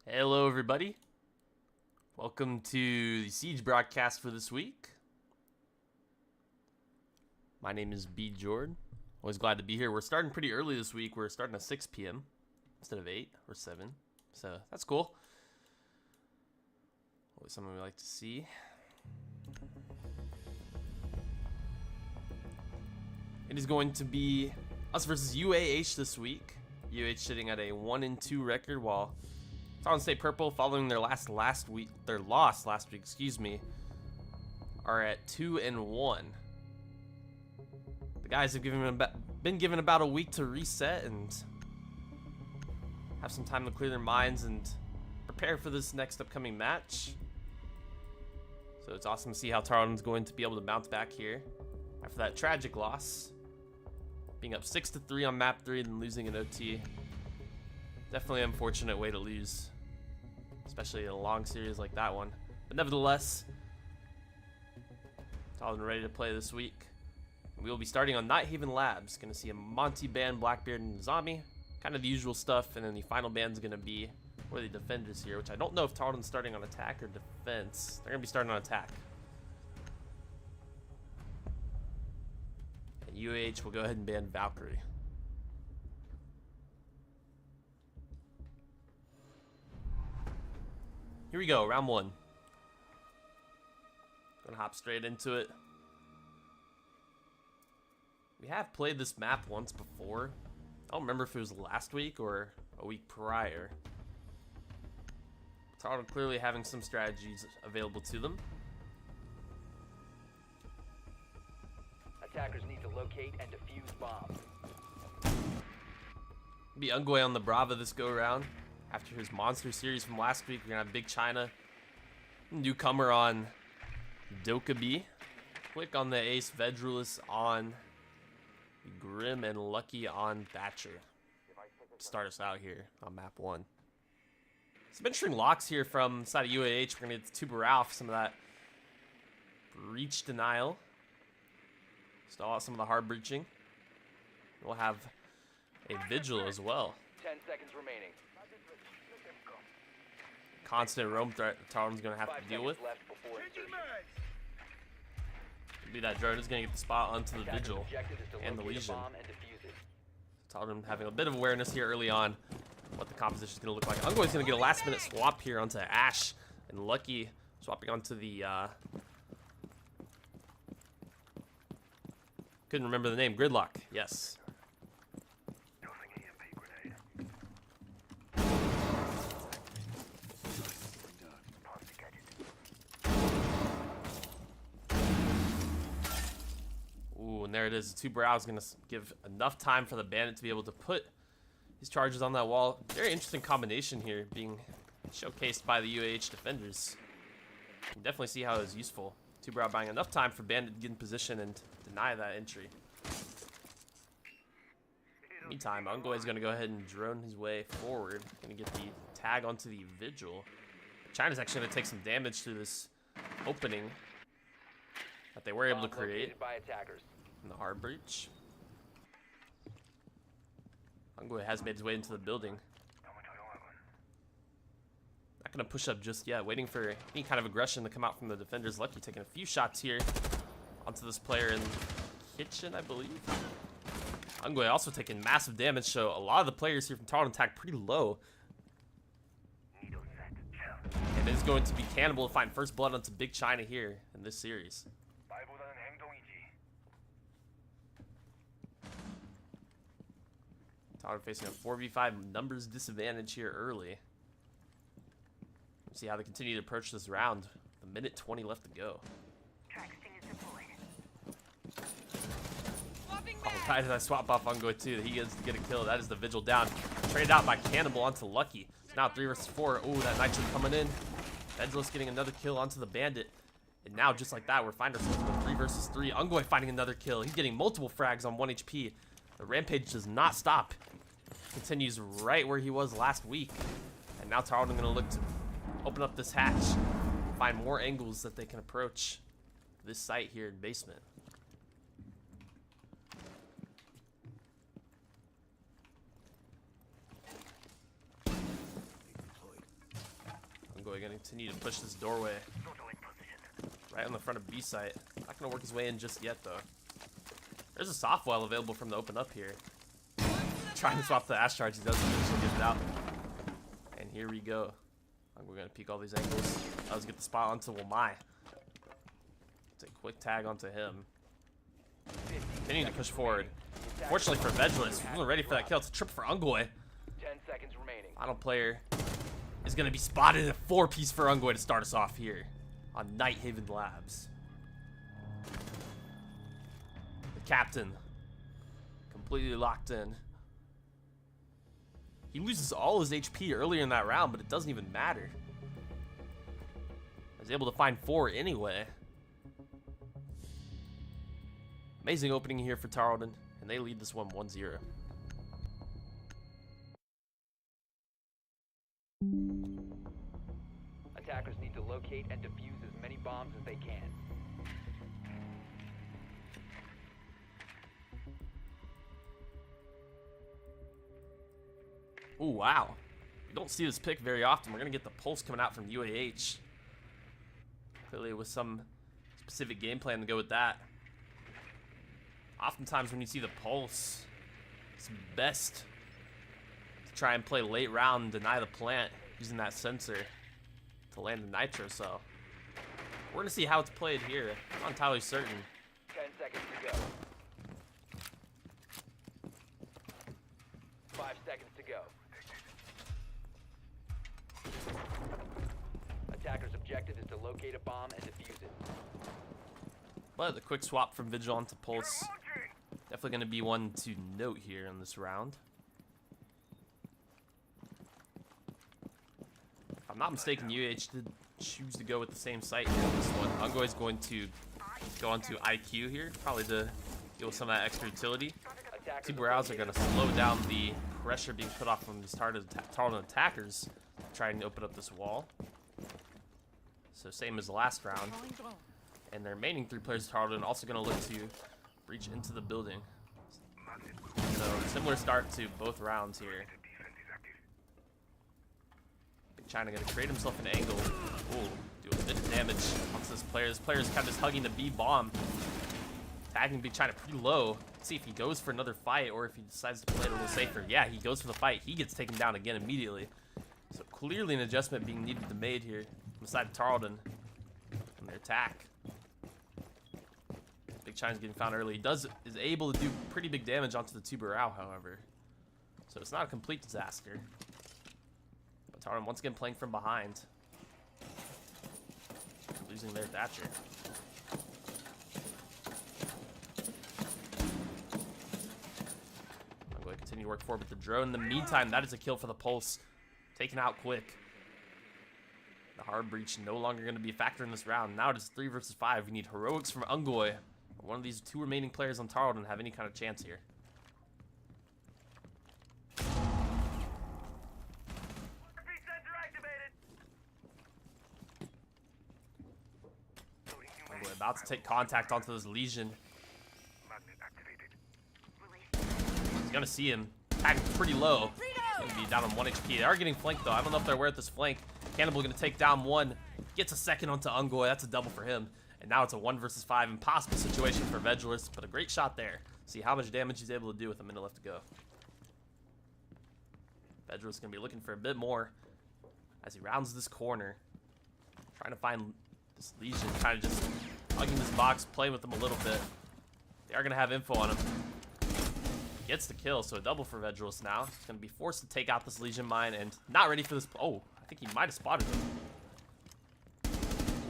Hello everybody, welcome to the Siege broadcast for this week. My name is Bjorddd, always glad to be here. We're starting pretty early this week. We're starting at 6 p.m. instead of 8 or 7, so that's cool. Always something we like to see. It is going to be us versus UAH this week. UAH sitting at a 1-2 record, while Tarleton State Purple, following their loss last week, are at 2-1. The guys have been given about a week to reset and have some time to clear their minds and prepare for this next upcoming match. So it's awesome to see how Tarleton's going to be able to bounce back here after that tragic loss, being up 6-3 on map 3 and losing in OT. Definitely an unfortunate way to lose, especially in a long series like that one. But nevertheless, Tarleton ready to play this week. We will be starting on Nighthaven Labs. Going to see a Monty band, Blackbeard, and Zombie. Kind of the usual stuff. And then the final band's going to be the defenders here, which I don't know if Tarleton's starting on attack or defense. They're going to be starting on attack. And UAH will go ahead and ban Valkyrie. Here we go, round one. Gonna hop straight into it. We have played this map once before. I don't remember if it was last week or a week prior. Tarleton clearly having some strategies available to them. Attackers need to locate and defuse bombs. Be Ungwe on the Brava this go around. After his monster series from last week, we're gonna have Big China, newcomer on Dokkaebi, Quick on the Ace, Vedrulis on Grim, and Lucky on Thatcher. Start us out here on map 1. Some interesting locks here from the side of UAH. We're gonna get the Tuber Ralph, some of that breach denial. Stall out some of the hard breaching. We'll have a Vigil as well. 10 seconds remaining. Constant roam threat that Tarleton's going to have to deal with. Be that drone is going to get the spot onto the Vigil and the Legion. Tarleton having a bit of awareness here early on what the composition is going to look like. Ungwe's going to get a last minute swap here onto Ash, and Lucky swapping onto the couldn't remember the name. Gridlock, yes. Ooh, and there it is. The Tuber Ralph is going to give enough time for the Bandit to be able to put his charges on that wall. Very interesting combination here being showcased by the UAH defenders. You can definitely see how it was useful. Tuber Ralph buying enough time for Bandit to get in position and deny that entry. Meantime, Ungwe is going to go ahead and drone his way forward. Going to get the tag onto the Vigil. China's actually going to take some damage through this opening that they were able to create in the hard breach. Ungwe has made his way into the building. Not going to push up just yet, waiting for any kind of aggression to come out from the defenders. Lucky taking a few shots here onto this player in kitchen, I believe. Ungwe also taking massive damage, so a lot of the players here from Tarleton attack pretty low. And it is going to be Cannibal to find first blood onto Big China here in this series. Tarleton facing a 4v5 numbers disadvantage here early. Let's see how they continue to approach this round. A minute 20 left to go. Oh, right as I swap off Ungwe too, he gets to get a kill. That is the Vigil down. Traded out by Cannibal onto Lucky. So now 3 versus 4. Oh, that Nitro coming in. Vedrulis getting another kill onto the Bandit. And now, just like that, we're finding ourselves with 3 versus 3. Ungwe finding another kill. He's getting multiple frags on 1 HP. The Rampage does not stop. Continues right where he was last week. And now Tarleton going to look to open up this hatch. Find more angles that they can approach this site here in basement. Ungoy gonna continue to push this doorway right on the front of B site. Not gonna work his way in just yet though. There's a soft well available from the open up here. Trying to swap the Ash charge, he doesn't eventually get it out. And here we go. We're gonna peek all these angles. Let's get the spot onto Wamai. It's a quick tag onto him. Continuing to push forward. Fortunately for Bjorddd, we weren't ready for that kill. It's a trip for Ungoy. 10 seconds remaining. Final player is gonna be spotted at 4-piece for Ungoy to start us off here on Nighthaven Labs. The captain completely locked in. He loses all his HP earlier in that round, but it doesn't even matter. I was able to find 4 anyway. Amazing opening here for Tarleton, and they lead this one 1-0. Attackers need to locate and defuse as many bombs as they can. Ooh, wow. We don't see this pick very often. We're going to get the pulse coming out from UAH. Clearly with some specific game plan to go with that. Oftentimes when you see the pulse, it's best to try and play late round and deny the plant using that sensor to land the nitro cell. We're going to see how it's played here. I'm not entirely certain. 10 seconds to go. 5 seconds to go. Attacker's objective is to locate a bomb and defuse it. But the quick swap from Vigil onto Pulse, definitely going to be one to note here in this round. If I'm not mistaken, UAH did choose to go with the same site here on this one. Ungoy is going to go onto IQ here, probably to deal with some of that extra utility. Two Barrows are going to slow down the pressure being put off from these Tarleton attackers, trying to open up this wall. So same as the last round. And the remaining 3 players of Tarleton also going to look to breach into the building. So similar start to both rounds here. Big China going to create himself an angle. Ooh, do a bit of damage onto this player. This player is kind of just hugging the B bomb. Tagging Big China pretty low. Let's see if he goes for another fight or if he decides to play it a little safer. Yeah, he goes for the fight. He gets taken down again immediately. So clearly an adjustment being needed to be made here on the side of Tarleton on their attack. Big China's getting found early. He is able to do pretty big damage onto the 2 Barrow, however. So it's not a complete disaster. But Tarleton once again playing from behind. Losing their Thatcher. I'm going to continue to work forward with the drone. In the meantime, that is a kill for the Pulse. Taken out quick. The hard breach no longer going to be a factor in this round. Now it is 3 versus 5. We need heroics from Ungoy. One of these 2 remaining players on Tarleton have any kind of chance here. Ungoy about to take contact onto this Legion. He's going to see him. Tagging pretty low. Going to be down on 1 HP. They are getting flanked though. I don't know if they're aware of this flank. Cannibal going to take down 1. Gets a second onto Ungoy. That's a double for him. And now it's a 1 versus 5 impossible situation for Bjorddd, but a great shot there. See how much damage he's able to do with a minute left to go. Bjorddd going to be looking for a bit more as he rounds this corner. Trying to find this Legion, kind of just hugging this box, playing with him a little bit. They are going to have info on him. Gets the kill, so a double for Bjorddd now. He's going to be forced to take out this Legion mine and not ready for this. Oh, I think he might have spotted him.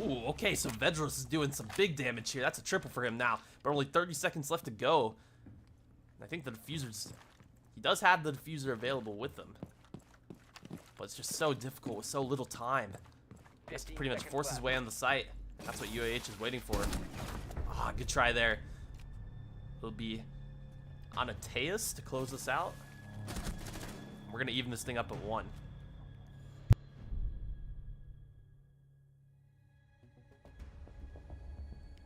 Ooh, okay, so Bjorddd is doing some big damage here. That's a triple for him now, but only 30 seconds left to go. And I think the diffuser's... He does have the diffuser available with him. But it's just so difficult with so little time. He has to pretty much force his way on the site. That's what UAH is waiting for. Ah, good try there. It'll be Anateus to close this out. We're going to even this thing up at 1.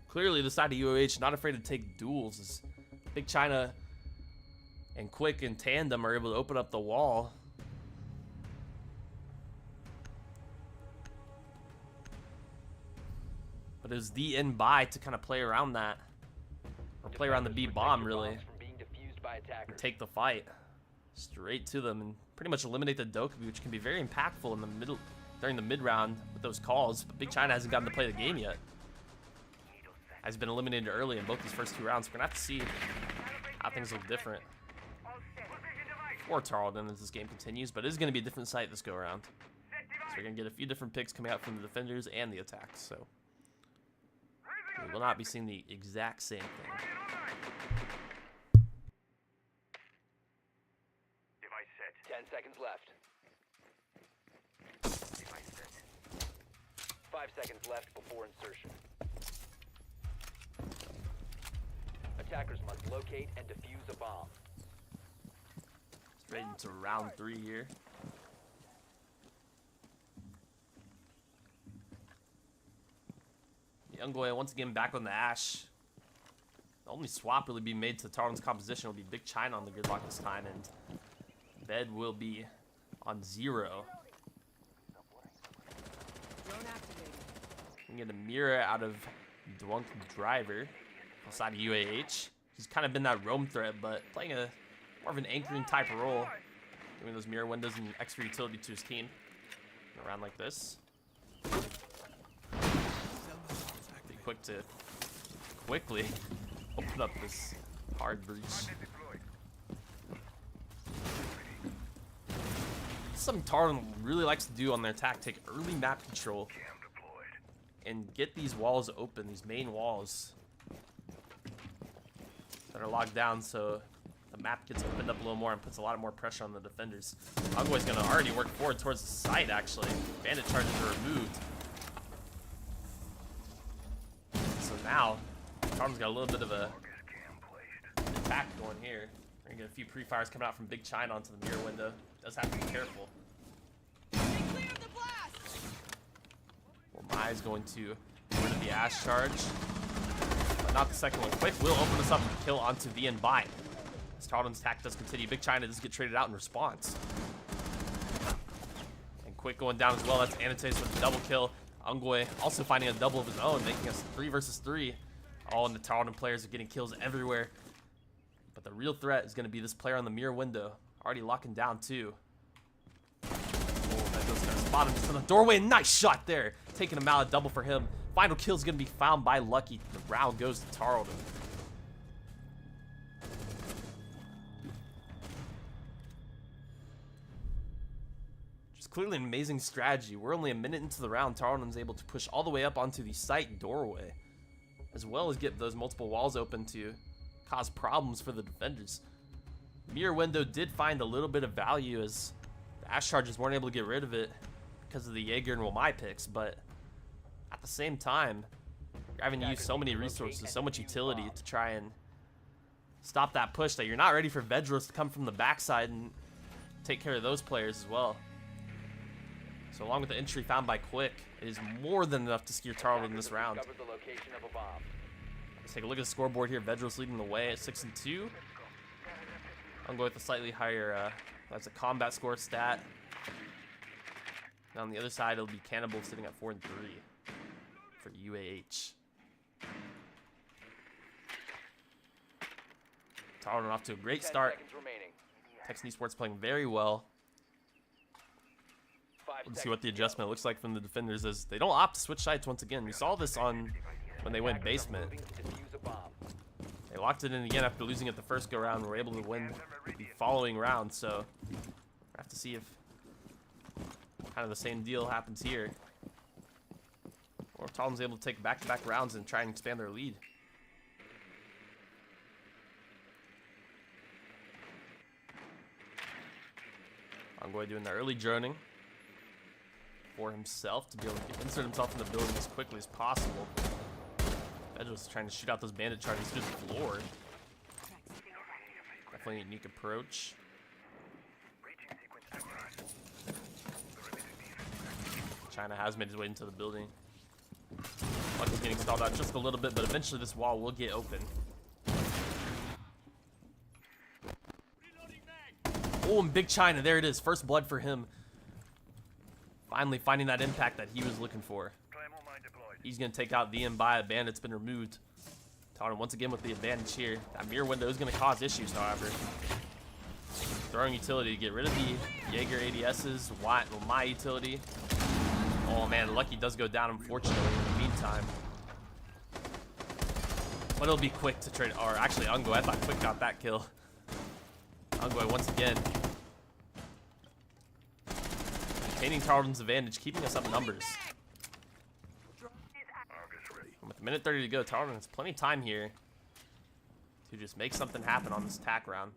Clearly, the side of UAH not afraid to take duels. As Big China and Quick in tandem are able to open up the wall. But it was the in buy to kind of play around that. Or play around the B bomb, really. Bombs from being defused by attackers. And take the fight straight to them and pretty much eliminate the Dokkaebi, which can be very impactful in the middle, during the mid round with those calls. But Big China hasn't gotten to play the game yet. Has been eliminated early in both these first 2 rounds. We're gonna have to see how things look different for Tarleton as this game continues, but it is gonna be a different sight this go around. So we're gonna get a few different picks coming out from the defenders and the attacks. So we will not be seeing the exact same thing. Device set. 10 seconds left. Device set. 5 seconds left before insertion. Attackers must locate and defuse a bomb. Straight into round 3 here. Youngboy once again back on the Ash. The only swap really be made to Tarleton's composition will be Big China on the gridlock this time, and Bjorddd will be on 0. We can get a mirror out of Drunk Driver outside of UAH. He's kind of been that roam threat, but playing a more of an anchoring type of role, doing those mirror windows and extra utility to his team. Around like this. Be quick to quickly open up this hard breach. Something Tarleton really likes to do on their attack: take early map control and get these walls open, these main walls that are locked down, so the map gets opened up a little more and puts a lot more pressure on the defenders. Envoy's gonna already work forward towards the site, actually. Bandit charges are removed. So now, Tarleton's got a little bit of a attack going here. We're gonna get a few pre-fires coming out from Big China onto the mirror window. Does have to be careful. Well, Mai's going to get rid of the Ash charge. But not the second one. Quick will open us up and kill onto the end buy. As Tarleton's attack does continue, Big China does get traded out in response. And Quick going down as well. That's Annotates with a double kill. Ungwe also finding a double of his own, making us 3 versus 3. All in the Tarleton players are getting kills everywhere. But the real threat is going to be this player on the mirror window. Already locking down too. Oh, that does gonna spot him just in the doorway. Nice shot there. Taking him out, a double for him. Final kill is going to be found by Lucky. The round goes to Tarleton. Just clearly an amazing strategy. We're only a minute into the round. Tarleton's able to push all the way up onto the site doorway, as well as get those multiple walls open to cause problems for the defenders. Mirror window did find a little bit of value as the Ash charges weren't able to get rid of it because of the Jaeger and Wamai picks, but at the same time, you're having to use so many resources, so much utility to try and stop that push that you're not ready for Vedros to come from the backside and take care of those players as well. So along with the entry found by Quick, it is more than enough to steer Tarleton this round. The location of a bomb. Let's take a look at the scoreboard here. Vedros leading the way at 6-2. I'm going with a slightly higher, that's a combat score stat. And on the other side, it'll be Cannibal sitting at 4-3 for UAH. Tarleton off to a great start. Texan Esports playing very well. Let's see what the adjustment looks like from the defenders as they don't opt to switch sides once again. We saw this on when they went basement. They locked it in again after losing it the first go round. We're able to win the following round, so we'll have to see if kind of the same deal happens here, or if Tarleton's able to take back-to-back rounds and try and expand their lead. Ungwe doing the early droning for himself to be able to insert himself in the building as quickly as possible. Edge was trying to shoot out those bandit charges through the floor. Definitely a unique approach. China has made his way into the building. Lucky's getting stalled out just a little bit, but eventually this wall will get open. Oh, and Big China, there it is. First blood for him. Finally finding that impact that he was looking for. Claymore mine deployed. He's going to take out the Mbaya. Bandit's been removed. Tarleton once again with the advantage here. That mirror window is going to cause issues, however. Throwing utility to get rid of the Jaeger ADSs. Well, my utility. Oh man, Lucky does go down, unfortunately, in the meantime. But it'll be Quick to trade, or actually Ungo. I thought Quick got that kill. Ungo once again. Maintaining Tarleton's advantage, keeping us up numbers. And with a minute 30 to go, Tarleton has plenty of time here to just make something happen on this attack round.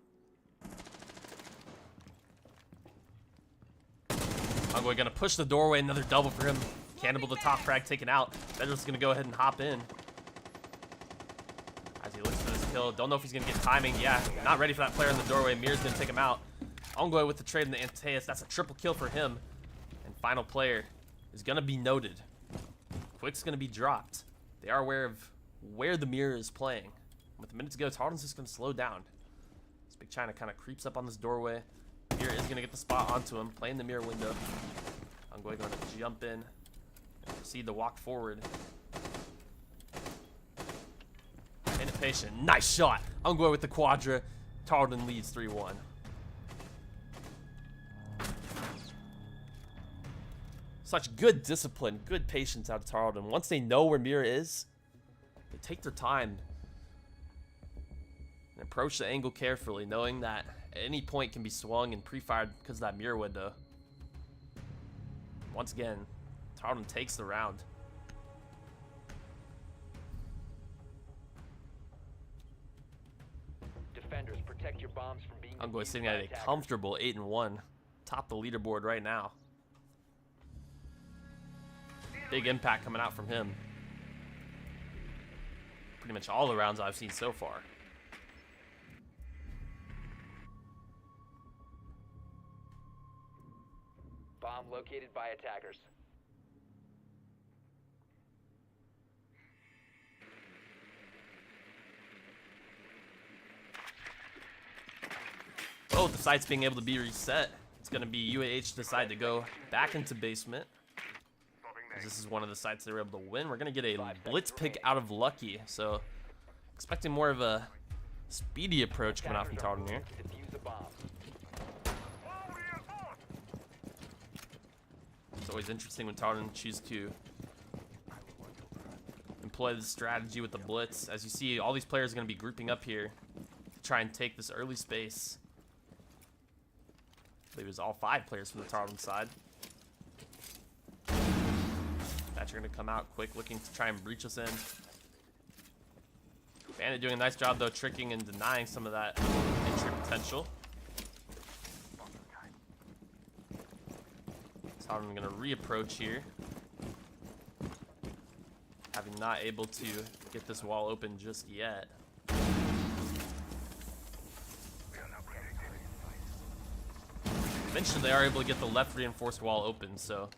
Ungo gonna push the doorway, another double for him. Cannibal the top frag taken out. Bedros gonna go ahead and hop in. As he looks for this kill, don't know if he's gonna get timing. Yeah, not ready for that player in the doorway. Mir's gonna take him out. Ungo with the trade in the Antaeus. That's a triple kill for him. And final player is gonna be noted. Quick's gonna be dropped. They are aware of where the mirror is playing. With a minute to go, Tarleton's just gonna slow down. This Big China kind of creeps up on this doorway. Mirror is gonna get the spot onto him, playing the mirror window. I'm going to jump in and proceed to walk forward. And patient, nice shot. I'm going with the quadra. Tarleton leads 3-1. Such good discipline, good patience out of Tarleton. Once they know where mirror is, they take their time and approach the angle carefully, knowing that at any point can be swung and pre-fired because of that mirror window. Once again, Tarleton takes the round. Defenders, protect your bombs from being I'm going defused sitting by at a attackers. comfortable 8-1, top the leaderboard right now. Big impact coming out from him. Pretty much all the rounds I've seen so far. Bomb located by attackers. Oh, the site's being able to be reset. It's going to be UAH decide to go back into basement. This is one of the sites they were able to win. We're going to get a blitz pick out of Lucky. So, expecting more of a speedy approach coming out from Tarleton here. Defuse the bomb. It's always interesting when Tarleton chooses to employ this strategy with the blitz. As you see, all these players are going to be grouping up here to try and take this early space. I believe it was all 5 players from the Tarleton side. Thatcher going to come out quick, looking to try and breach us in. Bandit doing a nice job, though, tricking and denying some of that entry potential. Tarleton going to reapproach here. Having not able to get this wall open just yet. Eventually they are able to get the left reinforced wall open, so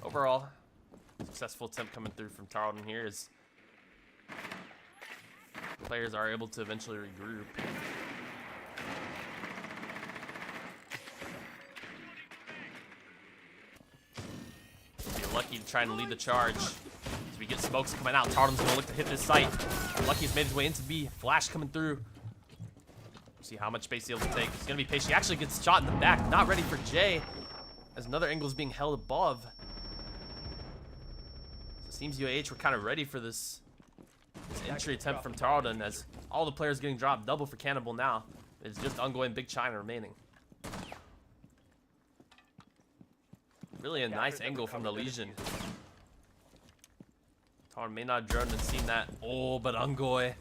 overall, successful attempt coming through from Tarleton here as players are able to eventually regroup. Be lucky to try and lead the charge. As we get smokes coming out, Tarleton's gonna look to hit this site. Lucky's made his way into B. Flash coming through. See how much space he'll take. He's gonna be patient. He actually gets shot in the back. Not ready for J. As another angle is being held above. So it seems UAH were kind of ready for this entry attempt from Tarleton, as all the players getting dropped. Double for Cannibal now. It's just Ungo and Big China remaining. Really a nice angle from the Legion. Tarleton may not have droned and seen that. Oh, but Ungoy,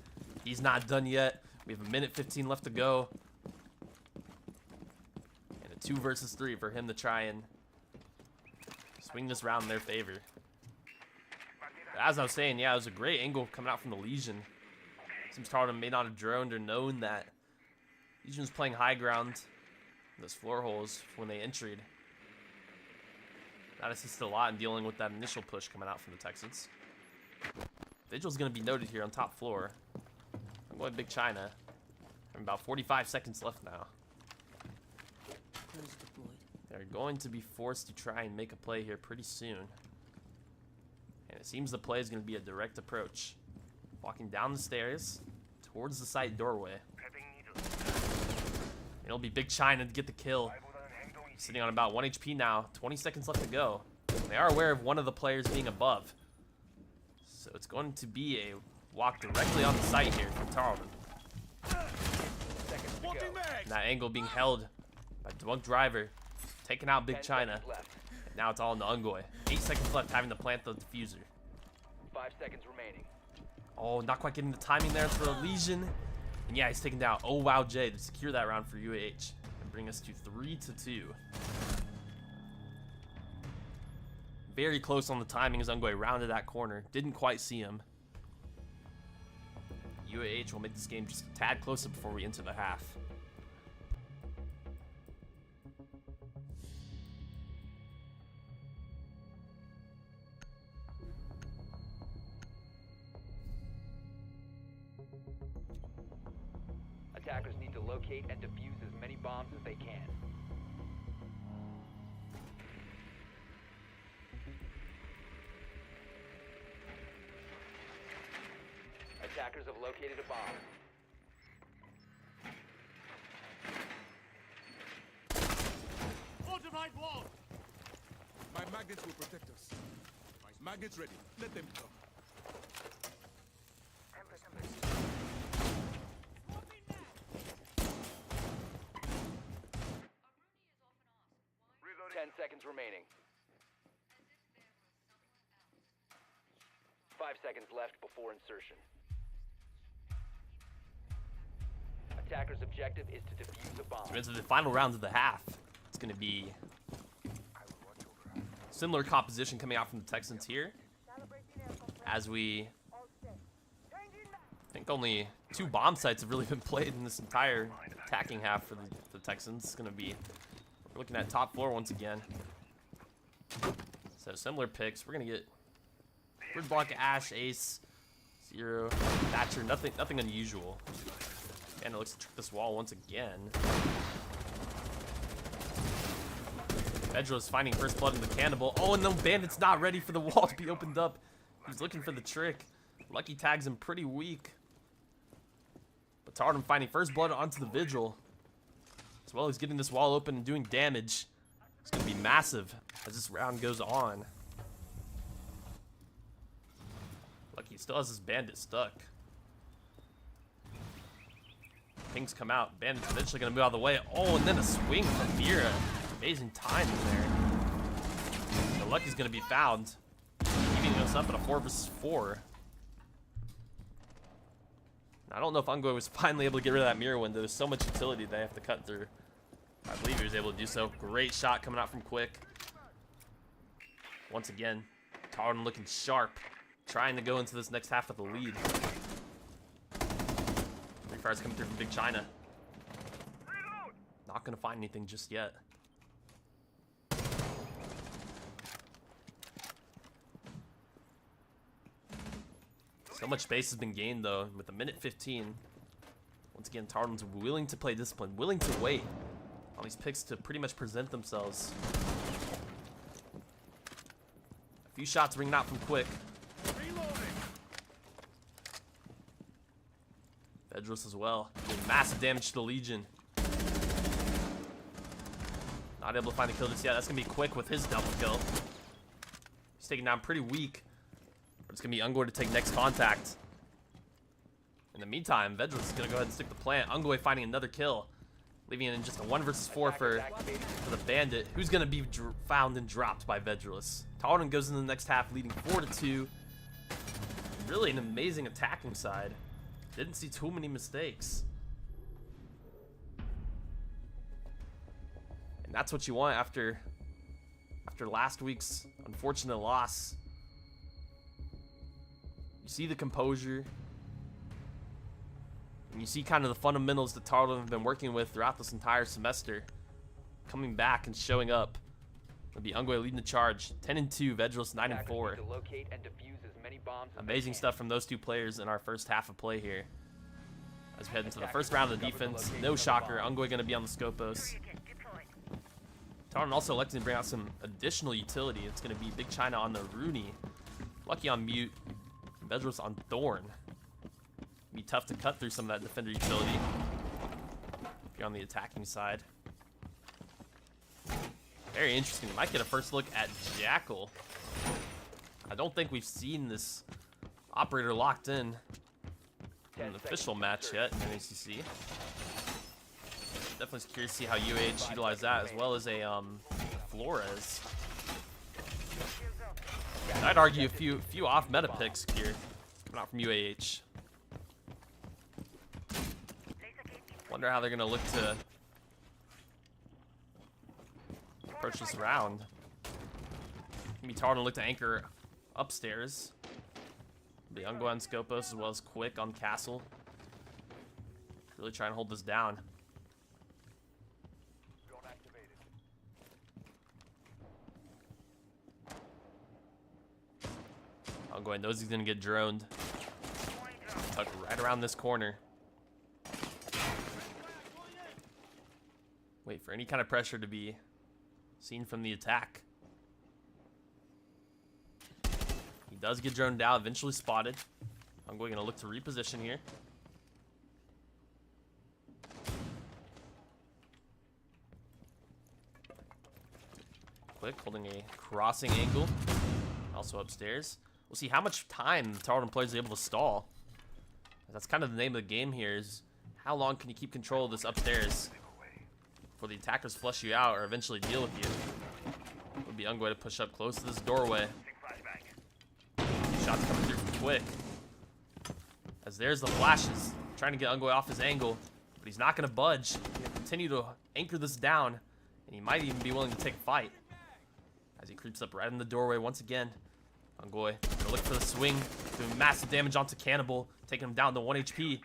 he's not done yet. We have a minute 15 left to go. And a 2 versus 3 for him to try and swing this round in their favor. But as I was saying, yeah, it was a great angle coming out from the Legion. Seems Tarleton may not have droned or known that Legion was playing high ground in those floor holes when they entered. That assisted a lot in dealing with that initial push coming out from the Texans. Vigil's going to be noted here on top floor. I'm going Big China. About 45 seconds left now. They're going to be forced to try and make a play here pretty soon. And it seems the play is going to be a direct approach. Walking down the stairs towards the side doorway. It'll be Big China to get the kill. Sitting on about 1 HP now. 20 seconds left to go. They are aware of one of the players being above. So it's going to be a walk directly on the site here from Tarleton. And that angle being held by Drunk Driver. Taking out Big China. And now it's all in the Ungoy. 8 seconds left, having to plant the diffuser. 5 seconds remaining. Oh, not quite getting the timing there for a Legion. And yeah, he's taken down Oh Wow J to secure that round for UAH. And bring us to 3-2. Very close on the timing as Ungoy rounded that corner. Didn't quite see him. UAH will make this game just a tad closer before we enter the half. Attackers need to locate and defuse as many bombs as they can. Attackers have located a bomb. Fortified wall! My magnets will protect us. Magnets ready. Let them come. Reloading. 10 seconds remaining. 5 seconds left before insertion. Attacker's objective is to defuse a bomb. So into the final round of the half. It's going to be similar composition coming out from the Texans here. As we think only 2 bomb sites have really been played in this entire attacking half for the Texans. It's going to be, we're looking at top 4 once again. So similar picks. We're going to get Word Block, Ash, Ace, Zero, Thatcher, nothing unusual. And it looks to trick this wall once again. Bjorddd finding first blood in the cannibal. Oh, and the bandit's not ready for the wall to be opened up. He's looking for the trick. Lucky tags him pretty weak. But Tarleton finding first blood onto the vigil. As well as getting this wall open and doing damage. It's going to be massive as this round goes on. Lucky still has his bandit stuck. Things come out. Bandit's eventually going to move out of the way. Oh, and then a swing from Mira. Amazing timing there. So Lucky's going to be found. Keeping us up at a 4 versus 4. I don't know if Ungoy was finally able to get rid of that mirror window. There's so much utility they have to cut through. I believe he was able to do so. Great shot coming out from Quick. Once again, Tarleton looking sharp. Trying to go into this next half with the lead. Three fires coming through from Big China. Not going to find anything just yet. So much space has been gained, though, with a minute 15. Once again, Tarleton's willing to play discipline, willing to wait on these picks to pretty much present themselves. A few shots ringing out from Quick. Bjorddd as well, doing massive damage to the Legion. Not able to find a kill just yet. That's going to be Quick with his double kill. He's taken down pretty weak. But it's going to be Ungoy to take next contact. In the meantime, Bjorddd is going to go ahead and stick the plant. Ungoy finding another kill. Leaving it in just a 1 versus 4 for the Bandit, who's going to be found and dropped by Bjorddd. Tarleton goes into the next half leading 4-2. Really an amazing attacking side. Didn't see too many mistakes. And that's what you want after last week's unfortunate loss. You see the composure. And you see kind of the fundamentals that Tarleton have been working with throughout this entire semester. Coming back and showing up. It'll be Ungoy leading the charge. 10-2, Bjorddd 9-4. Amazing stuff from those two players in our first half of play here. As we head into the first round of the defense, no shocker, Ungoy going to be on the Scopos. Tarleton also electing to bring out some additional utility. It's going to be Big China on the Rooney. Lucky on mute. Bjorddd on Thorn. Be tough to cut through some of that defender utility if you're on the attacking side. Very interesting. We might get a first look at Jackal. I don't think we've seen this operator locked in an official match yet in NECC. Definitely curious to see how UAH utilize that, as well as a Flores. I'd argue a few off meta picks here coming out from UAH. Wonder how they're gonna look to approach this round. Maybe Tarleton look to anchor upstairs. Be Ungo on Scopos as well as Quick on Castle. Really trying to hold this down. Ungo knows he's gonna get droned. Tucked right around this corner. Wait for any kind of pressure to be seen from the attack. He does get droned out, eventually spotted. I'm going to look to reposition here. Quick, holding a crossing angle. Also upstairs. We'll see how much time the Tarleton players are able to stall. That's kind of the name of the game here, is how long can you keep control of this upstairs before the attackers flush you out or eventually deal with you. It would be Ungo to push up close to this doorway. Shots coming through from Quick. As there's the flashes. Trying to get Ungo off his angle, but he's not going to budge. He's going to continue to anchor this down, and he might even be willing to take a fight. As he creeps up right in the doorway once again. Ungo going to look for the swing, doing massive damage onto Cannibal, taking him down to 1 HP.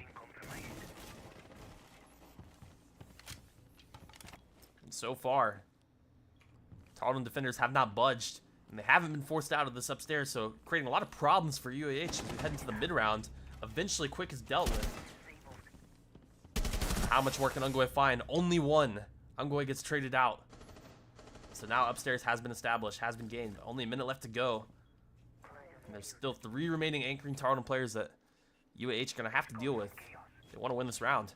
And so far, Tarleton defenders have not budged, and they haven't been forced out of this upstairs, so creating a lot of problems for UAH as we head into the mid-round. Eventually, Quick is dealt with. How much work can Ungo find? Only one. Ungo gets traded out. So now upstairs has been established, has been gained. Only a minute left to go. And there's still 3 remaining anchoring Tarleton players that UAH are going to have to deal with. They want to win this round.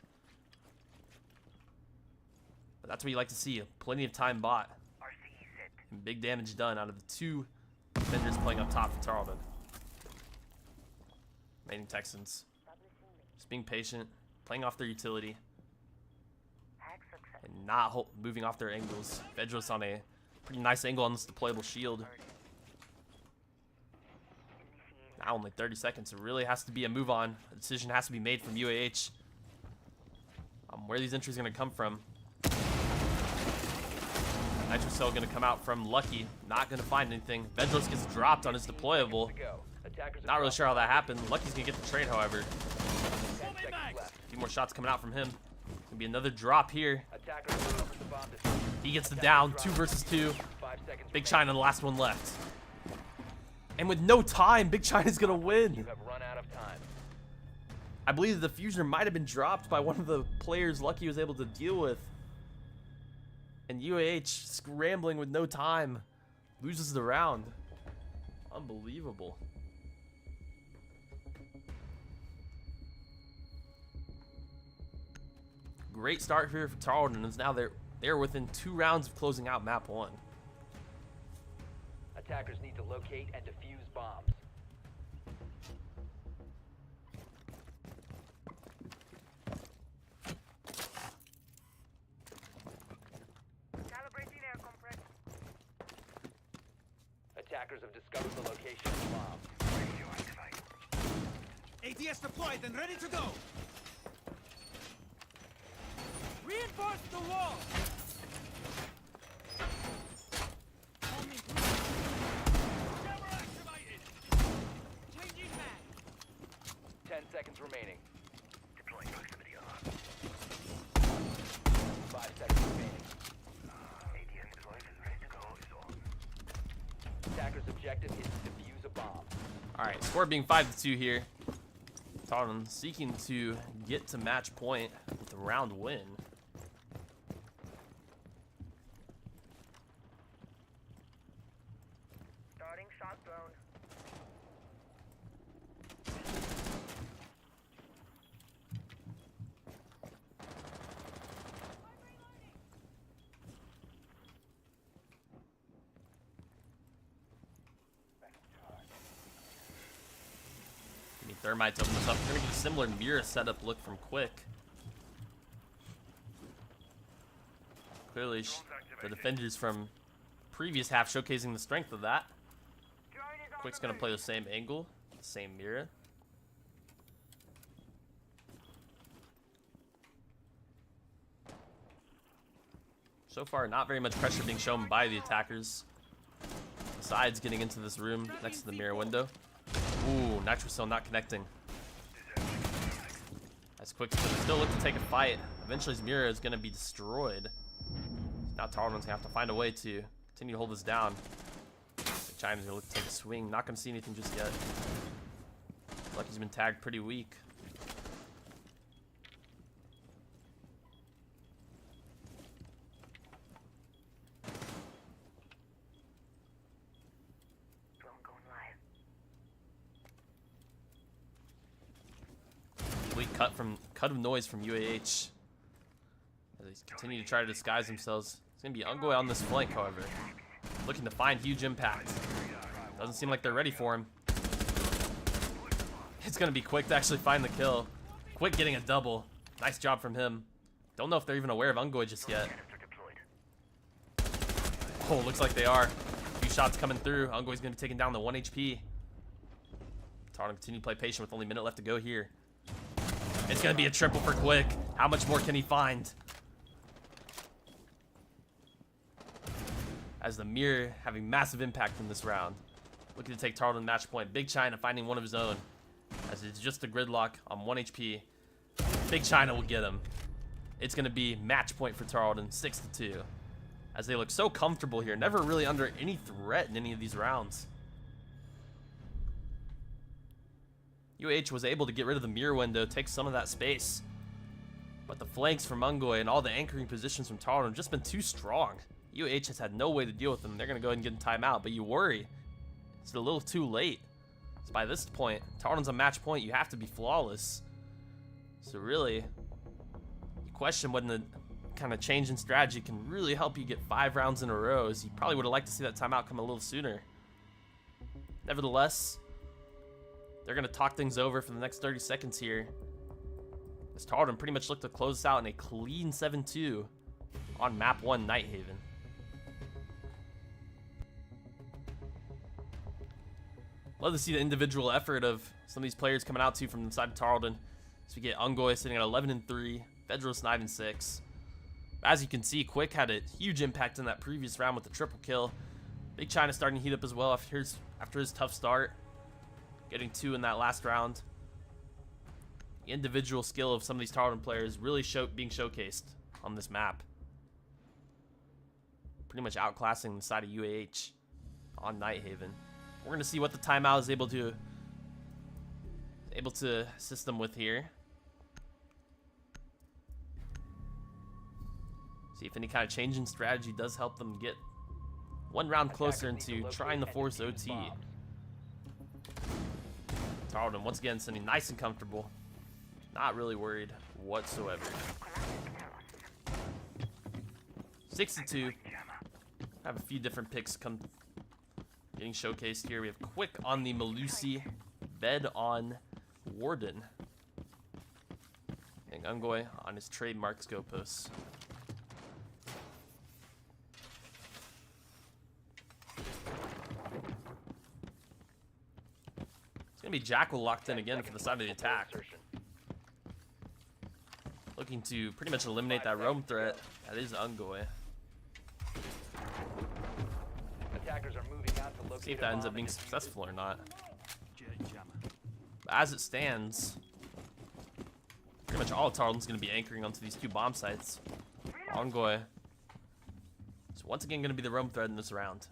But that's what you like to see. Plenty of time bought. And big damage done out of the 2 defenders playing up top for Tarleton. Remaining Texans. Just being patient, playing off their utility, and not moving off their angles. Bjorddd on a pretty nice angle on this deployable shield. Now only 30 seconds. It really has to be a move on. A decision has to be made from UAH. Where these entries are going to come from. Nitrocell going to come out from Lucky. Not going to find anything. Bjorddd gets dropped on his deployable. Not really sure how that happened. Lucky's going to get the trade, however. A few more shots coming out from him. Gonna be another drop here. He gets the down. 2 versus 2. Big China, the last one left. And with no time, Big China's gonna win. I believe the diffuser might have been dropped by one of the players Lucky was able to deal with. And UAH scrambling with no time loses the round. Unbelievable. Great start here for Tarleton, as now they're within 2 rounds of closing out map 1. Attackers need to locate and defuse bombs. Attackers have discovered the location of the bomb. ATS deployed and ready to go. Reinforce the wall! Jammer activated! Changing mag! 10 seconds remaining. Deploying proximity alarm. 5 seconds remaining. ATS deployed and ready to go is on. Attackers' objective is to defuse a bomb. Alright, score being 5-2 here. Tarleton seeking to get to match point with the round win. Thermite to open this up. We're gonna get a similar mirror setup look from Quick. Clearly, the defenders from previous half showcasing the strength of that. Quick's gonna play the same angle, same mirror. So far, not very much pressure being shown by the attackers. Besides getting into this room next to the mirror window. Ooh, Nitrocell not connecting. As Quick's gonna still look to take a fight. Eventually his mirror is gonna be destroyed. Now Tarleton's gonna have to find a way to continue to hold this down. China's gonna look to take a swing. Not gonna see anything just yet. Like he's been tagged pretty weak. Drone going live. Complete cut of noise from UAH. As they continue to try to disguise themselves. It's gonna be Ungoy on this flank, however. Looking to find huge impact. Doesn't seem like they're ready for him. It's gonna be Quick to actually find the kill. Quick getting a double. Nice job from him. Don't know if they're even aware of Ungoy just yet. Oh, looks like they are. A few shots coming through. Ungoy's gonna be taking down the 1 HP. Tarleton continue to play patient with only a minute left to go here. It's gonna be a triple for Quick. How much more can he find? As the mirror having massive impact in this round. Looking to take Tarleton match point. Big China finding one of his own. As it's just a gridlock on 1 HP. Big China will get him. It's going to be match point for Tarleton, 6-2. As they look so comfortable here. Never really under any threat in any of these rounds. UAH was able to get rid of the mirror window, take some of that space. But the flanks from Ungoy and all the anchoring positions from Tarleton have just been too strong. UAH has had no way to deal with them. They're going to go ahead and get in timeout, but you worry. It's a little too late. So by this point, Tarleton's a match point. You have to be flawless. So really, you question when the kind of change in strategy can really help you get 5 rounds in a row. As you probably would have liked to see that timeout come a little sooner. Nevertheless, they're going to talk things over for the next 30 seconds here. As Tarleton pretty much looked to close this out in a clean 7-2 on map 1 Nighthaven. Love to see the individual effort of some of these players coming out to from the side of Tarleton. So we get Ungoy sitting at 11-3, Federalist 9-6. As you can see, Quick had a huge impact in that previous round with the triple kill. Big China starting to heat up as well after his tough start. Getting 2 in that last round. The individual skill of some of these Tarleton players really being showcased on this map. Pretty much outclassing the side of UAH on Nighthaven. We're going to see what the timeout is able to assist them with here. See if any kind of change in strategy does help them get 1 round closer into trying to force OT. Tarleton once again sending nice and comfortable. Not really worried whatsoever. 6-2. I have a few different picks getting showcased here. We have Quick on the Malusi, Bed on Warden, and Ungoy on his trademark Scopus. It's gonna be Jackal locked in again for the side of the attack. Looking to pretty much eliminate that roam threat. That is Ungoy. Attackers are moving out to locate See if that ends up being successful or not. But as it stands, pretty much all of Tarleton's going to be anchoring onto these 2 bomb sites. Ungoy. So once again going to be the roam thread in this round.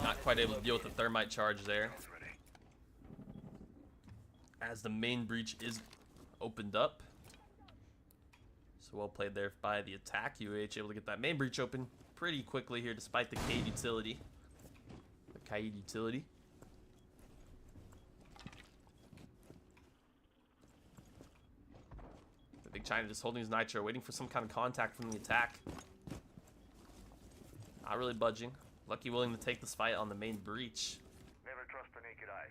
Not quite able to deal with the thermite charge there. As the main breach is opened up. So well played there by the attack. UAH able to get that main breach open pretty quickly here despite the Cade utility. The Cade utility. Big China just holding his nitro, waiting for some kind of contact from the attack. Not really budging. Lucky willing to take this fight on the main breach. Never trust the naked eye.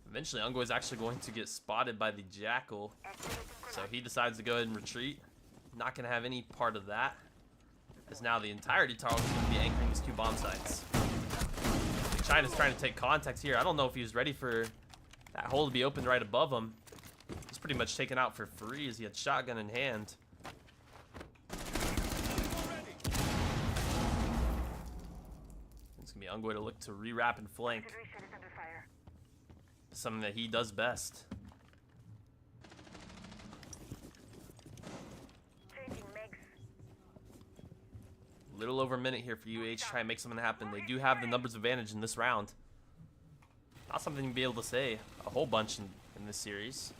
Eventually, Ungo is actually going to get spotted by the Jackal, so he decides to go ahead and retreat. Not going to have any part of that, as now the entirety Tarleton is going to be anchoring these 2 bomb sites. Big China's trying to take contact here. I don't know if he was ready for that hole to be opened right above him. He's pretty much taken out for free as he had shotgun in hand. It's going to be Ungo to look to re-wrap and flank. Something that he does best. Little over a minute here for UAH to try and make something happen. They do have the numbers advantage in this round. Not something to be able to say a whole bunch in this series.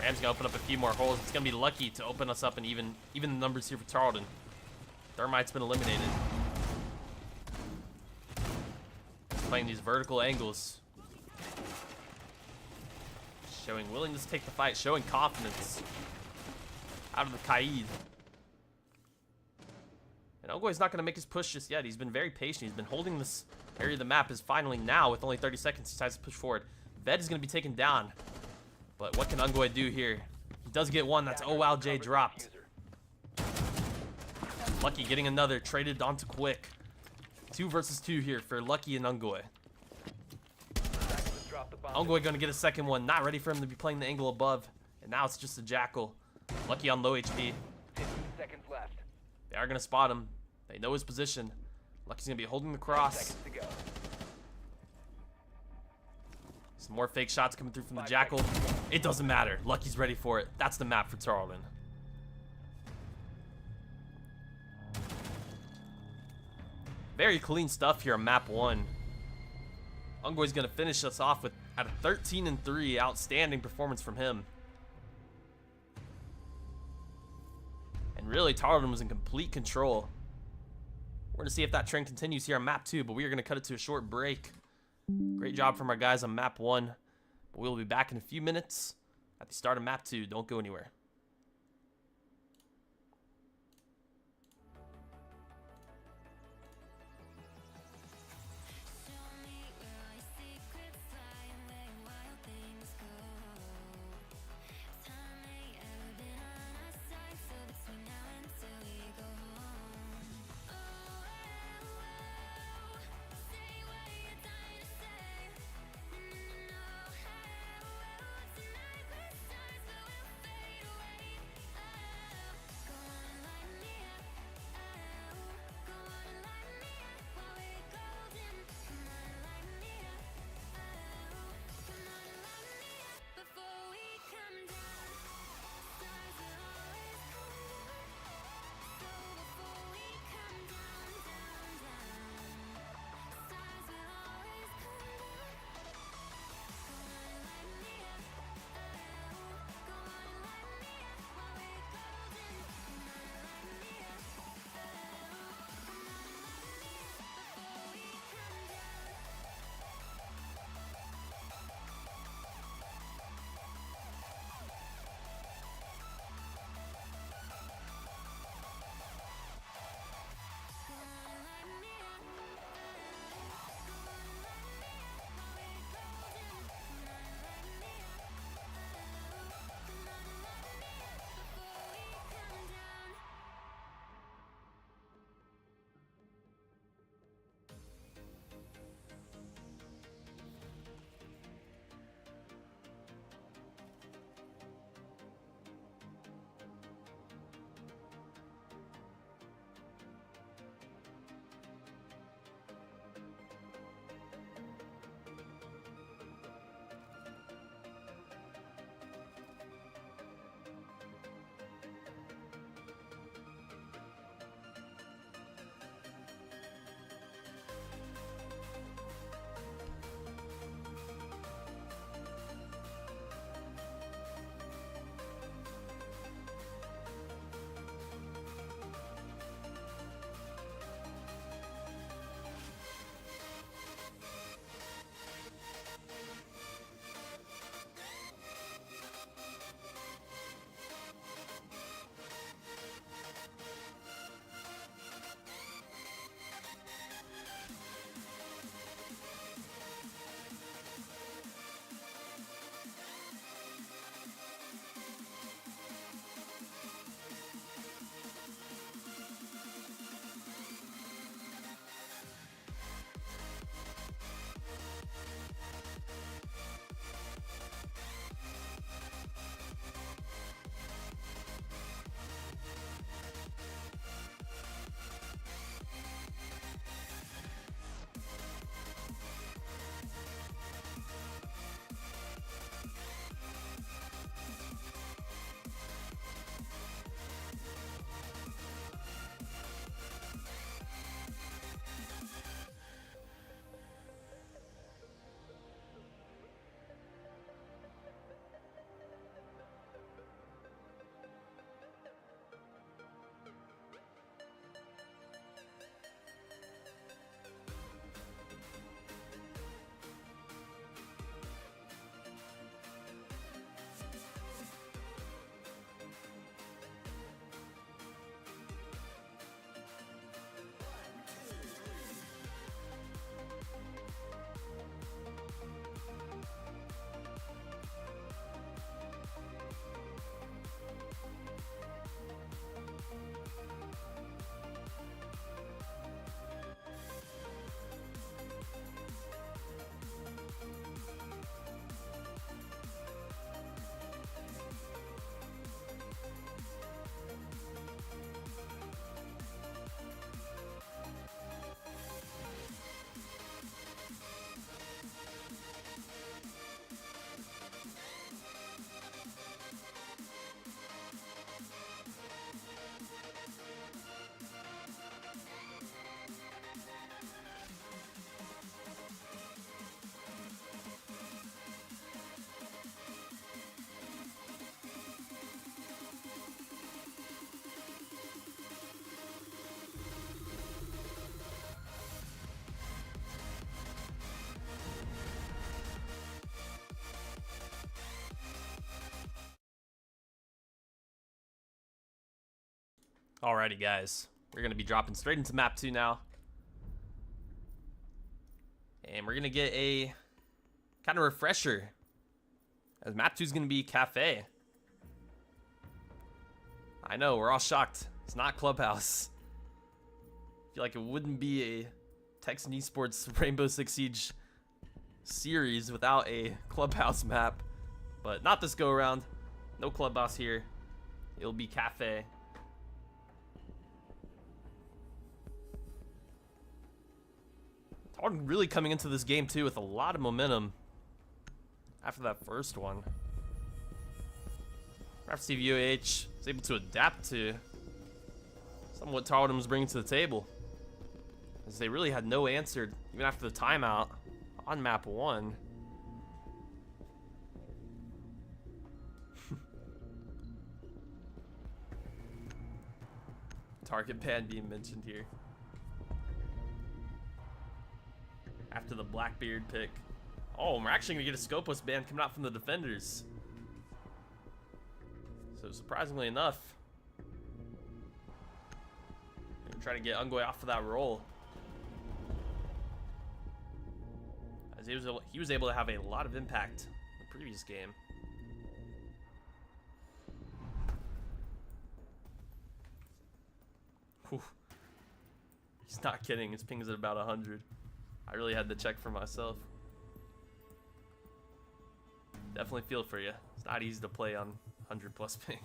Ram's gonna open up a few more holes. It's gonna be lucky to open us up and even the numbers here for Tarleton. Thermite's been eliminated. Playing these vertical angles. Showing willingness to take the fight, showing confidence out of the Kaid. And Ogoy's not going to make his push just yet. He's been very patient. He's been holding this area of the map. Is finally now, with only 30 seconds, he decides to push forward. Ved is going to be taken down. But what can Ungoy do here? He does get one. That's OWJ dropped. Lucky getting another. Traded onto Quick. 2 versus 2 here for Lucky and Ungoy. Ungoy going to get a second one. Not ready for him to be playing the angle above. And now it's just a Jackal. Lucky on low HP. 15 seconds left. They are going to spot him. They know his position. Lucky's going to be holding the cross. Seconds to go. Some more fake shots coming through from the Jackal. It doesn't matter. Lucky's ready for it. That's the map for Tarleton. Very clean stuff here on map 1. Ungoy's going to finish us off with at a 13-3. Outstanding performance from him. And really, Tarleton was in complete control. We're going to see if that trend continues here on map 2, but we are going to cut it to a short break. Great job from our guys on map 1. But we'll be back in a few minutes at the start of map 2. Don't go anywhere. Alrighty, guys. We're going to be dropping straight into map 2 now. And we're going to get a kind of refresher, as map 2 is going to be Cafe. I know, we're all shocked. It's not Clubhouse. I feel like it wouldn't be a Texan Esports Rainbow Six Siege series without a Clubhouse map. But not this go around. No Clubhouse here. It'll be Cafe. Tarleton really coming into this game too with a lot of momentum after that first one. We'll have to see if UAH is able to adapt to some of what Tarleton was bringing to the table, as they really had no answer even after the timeout on map 1. Target ban being mentioned here after the Blackbeard pick. Oh, we're actually gonna get a Scopeless ban coming out from the defenders. So surprisingly enough, we're trying to get Ungoy off of that roll, as he was able to have a lot of impact in the previous game. Whew. He's not kidding. His ping is at about 100. I really had to check for myself. Definitely feel for you. It's not easy to play on 100 plus ping.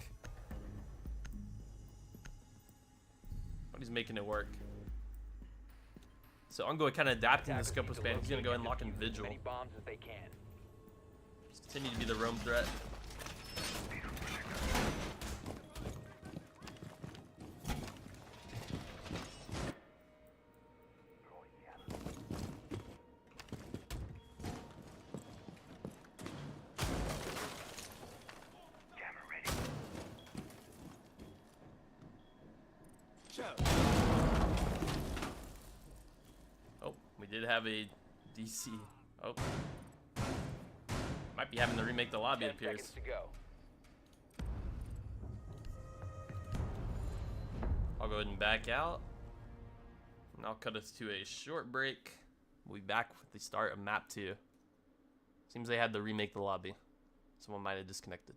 But he's making it work. So Ungoy kind of adapting the Scopeless ban. He's going to go and lock in Vigil. Many bombs as they can. Just continue to be the roam threat. Oh, we did have a DC. Oh. Might be having to remake the lobby, it 10 appears. seconds to go. I'll go ahead and back out. And I'll cut us to a short break. We'll be back with the start of map 2. Seems they had to remake the lobby. Someone might have disconnected.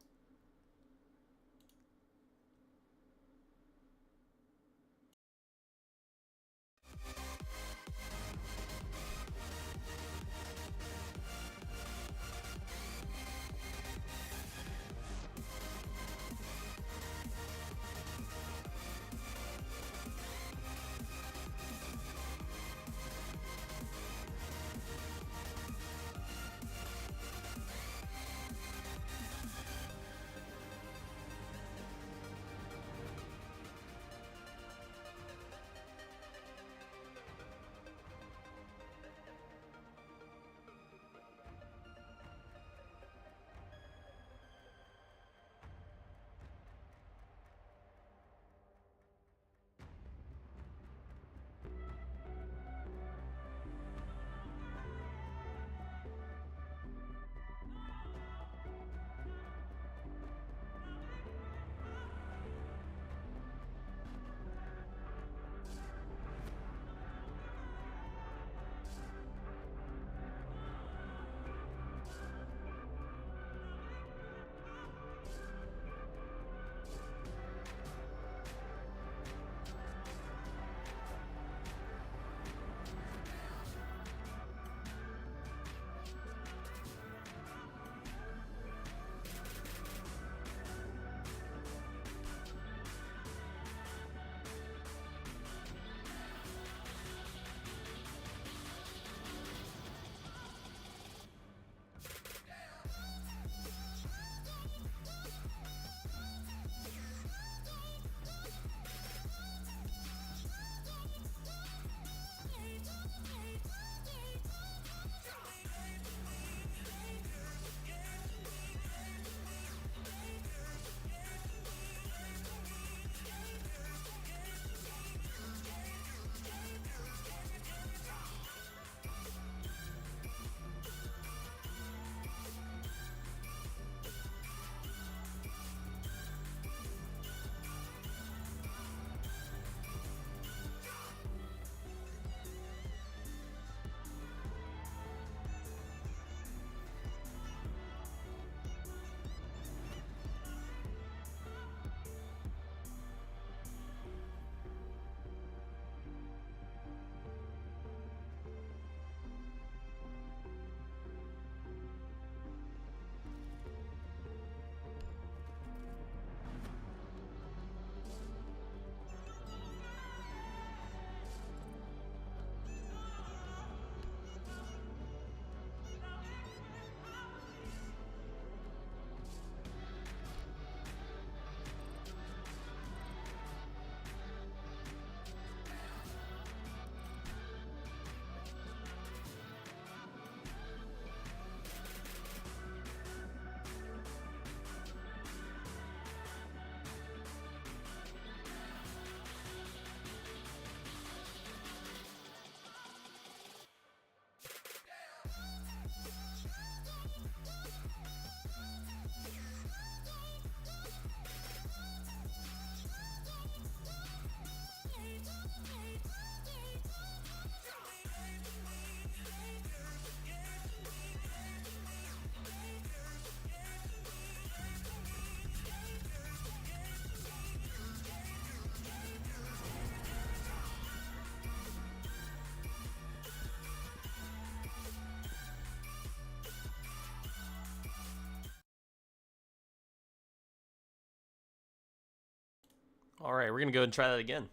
Alright, we're gonna go and try that again.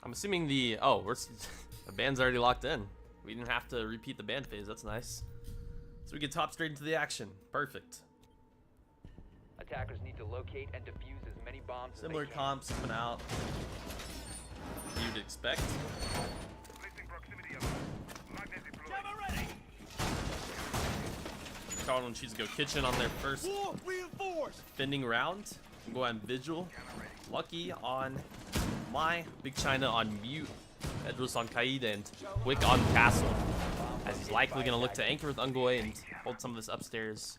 I'm assuming the the band's already locked in. We didn't have to repeat the band phase. That's nice. So we can top straight into the action. Perfect. Attackers need to locate and defuse as many bombs as Similar they can. comps coming out. You'd expect. Placing proximity of magnet deployed. Jammer ready! Tarleton chooses to go kitchen on their first War reinforced. defending round. We'll go on Vigil. Lucky on my Big China on mute. Edros on Qaeda and Quick on Castle. As he's likely going to look to anchor with Ungoy and hold some of this upstairs.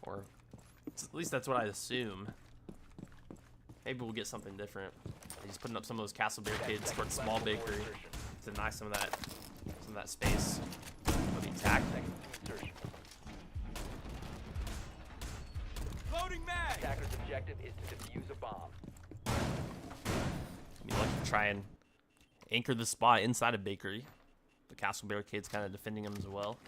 Or at least that's what I assume. Maybe we'll get something different. He's putting up some of those castle barricades for the small bakery to deny some of that space for the attack. Insertion. Loading mag! Attacker's objective is to defuse a bomb. I mean, like to try and anchor the spot inside a bakery. The castle barricade's kind of defending him as well.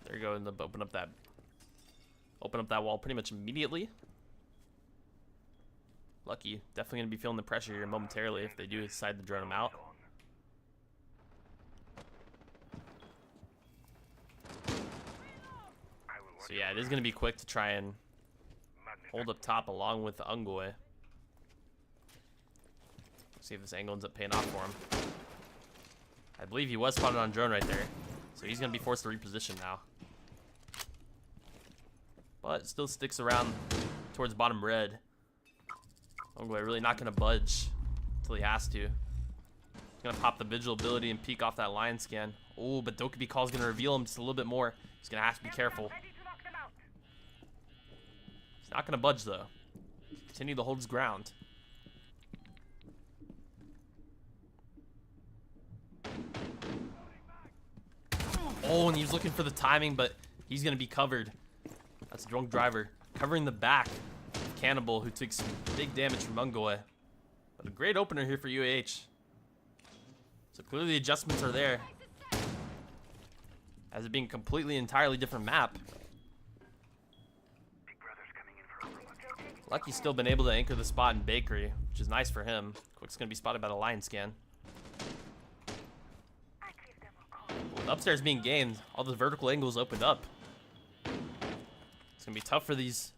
There you go, and open up that wall pretty much immediately. Lucky, definitely gonna be feeling the pressure here momentarily if they do decide to drone him out. So yeah, it is gonna be quick to try and hold up top along with Ungoy. See if this angle ends up paying off for him. I believe he was spotted on drone right there, so he's gonna be forced to reposition now. But still sticks around towards bottom red. Ungoy really not gonna budge until he has to. He's gonna pop the vigil ability and peek off that line scan. Oh, but Dokkaebi Call's gonna reveal him just a little bit more. He's gonna have to be careful. He's not gonna budge though. Continue to hold his ground. Oh, and he's looking for the timing, but he's gonna be covered. That's a drunk driver covering the back of Cannibal, who took some big damage from Ungoy. But a great opener here for UAH. So clearly the adjustments are there. As it being a completely entirely different map. Big brother's coming in for a Lucky's still been able to anchor the spot in Bakery, which is nice for him. Quick's gonna be spotted by the line scan. With upstairs being gained, all the vertical angles opened up. It's gonna be tough for these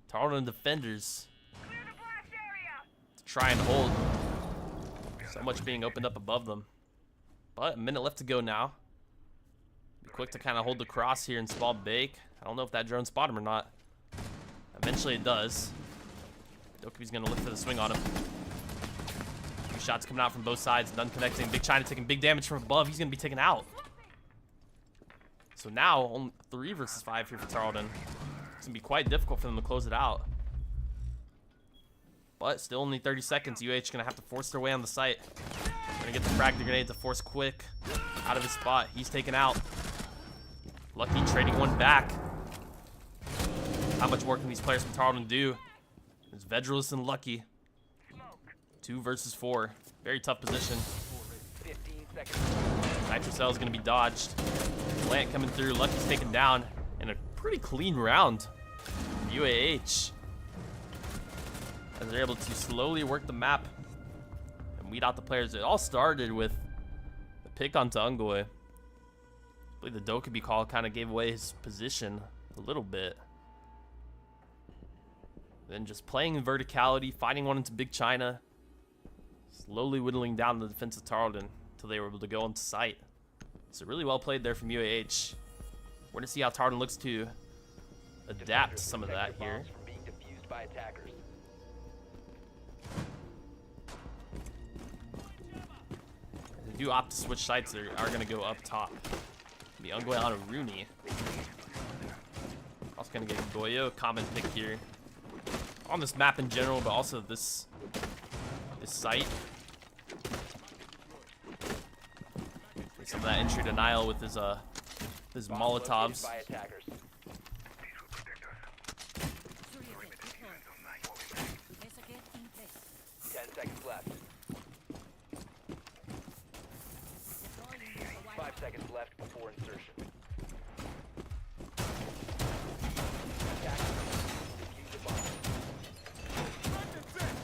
Tarleton defenders to try and hold. So much being opened up above them. But a minute left to go now. Be quick to kind of hold the cross here and small bake. I don't know if that drone spot him or not. Eventually it does. Dokkaebi's gonna look for the swing on him. Two shots coming out from both sides, none connecting. Big China taking big damage from above. He's gonna be taken out. So now, only 3 versus 5 here for Tarleton. It's gonna be quite difficult for them to close it out. But still only 30 seconds. UAH gonna have to force their way on the site. Gonna get the frag grenade to force Quick out of his spot. He's taken out. Lucky trading one back. How much more can these players from Tarleton do? There's Vedrulus and Lucky. 2 versus 4. Very tough position. 15 seconds. Nitrocell is going to be dodged. Plant coming through. Lucky's taken down. And a pretty clean round from UAH. As they're able to slowly work the map and weed out the players. It all started with the pick onto Ungoy. I believe the Dokkaebi call kind of gave away his position a little bit. Then just playing in verticality, fighting one into Big China. Slowly whittling down the defense of Tarleton until they were able to go into sight. So really well played there from UAH. We're going to see how Tarleton looks to adapt to some of that here. From being defused by attackers. If they do opt to switch sites, they are going to go up top. The Ungoy out of Rooney. Also going to get Goyo, common pick here. On this map in general, but also this site. Some of that entry denial with his Molotovs. By attackers. These will protect us. Perimeter defense on my 10 seconds left. seconds left before insertion. Attackers, defuse the bomb. Magnets in!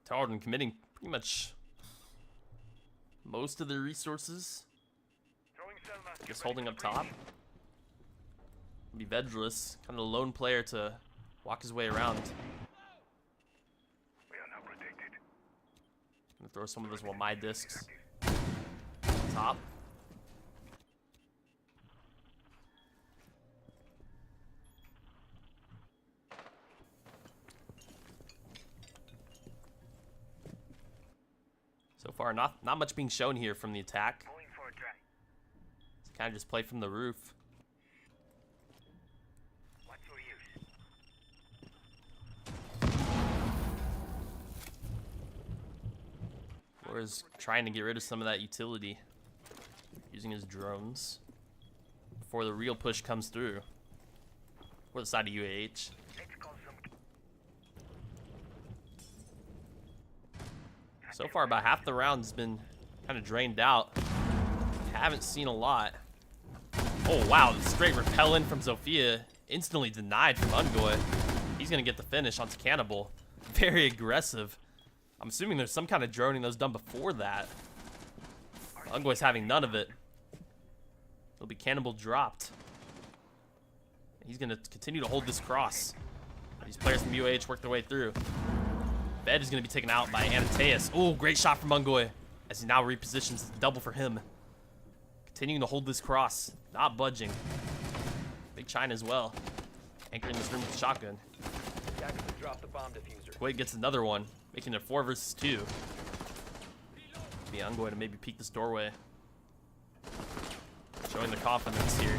Tarleton committing pretty much most of their resources. Throwing cell master. Just holding up top. Be Bjorddd, kind of a lone player to walk his way around. We are now protected. Gonna throw some of those my discs. Top. So far, not much being shown here from the attack. Going for a drag. It's kind of just play from the roof. What's your use? Or is trying to get rid of some of that utility using his drones before the real push comes through. Or the side of UAH. Let's call some. So far, about half the round's been kind of drained out. Haven't seen a lot. Oh, wow. The straight repellent from Zofia. Instantly denied from Ungoy. He's going to get the finish onto Cannibal. Very aggressive. I'm assuming there's some kind of droning that was done before that. Ungoy's having none of it. It'll be Cannibal dropped. He's going to continue to hold this cross. These players from UAH work their way through. Bjorddd is going to be taken out by Anateus. Oh, great shot from Ungoy as he now repositions double for him. Continuing to hold this cross, not budging. Big China as well. Anchoring this room with the shotgun. Attackers have dropped the bomb diffuser. Kuwait gets another one, making it 4 versus 2. Be Ungoy to maybe peek this doorway. Showing the confidence here.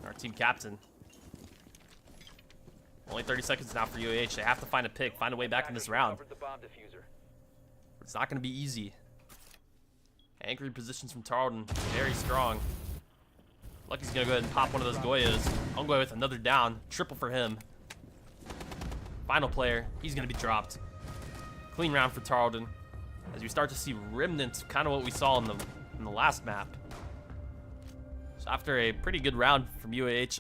Our team captain. Only 30 seconds now for UAH. They have to find a pick, find a way back in this round. Recovered the bomb diffuser. It's not going to be easy. Anchoring positions from Tarleton, very strong. Lucky's going to go ahead and pop one of those Goyas. Ungoy with another down. Triple for him. Final player. He's going to be dropped. Clean round for Tarleton. As we start to see remnants, kind of what we saw in the last map. So after a pretty good round from UAH,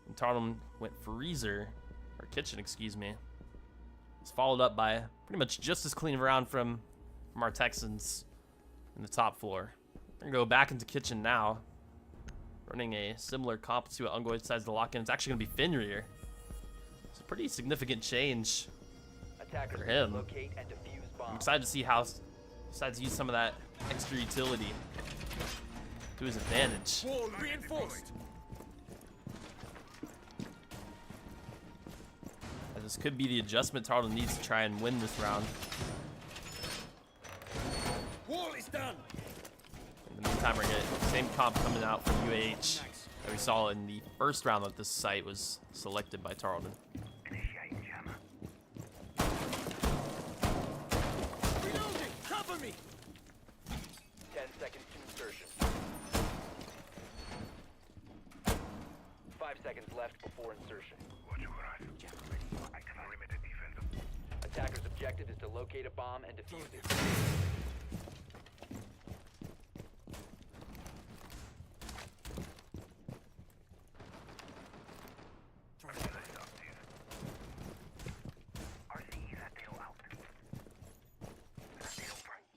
and Tarleton went freezer, or kitchen, excuse me. It's followed up by pretty much just as clean a round from our Texans in the top floor. We're gonna go back into kitchen now, running a similar comp to what Ungoy decides to lock in. It's actually gonna be Fenrir. It's a pretty significant change Attackers for him. locate and defuse bomb. I'm excited to see how he decides to use some of that extra utility to his advantage. Wall reinforced. As this could be the adjustment Tarleton needs to try and win this round. Wall is done. In the meantime, we're gonna get the same comp coming out from UAH that we saw in the first round that this site was selected by Tarleton. Initiating jammer. Reloading. Cover me. 10 seconds to insertion. 5 seconds left before insertion. Watch your horizon. Jammer ready. Active perimeter defense. Attackers' objective is to locate a bomb and defuse it. RCEs are tail out. Tail right.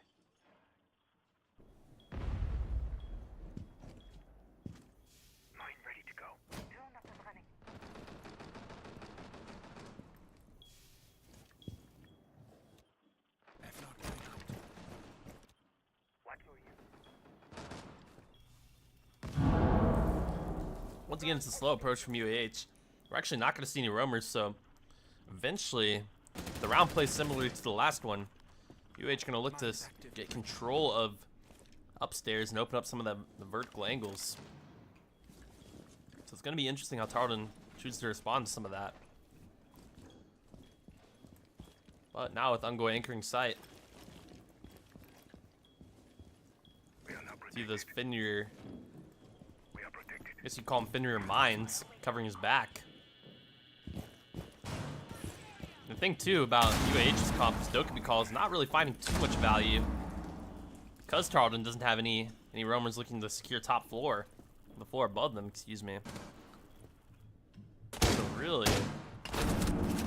Mine ready to go. Drone up and running. Have not going out. What will you? Once again, it's a slow approach from UAH. We're actually not going to see any roamers, so eventually, the round plays similarly to the last one. UAH going to look to get control of upstairs and open up some of the vertical angles. So it's going to be interesting how Tarleton chooses to respond to some of that. But now with Ungoy anchoring sight. We are now See protected. those Fenrir, We are protected. I guess you call them Fenrir mines, covering his back. The thing too about UAH's comp is Dokkaebi Call is not really finding too much value. Because Tarleton doesn't have any roamers looking to secure top floor. The floor above them, excuse me. So really...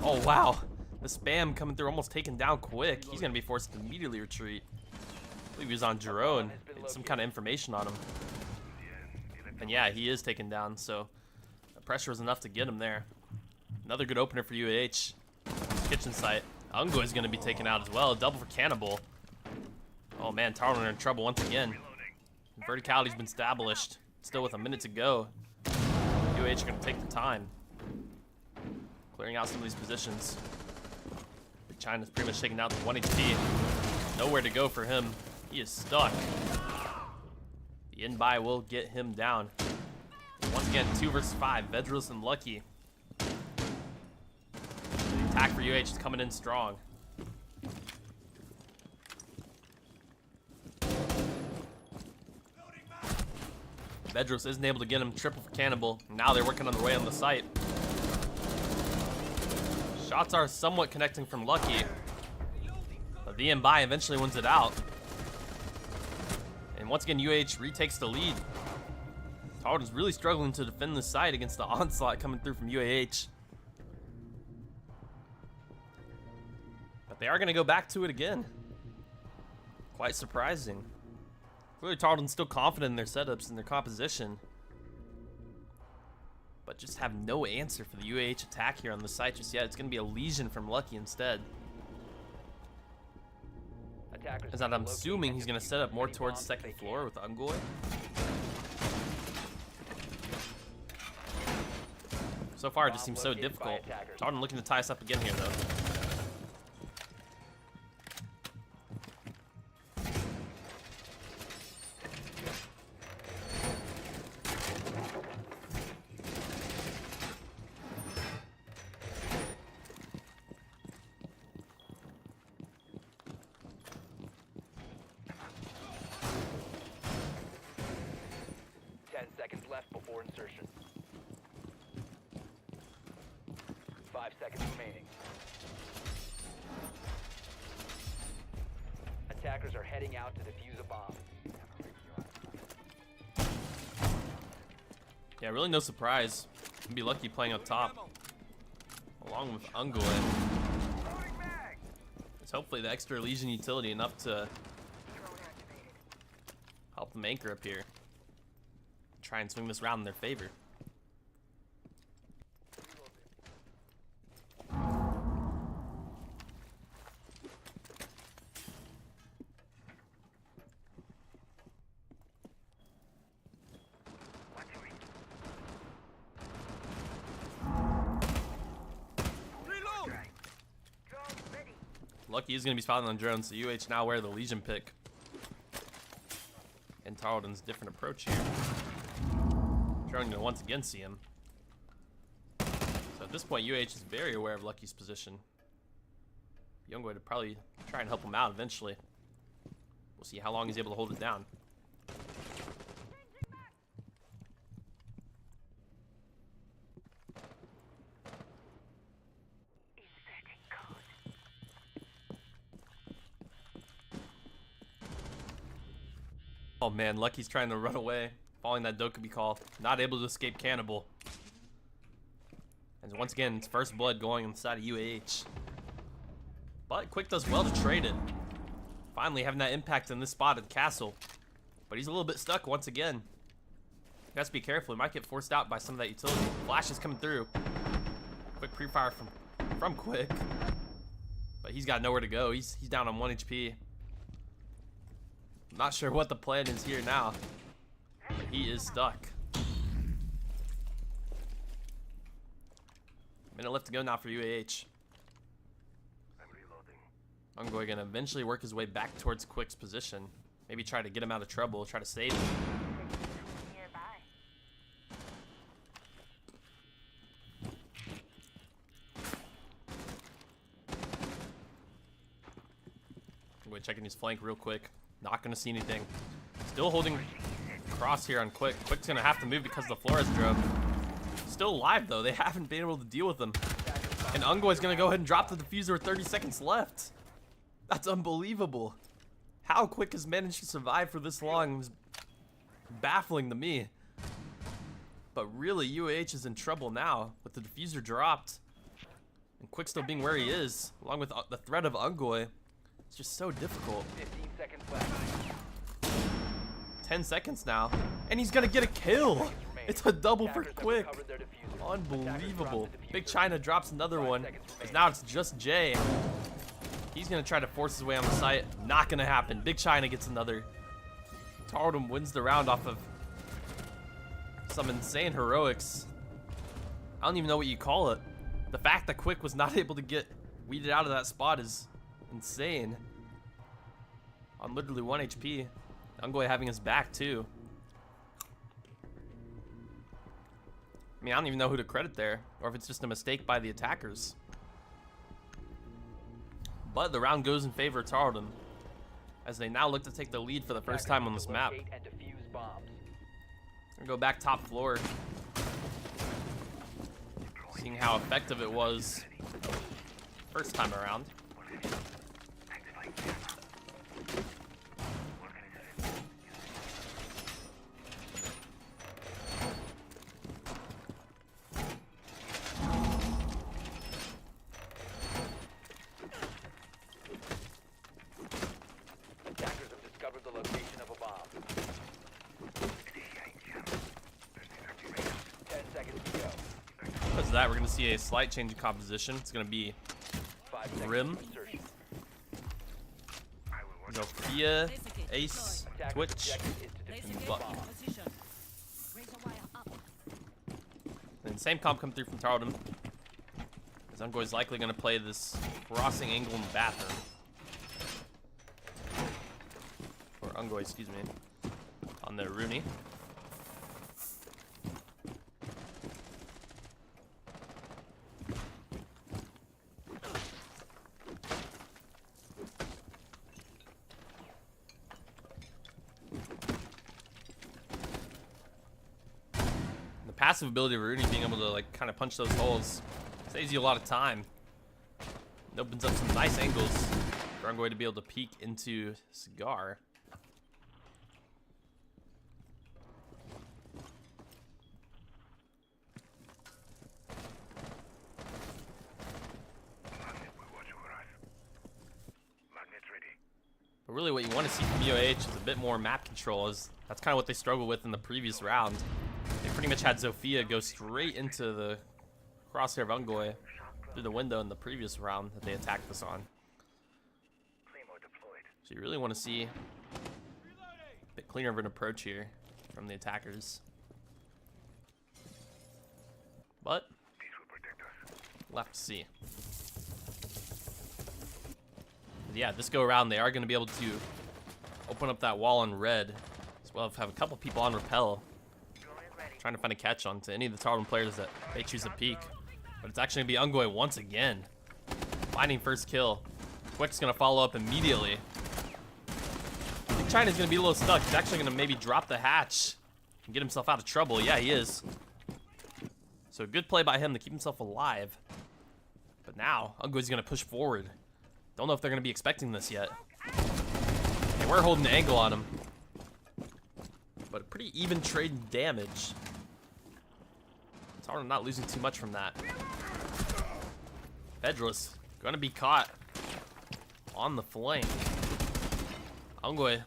Oh wow! The spam coming through, almost taken down quick. He's gonna be forced to immediately retreat. I believe he was on Jiro and had some kind of information on him. And yeah, he is taken down, so the pressure was enough to get him there. Another good opener for UAH. Kitchen site. Ungoy is going to be taken out as well. Double for Cannibal. Oh man, Tarleton are in trouble once again. Verticality's been established. Still with a minute to go. UAH are going to take the time. Clearing out some of these positions. Big China's pretty much taken out to 1 HP. Nowhere to go for him. He is stuck. The in-buy will get him down. Once again, 2 versus 5. Vedrus and Lucky. The attack for UH is coming in strong. Vedrus isn't able to get him. Triple for Cannibal. Now they're working on their way on the site. Shots are somewhat connecting from Lucky. But the in-buy eventually wins it out. And once again, UAH retakes the lead. Tarleton's really struggling to defend the site against the onslaught coming through from UAH. But they are going to go back to it again. Quite surprising. Clearly Tarleton's still confident in their setups and their composition. But just have no answer for the UAH attack here on the site just yet. It's going to be a Legion from Lucky instead. As I'm assuming he's going to set up more towards second floor with Ungoy. So far it just seems so difficult. Tarleton looking to tie us up again here though. Seconds left before insertion. 5 seconds remaining. Attackers are heading out to defuse a bomb. Yeah, really no surprise. Can be Lucky playing up top, along with Ungoy. It's hopefully the extra Legion utility enough to help them anchor up here. Try and swing this round in their favor. Lucky is going to be spotted on drone, so UH now wear the Legion pick. And Tarleton's different approach here. Drone going to once again see him. So at this point, UH is very aware of Lucky's position. Young going to probably try and help him out eventually. We'll see how long he's able to hold it down. Oh man, Lucky's trying to run away, following that Dokkaebi call. Not able to escape Cannibal. And once again, it's first blood going inside of UAH. But Quick does well to trade it. Finally having that impact in this spot at the castle. But he's a little bit stuck once again. He has to be careful, he might get forced out by some of that utility. Flash is coming through. Quick pre-fire from Quick. But he's got nowhere to go, he's down on 1 HP. Not sure what the plan is here now, but he is stuck. Minute left to go now for UAH. I'm reloading. Ungoy gonna eventually work his way back towards Quick's position. Maybe try to get him out of trouble, try to save him. We're checking his flank real quick. Not going to see anything. Still holding cross here on Quick. Quick's going to have to move because of the Flores drone. Still alive, though. They haven't been able to deal with him. And Ungoy's going to go ahead and drop the diffuser with 30 seconds left. That's unbelievable. How Quick has managed to survive for this long is baffling to me. But really, UAH is in trouble now with the diffuser dropped. And Quick still being where he is, along with the threat of Ungoy. It's just so difficult. 15 seconds left. 10 seconds now, and he's gonna get a kill. It's a double for Quick. Unbelievable. Big China drops another one, because now it's just Jay. He's gonna try to force his way on the site. Not gonna happen. Big China gets another. Tarleton wins the round off of some insane heroics. I don't even know what you call it. The fact that Quick was not able to get weeded out of that spot is insane. On literally 1 HP. Ungoy having his back too. I mean, I don't even know who to credit there, or if it's just a mistake by the attackers. But the round goes in favor of Tarleton, as they now look to take the lead for the first time on this map. And defuse bombs. Gonna go back top floor. Seeing how effective it was first time around. Attackers have discovered the location of a bomb. 10 seconds to go. Because of that, we're gonna see a slight change in composition. It's gonna be 5 seconds Rim, to insertion. Zofia, Ace, Attacker's Twitch, objective is to defuse and the Buck. bomb. And same comp come through from Tarleton. As Ungoy's likely gonna play this crossing angle in the bathroom. Or Ungoy, excuse me. On the Rooney. The passive ability of Rooney being able to like kind of punch those holes saves you a lot of time. It opens up some nice angles for Ungoy to be able to peek into Cigar. But really what you want to see from UAH is a bit more map control, as that's kind of what they struggled with in the previous round. They pretty much had Zofia go straight into the crosshair of Ungoy through the window in the previous round that they attacked us on. So you really want to see a bit cleaner of an approach here from the attackers. But we'll have to see. But yeah, this go around they are going to be able to open up that wall on red, as well as have a couple people on rappel, trying to find a catch on to any of the Tarleton players that they choose to peek. But it's actually going to be Ungoy once again, finding first kill. Quick's going to follow up immediately. I think China's going to be a little stuck. He's actually going to maybe drop the hatch and get himself out of trouble. Yeah, he is. So good play by him to keep himself alive. But now, Ungoy's going to push forward. Don't know if they're going to be expecting this yet. Okay, we're holding the angle on him. But a pretty even trade in damage. Tarleton not losing too much from that. Bjorddd going to be caught on the flank. Ungoy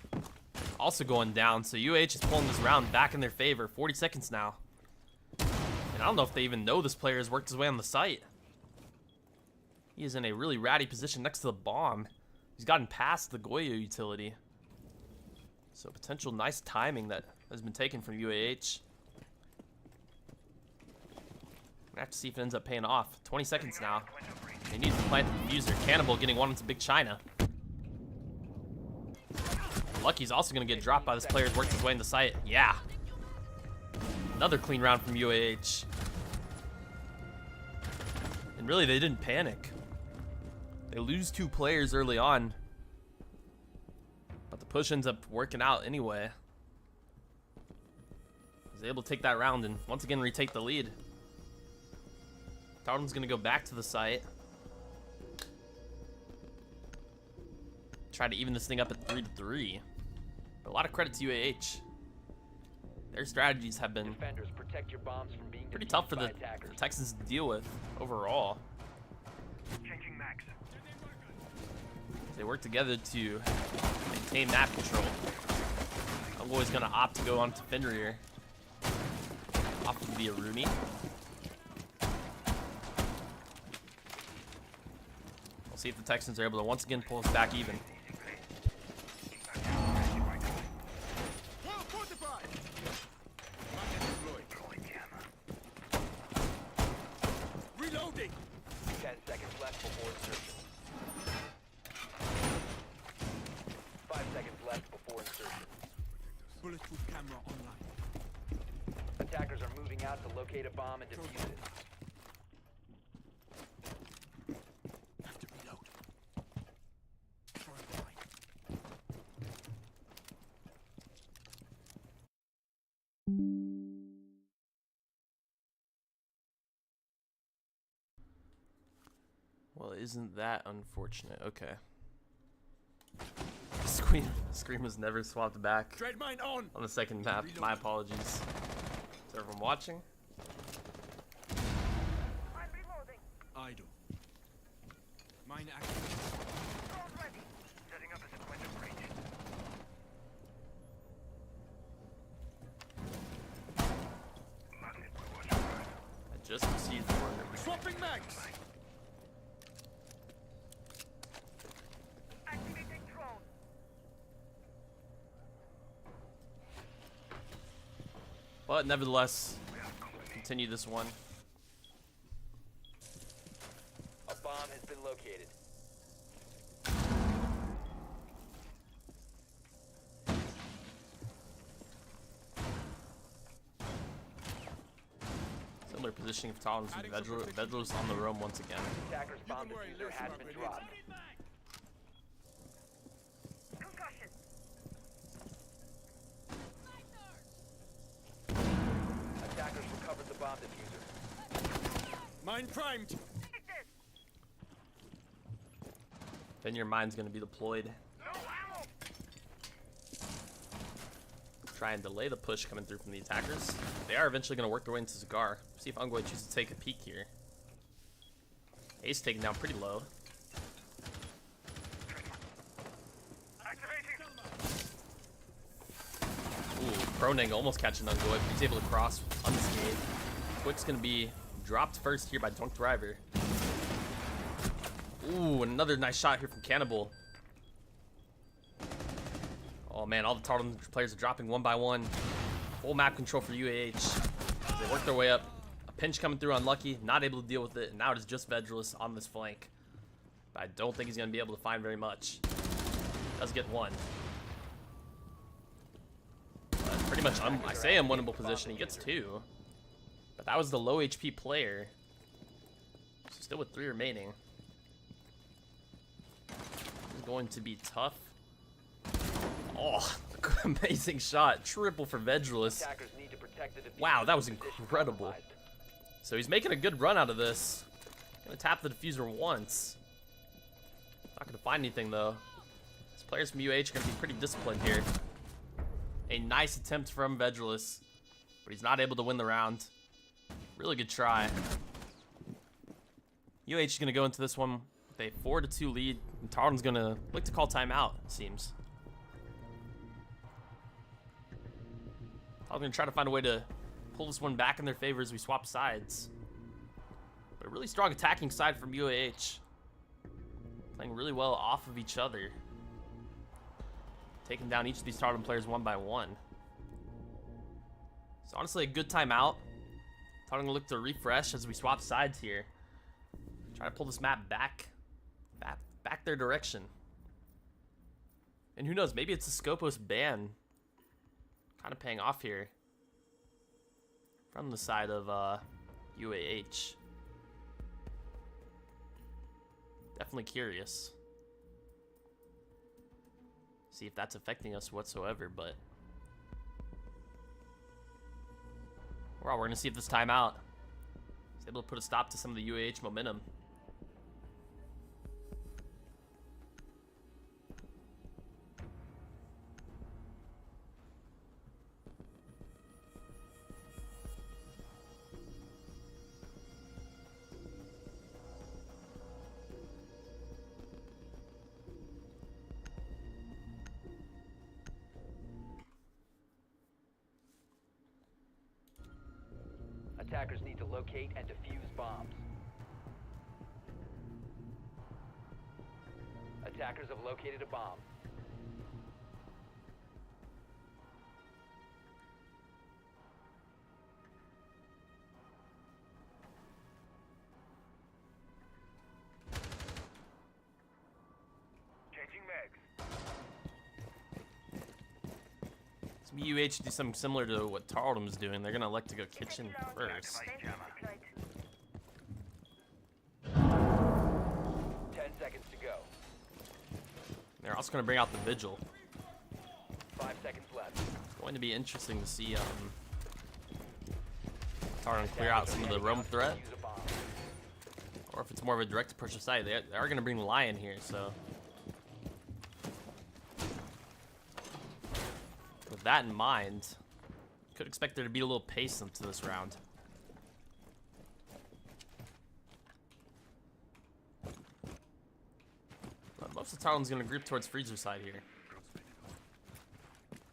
also going down, so UAH is pulling this round back in their favor. 40 seconds now. And I don't know if they even know this player has worked his way on the site. He is in a really ratty position next to the bomb. He's gotten past the Goyo utility. So potential nice timing that has been taken from UAH. Gonna have to see if it ends up paying off. 20 seconds now. They need to plant the diffuser. Cannibal getting one into Big China. Lucky's also gonna get dropped by this player who's worked his way in the site. Yeah. Another clean round from UAH. And really, they didn't panic. They lose 2 players early on. push ends up working out anyway. Was able to take that round and once again retake the lead. Tarleton's gonna go back to the site. Try to even this thing up at 3-3. But a lot of credit to UAH. Their strategies have been Defenders, protect your bombs from being pretty defused tough for by the attackers. Texans to deal with overall. Changing max. They work together to maintain map control. I'm always gonna opt to go on to Fenrir. Off of the Aruni. We'll see if the Texans are able to once again pull us back even. Well fortified. Magnet deployed. Reloading. 10 seconds left before insertion. 5 seconds left before insertion. Bulletproof camera online. Attackers are moving out to locate a bomb and defuse it. Have to reload. Throwing mine. Well, isn't that unfortunate? Okay. Screen was never swapped back Tread mine on. on the second map. My apologies to everyone watching. I'm reloading. Idle. Mine active. Drone ready. Setting up a sequence of breach. Magnet was right. I just received the order. Swapping mags. Activating drone. But nevertheless, continue this one. A bomb has been located. Similar positioning for Tarleton and Bjorddd on the roam once again. Attackers' bomb can worry diffuser less has about been grenades. dropped. Concussion. Attackers recovered the bomb diffuser. Mine primed. Take this. Then your mine's going to be deployed. No ammo. Try and delay the push coming through from the attackers. They are eventually going to work their way into Cigar. See if Ungoy chooses to take a peek here. Ace taken down pretty low. Activating. Ooh, Pronang almost catching Ungoy, but he's able to cross unscathed. Quick's going to be dropped first here by Drunk Driver. Ooh, another nice shot here from Cannibal. Oh man, all the Tarleton players are dropping one by one. Full map control for UAH. As they work their way up. A pinch coming through unlucky, not able to deal with it. And now it is just Bjorddd on this flank. But I don't think he's going to be able to find very much. Does get one. But pretty much, I say unwinnable position. He gets two. But that was the low HP player. So still with 3 remaining. This is going to be tough. Oh, amazing shot. Triple for Bjorddd. Attackers need to protect the diffuser. Wow, that was Position incredible. compromised. So he's making a good run out of this. Gonna tap the diffuser once. Not gonna find anything though. These players from UAH are gonna be pretty disciplined here. A nice attempt from Bjorddd, but he's not able to win the round. Really good try. UAH is gonna go into this one with a 4-2 lead, and Tarleton's gonna look to call timeout, it seems. I'm gonna try to find a way to pull this one back in their favor as we swap sides. But a really strong attacking side from UAH. Playing really well off of each other. Taking down each of these Tarleton players one by one. So honestly, a good timeout. Tarleton gonna look to refresh as we swap sides here. Try to pull this map back their direction. And who knows, maybe it's a Scopos ban kind of paying off here from the side of UAH. Definitely curious. See if that's affecting us whatsoever, but we're gonna see if this timeout is able to put a stop to some of the UAH momentum. Attackers need to locate and defuse bombs. Attackers have located a bomb. Changing mags. UAH do something similar to what Tarleton was doing. They're gonna elect to go kitchen first. 10 seconds to go. They're also gonna bring out the vigil. 5 seconds left. It's going to be interesting to see Tarleton clear out some of the roam threat, Defuse a bomb. or if it's more of a direct approach to site. They are gonna bring the Lion here, so with that in mind, could expect there to be a little pace into this round. But most of Tarleton's gonna group towards Freezer side here.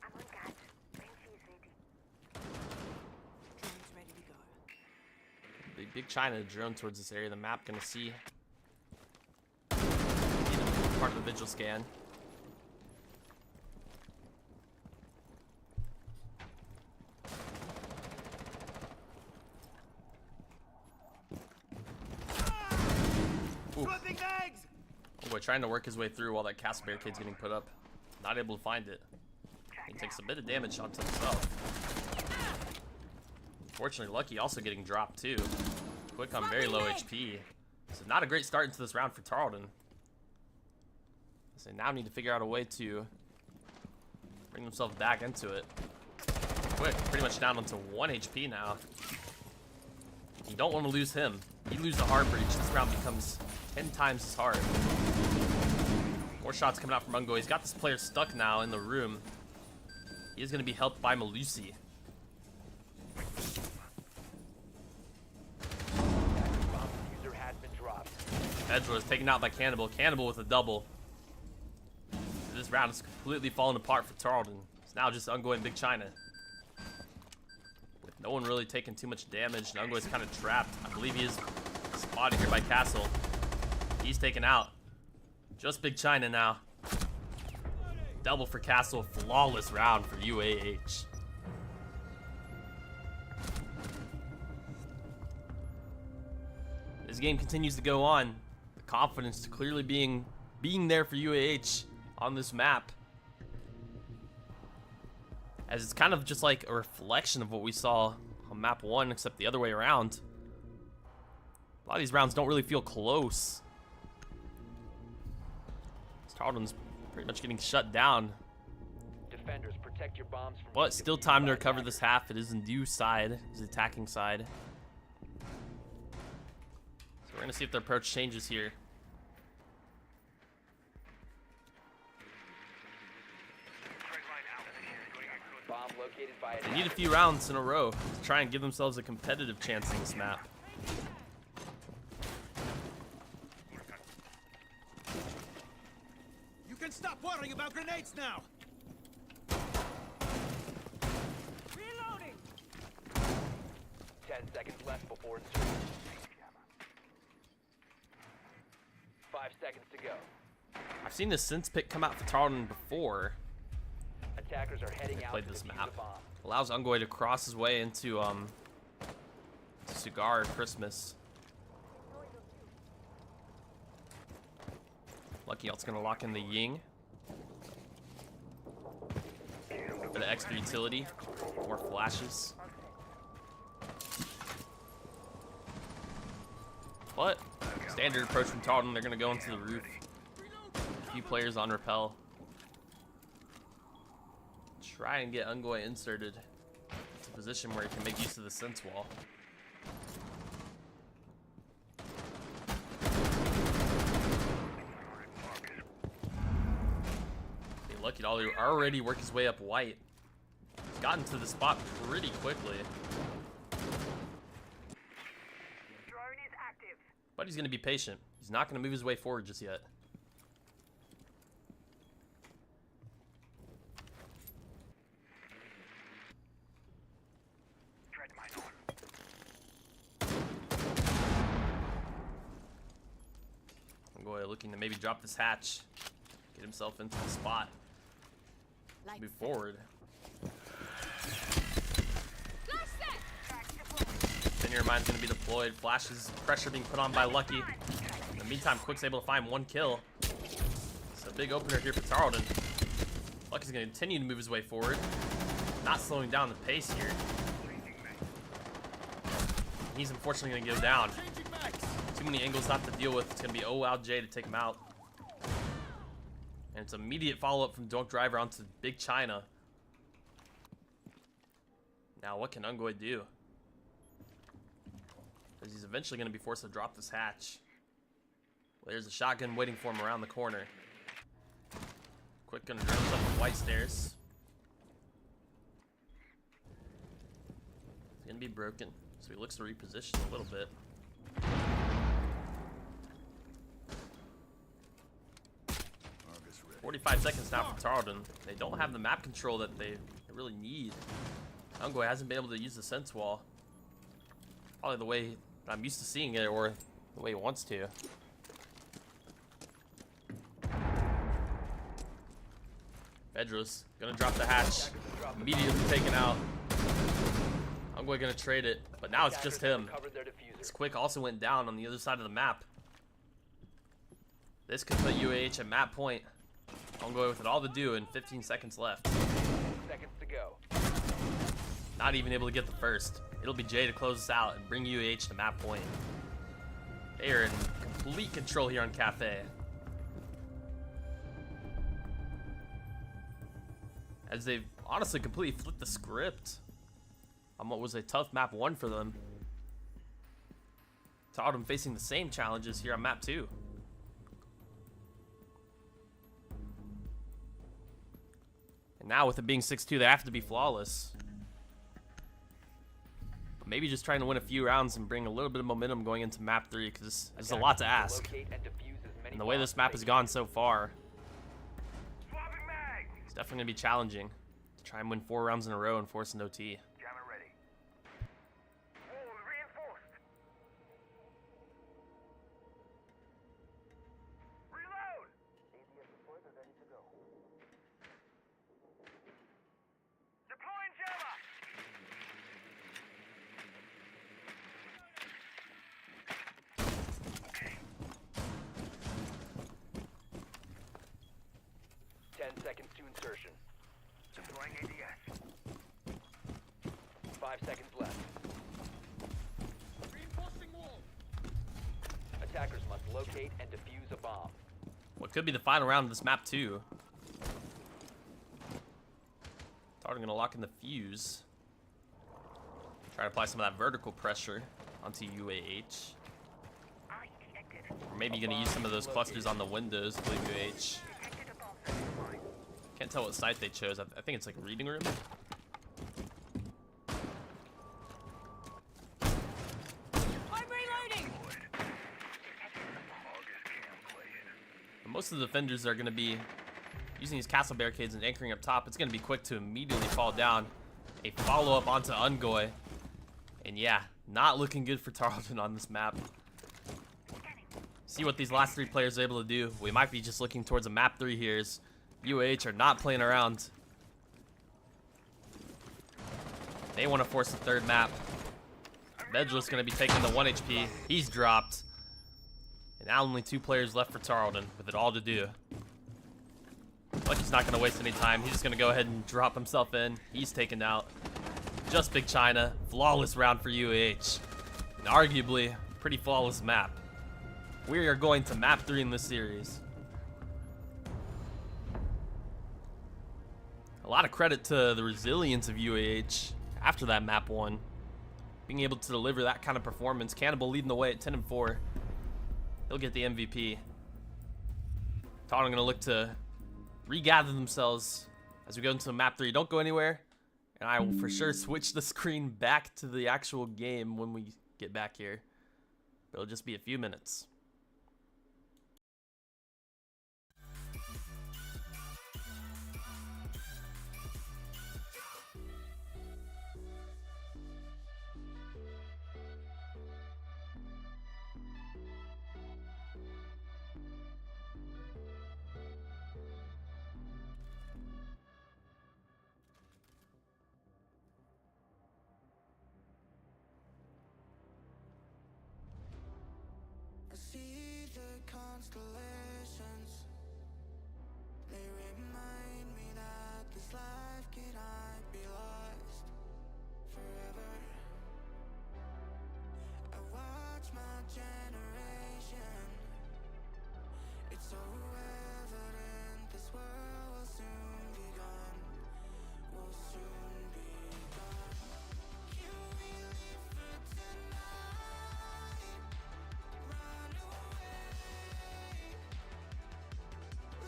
I'm on guard. Benji is ready. Drone's ready to go. Big China drone towards this area. The map gonna see part of the vigil scan. Dropping eggs! Oh boy, trying to work his way through while that castle barricade's getting put up. Not able to find it. He takes a bit of damage onto himself. Fortunately, Lucky also getting dropped too. Quick on very low HP. So not a great start into this round for Tarleton. So now need to figure out a way to bring themselves back into it. Quick, pretty much down onto 1 HP now. You don't want to lose him. You lose the hard breach, this round becomes 10 times as hard. More shots coming out from Ungo. He's got this player stuck now in the room. He is going to be helped by Malusi. Bomb diffuser has been dropped. Edgeworth is taken out by Cannibal. Cannibal with a double. This round is completely falling apart for Tarleton. It's now just Ungo and Big China. With no one really taking too much damage, and Ungo is kind of trapped. I believe he is spotted here by Castle. He's taken out. Just Big China now. Double for Castle. Flawless round for UAH. This game continues to go on. The confidence clearly being there for UAH on this map. As it's kind of just like a reflection of what we saw on map 1, except the other way around. A lot of these rounds don't really feel close. Tarleton's pretty much getting shut down. Defenders, protect your bombs from But still defused time to by recover attackers. this half. It is Indu's side, his attacking side. So we're gonna see if their approach changes here. Bomb located by They need a few rounds in a row to try and give themselves a competitive chance in this map. You can stop worrying about grenades now! Reloading! 10 seconds left before insertion. 5 seconds to go. I've seen the Synth pick come out for Tarleton before. Attackers are heading out Played to this defuse map. a bomb. Allows Ungoy to cross his way into Cigar or Christmas. Lucky Alt's gonna lock in the Ying. For the extra utility. More flashes. But standard approach from Tarleton, they're gonna go into the roof. A few players on rappel. try and get Ungoy inserted to a position where he can make use of the sense wall. Okay, lucky to already work his way up white. He's gotten to the spot pretty quickly. Drone is active. But he's going to be patient. He's not going to move his way forward just yet. Tread mine on. Ungoy looking to maybe drop this hatch. Get himself into the spot. Move forward. Linear mine's going to be deployed. Flashes, pressure being put on by Lucky. In the meantime, Quick's able to find one kill. It's a big opener here for Tarleton. Lucky's going to continue to move his way forward. Not slowing down the pace here. He's unfortunately going to go down. Too many angles not to deal with. It's going to be OWJ to take him out. And it's immediate follow-up from Dunk Driver onto Big China. Now, what can Ungoy do? Because he's eventually going to be forced to drop this hatch. Well, there's a shotgun waiting for him around the corner. Quick going to drop up the white stairs. It's going to be broken, so he looks to reposition a little bit. 45 seconds now for Tarleton. They don't have the map control that they really need. Ungoy hasn't been able to use the sense wall. Probably the way I'm used to seeing it, or the way he wants to. Bjorddd gonna drop the hatch. Immediately taken out. Ungoy gonna trade it, but now it's just him. This Quick also went down on the other side of the map. This could put UAH at map point. Ungoy with it all to do and 15 seconds left. Seconds to go. Not even able to get the first. It'll be Jay to close us out and bring UAH to map point. They are in complete control here on Cafe. As they've honestly completely flipped the script on what was a tough map 1 for them. Tarleton facing the same challenges here on map 2. And now with it being 6-2, they have to be flawless. But maybe just trying to win a few rounds and bring a little bit of momentum going into map 3, because there's a lot to ask. And the way this map has gone so far, it's definitely going to be challenging to try and win 4 rounds in a row and force an OT. Jammer ready. Wall reinforced. Reload. ADS deployed and ready to go. Deploying jammer. Okay. 10 seconds to insertion. Deploying ADS. 5 seconds left. Reinforcing wall. Attackers must locate and defuse a bomb. What could be the final round of this map 2. Tarleton gonna lock in the fuse. Try to apply some of that vertical pressure onto UAH. Or maybe gonna use some of those clusters on the windows to leave UAH. Can't tell what site they chose. I think it's like a reading room. I'm reloading! But most of the defenders are going to be using these castle barricades and anchoring up top. It's going to be quick to immediately fall down. A follow-up onto Ungoy. And yeah, not looking good for Tarleton on this map. See what these last 3 players are able to do. We might be just looking towards a map 3 here. UAH are not playing around. They want to force the 3rd map. Bjorddd's going to be taking the 1 HP. He's dropped. And now only 2 players left for Tarleton with it all to do. Lucky's not going to waste any time. He's just going to go ahead and drop himself in. He's taken out. Just Big China. Flawless round for UAH. And arguably, pretty flawless map. We are going to map 3 in this series. lot of credit to the resilience of UAH after that map 1. Being able to deliver that kind of performance. Cannibal leading the way at 10-4. He'll get the MVP. Tarleton gonna look to regather themselves as we go into map 3. Don't go anywhere, and I will for sure switch the screen back to the actual game when we get back here. It'll just be a few minutes. I see the constellations. They remind me that this life cannot be lost forever. I watch my generation. It's so evident this world will soon be gone. Will soon be gone. Can we live for tonight? Run away.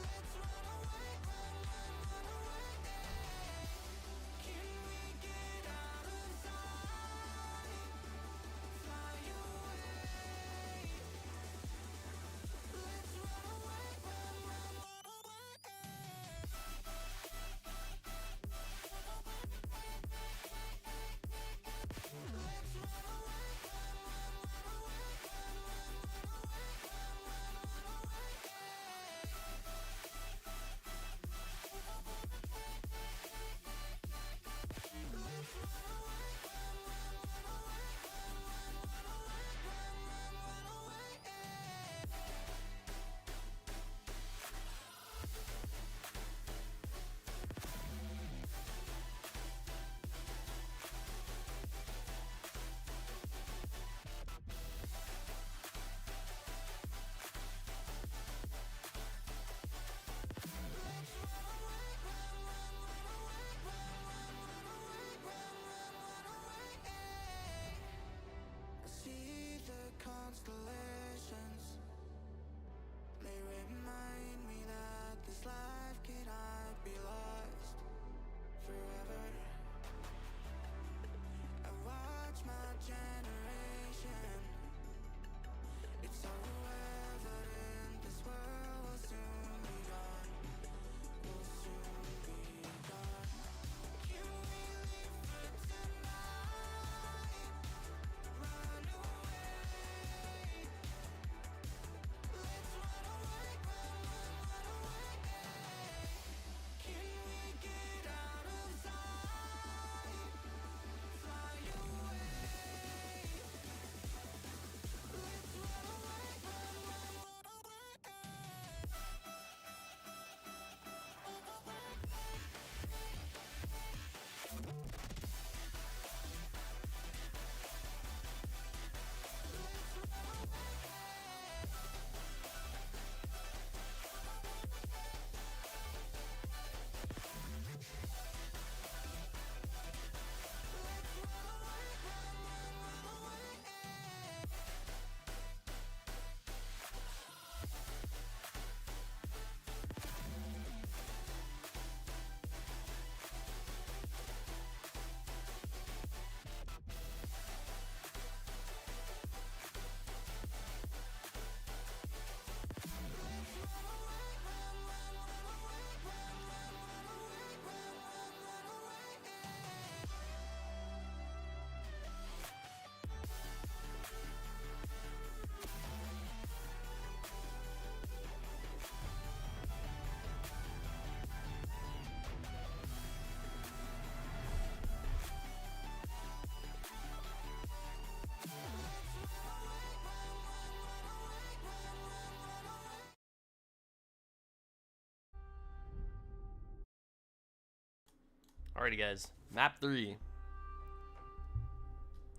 Let's run away, run away. Can we get out of sight? Fly away. Let's run away, run away. I see the constellations. They remind me that this life cannot be lost forever. I watch my generation. It's so evident this world will soon be gone. Will soon be gone. Can we live for tonight? Run away. Let's run away, run away. Can we get out of sight? Fly away. Let's run away, run away. Alrighty, guys. Map 3.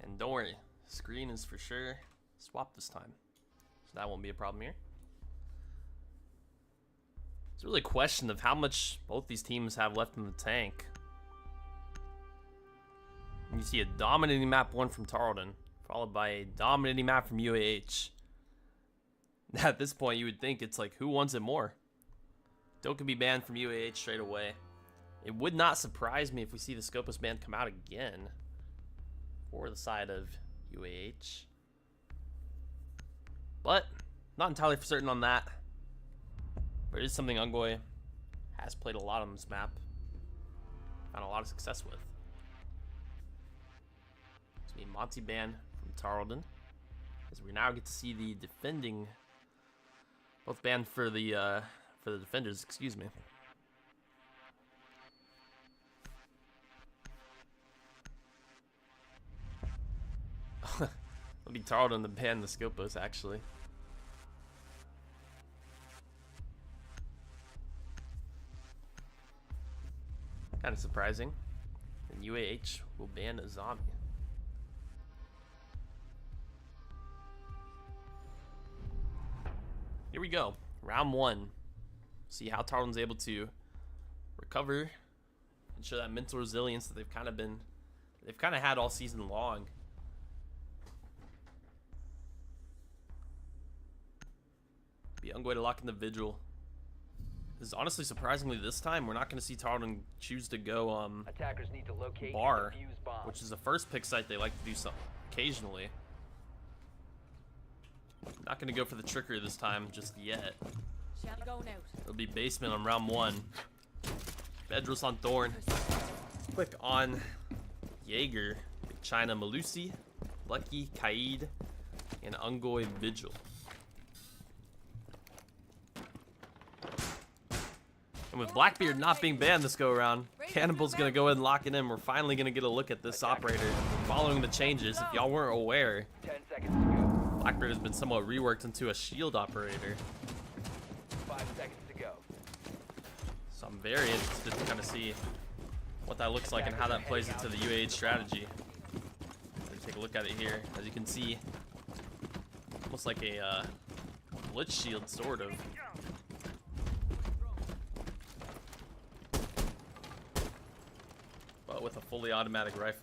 And don't worry, screen is for sure swapped this time, so that won't be a problem here. It's really a question of how much both these teams have left in the tank. And you see a dominating map 1 from Tarleton, followed by a dominating map from UAH. At this point, you would think it's like, who wants it more? Don't can be banned from UAH straight away. It would not surprise me if we see the Scopus ban come out again for the side of UAH. But not entirely for certain on that. But it is something Ungoy has played a lot on this map. Found a lot of success with. It's going to be Monty ban from Tarleton. As we now get to see the defending, both banned for the defenders, excuse me. It'll be Tarleton to ban the Scopus, actually. Kind of surprising. And UAH will ban a zombie. Here we go. Round 1. See how Tarleton's able to recover and show that mental resilience that they've kind of had all season long. Be Ungoy to lock in the vigil. This is honestly surprisingly this time we're not going to see Tarleton choose to go Attackers need to locate bar, and defuse bombs. which is the first pick site they like to do some occasionally. Not going to go for the trickery this time just yet. Shall we go now? It'll be basement on round 1. Bedros on Thorn. Quick on Jaeger, Big China Malusi, Lucky, Kaid, and Ungoy Vigil. And with Blackbeard not being banned this go around, Cannibal's gonna go ahead and lock it in. We're finally gonna get a look at this operator following the changes. If y'all weren't aware, 10 seconds to go. Blackbeard has been somewhat reworked into a shield operator. 5 seconds to go. So I'm very interested to kind of see what that looks like and how that plays into the UAH strategy. Let's take a look at it here. As you can see, almost like a blitz shield, sort of. But with a fully automatic rifle.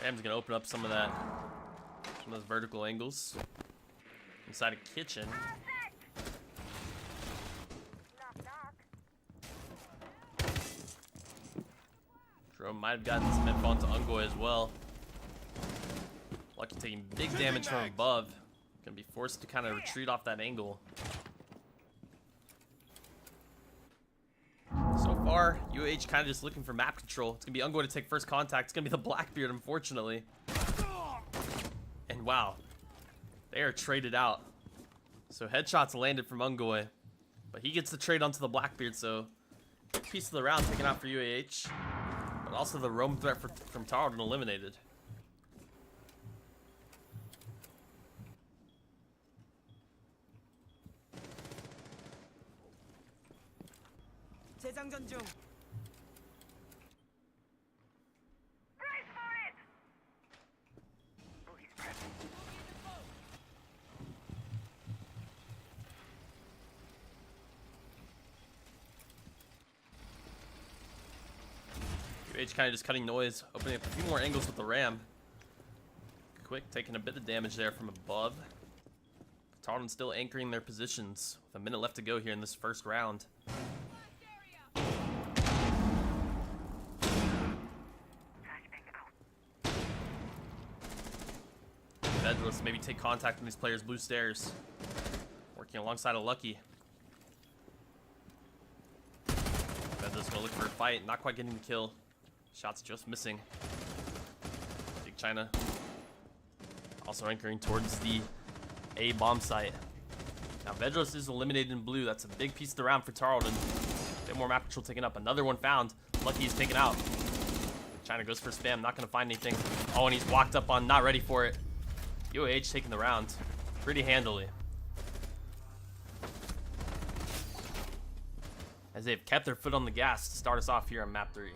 Ram's gonna open up some of those vertical angles inside a kitchen. Drone might have gotten some info onto Ungoy as well. Lucky taking big damage from above. Gonna be forced to kind of retreat off that angle. So far, UAH kind of just looking for map control. It's gonna be Ungoy to take first contact. It's gonna be the Blackbeard, unfortunately. And wow, they are traded out. So headshots landed from Ungoy, but he gets the trade onto the Blackbeard. So big piece of the round taken out for UAH, but also the roam threat from Tarleton eliminated. 재장전 중. Brace for it. Boogie's present. UAH kind of just cutting noise, opening up a few more angles with the ram. Quick, taking a bit of damage there from above. Tarleton still anchoring their positions with a minute left to go here in this first round. Bedros maybe take contact from these players' blue stairs. Working alongside a Lucky. Bedros gonna look for a fight, not quite getting the kill. Shots just missing. Big China also anchoring towards the A bomb site. Now Bedros is eliminated in blue. That's a big piece of the round for Tarleton. A bit more map control taken up. Another one found. Lucky is taken out. China goes for spam, not gonna find anything. Oh, and he's walked up on, not ready for it. UAH taking the round pretty handily, as they've kept their foot on the gas to start us off here on map 3.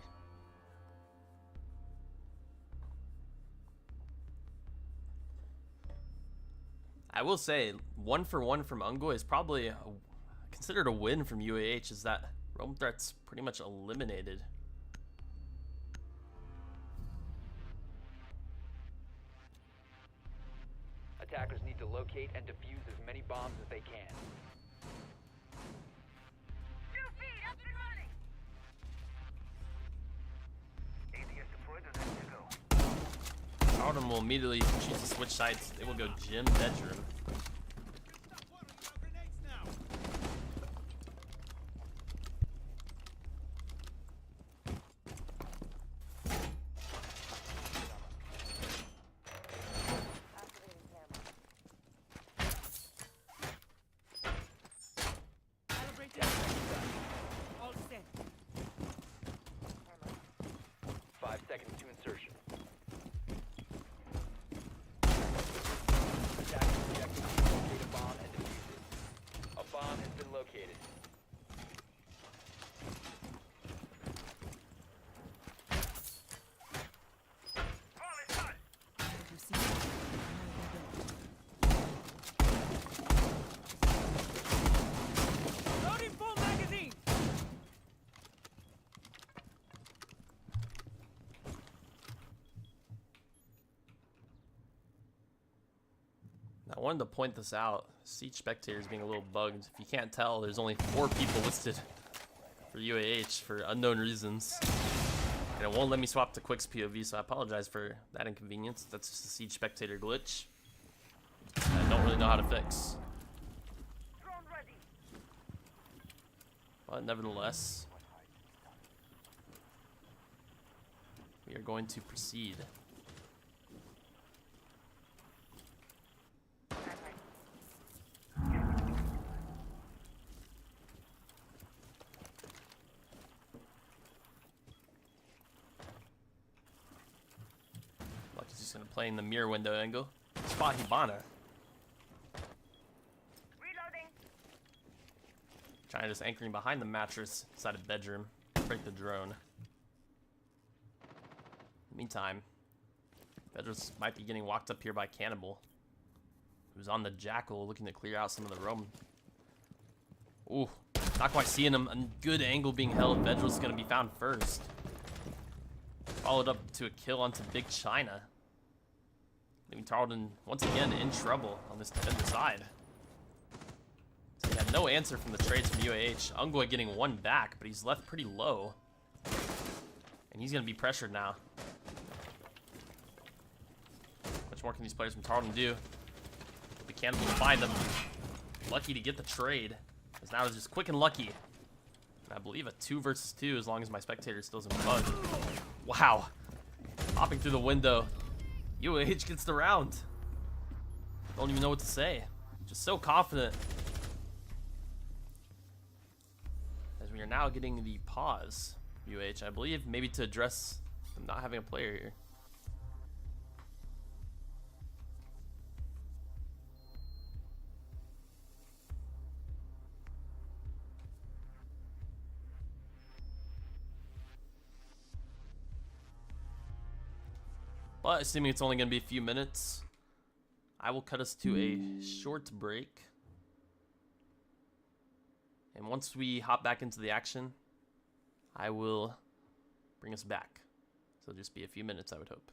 I will say, 1 for 1 from Ungo is probably considered a win from UAH, is that roam threat's pretty much eliminated. Attackers need to locate and defuse as many bombs as they can. 2 feet, up and running. ADS deployed and ready to go. Tarleton will immediately choose to switch sides. They will go gym bedroom. All set. 5 seconds to insertion. Attackers objective is to locate a bomb and defuse it. A bomb has been located. Bomb is hot. You see? Loading full magazine. I wanted to point this out. Siege spectators being a little bugged. If you can't tell, there's only 4 people listed for UAH for unknown reasons. And it won't let me swap to Quick's POV, so I apologize for that inconvenience. That's just a Siege spectator glitch I don't really know how to fix. Drone ready. But nevertheless, we are going to proceed. Lucky's just gonna play in the mirror window angle. Spot Hibana. Reloading. China just anchoring behind the mattress inside a bedroom. Break the drone. Meantime, Bedros might be getting walked up here by Cannibal, who's on the Jackal looking to clear out some of the roam. Ooh, not quite seeing him. A good angle being held. Bedros is going to be found first. Followed up to a kill onto Big China. Leaving Tarleton once again in trouble on this defender side. So he had no answer from the trades from UAH. Ungwa getting 1 back, but he's left pretty low. And he's going to be pressured now. Much more can these players from Tarleton do? We can't find them. Lucky to get the trade. Because now it's just quick and lucky. And I believe a 2 versus 2 as long as my spectator still isn't bugged. Wow. Hopping through the window. UAH gets the round. Don't even know what to say. Just so confident. As we are now getting the pause. UAH, I believe, maybe to address them not having a player here. But assuming it's only going to be a few minutes, I will cut us to a short break. And once we hop back into the action, I will bring us back. So it'll just be a few minutes, I would hope.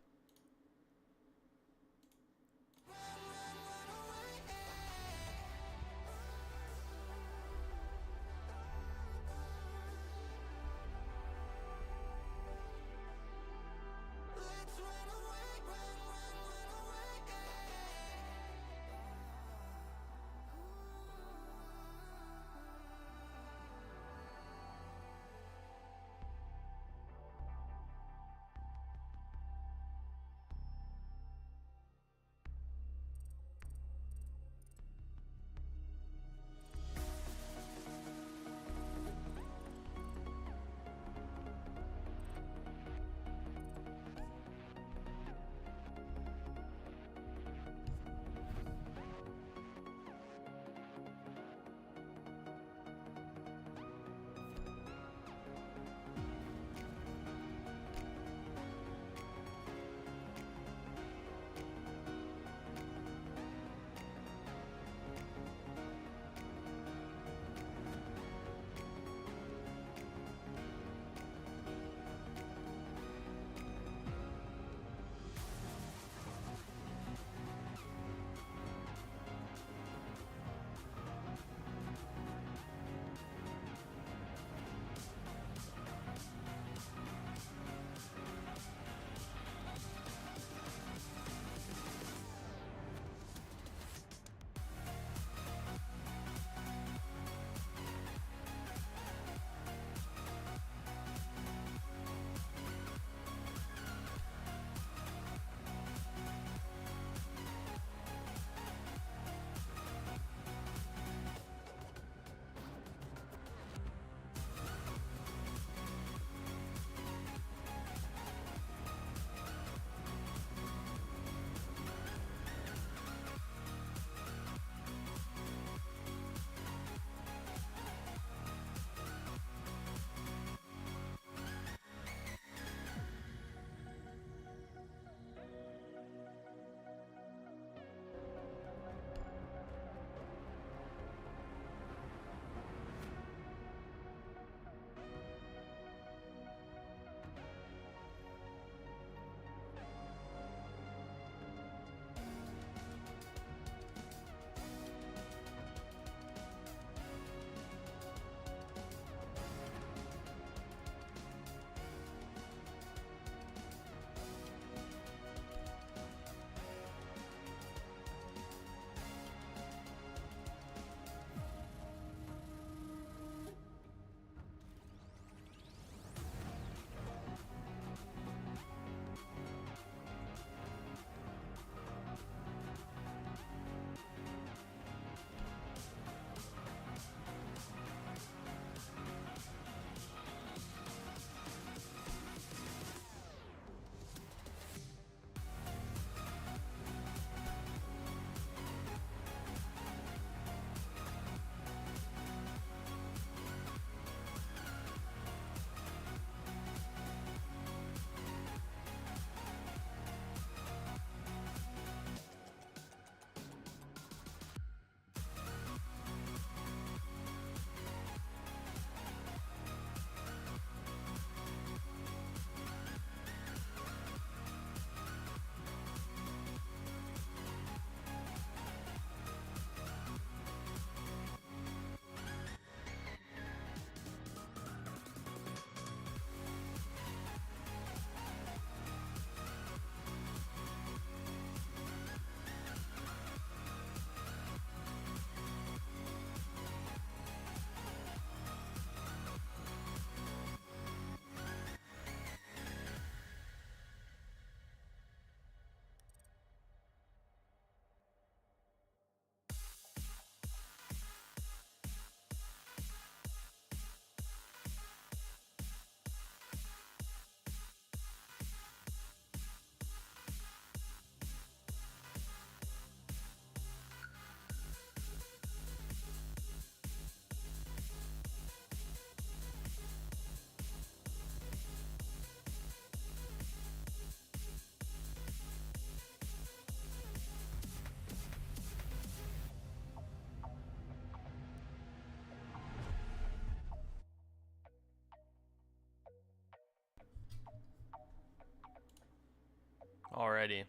Alrighty.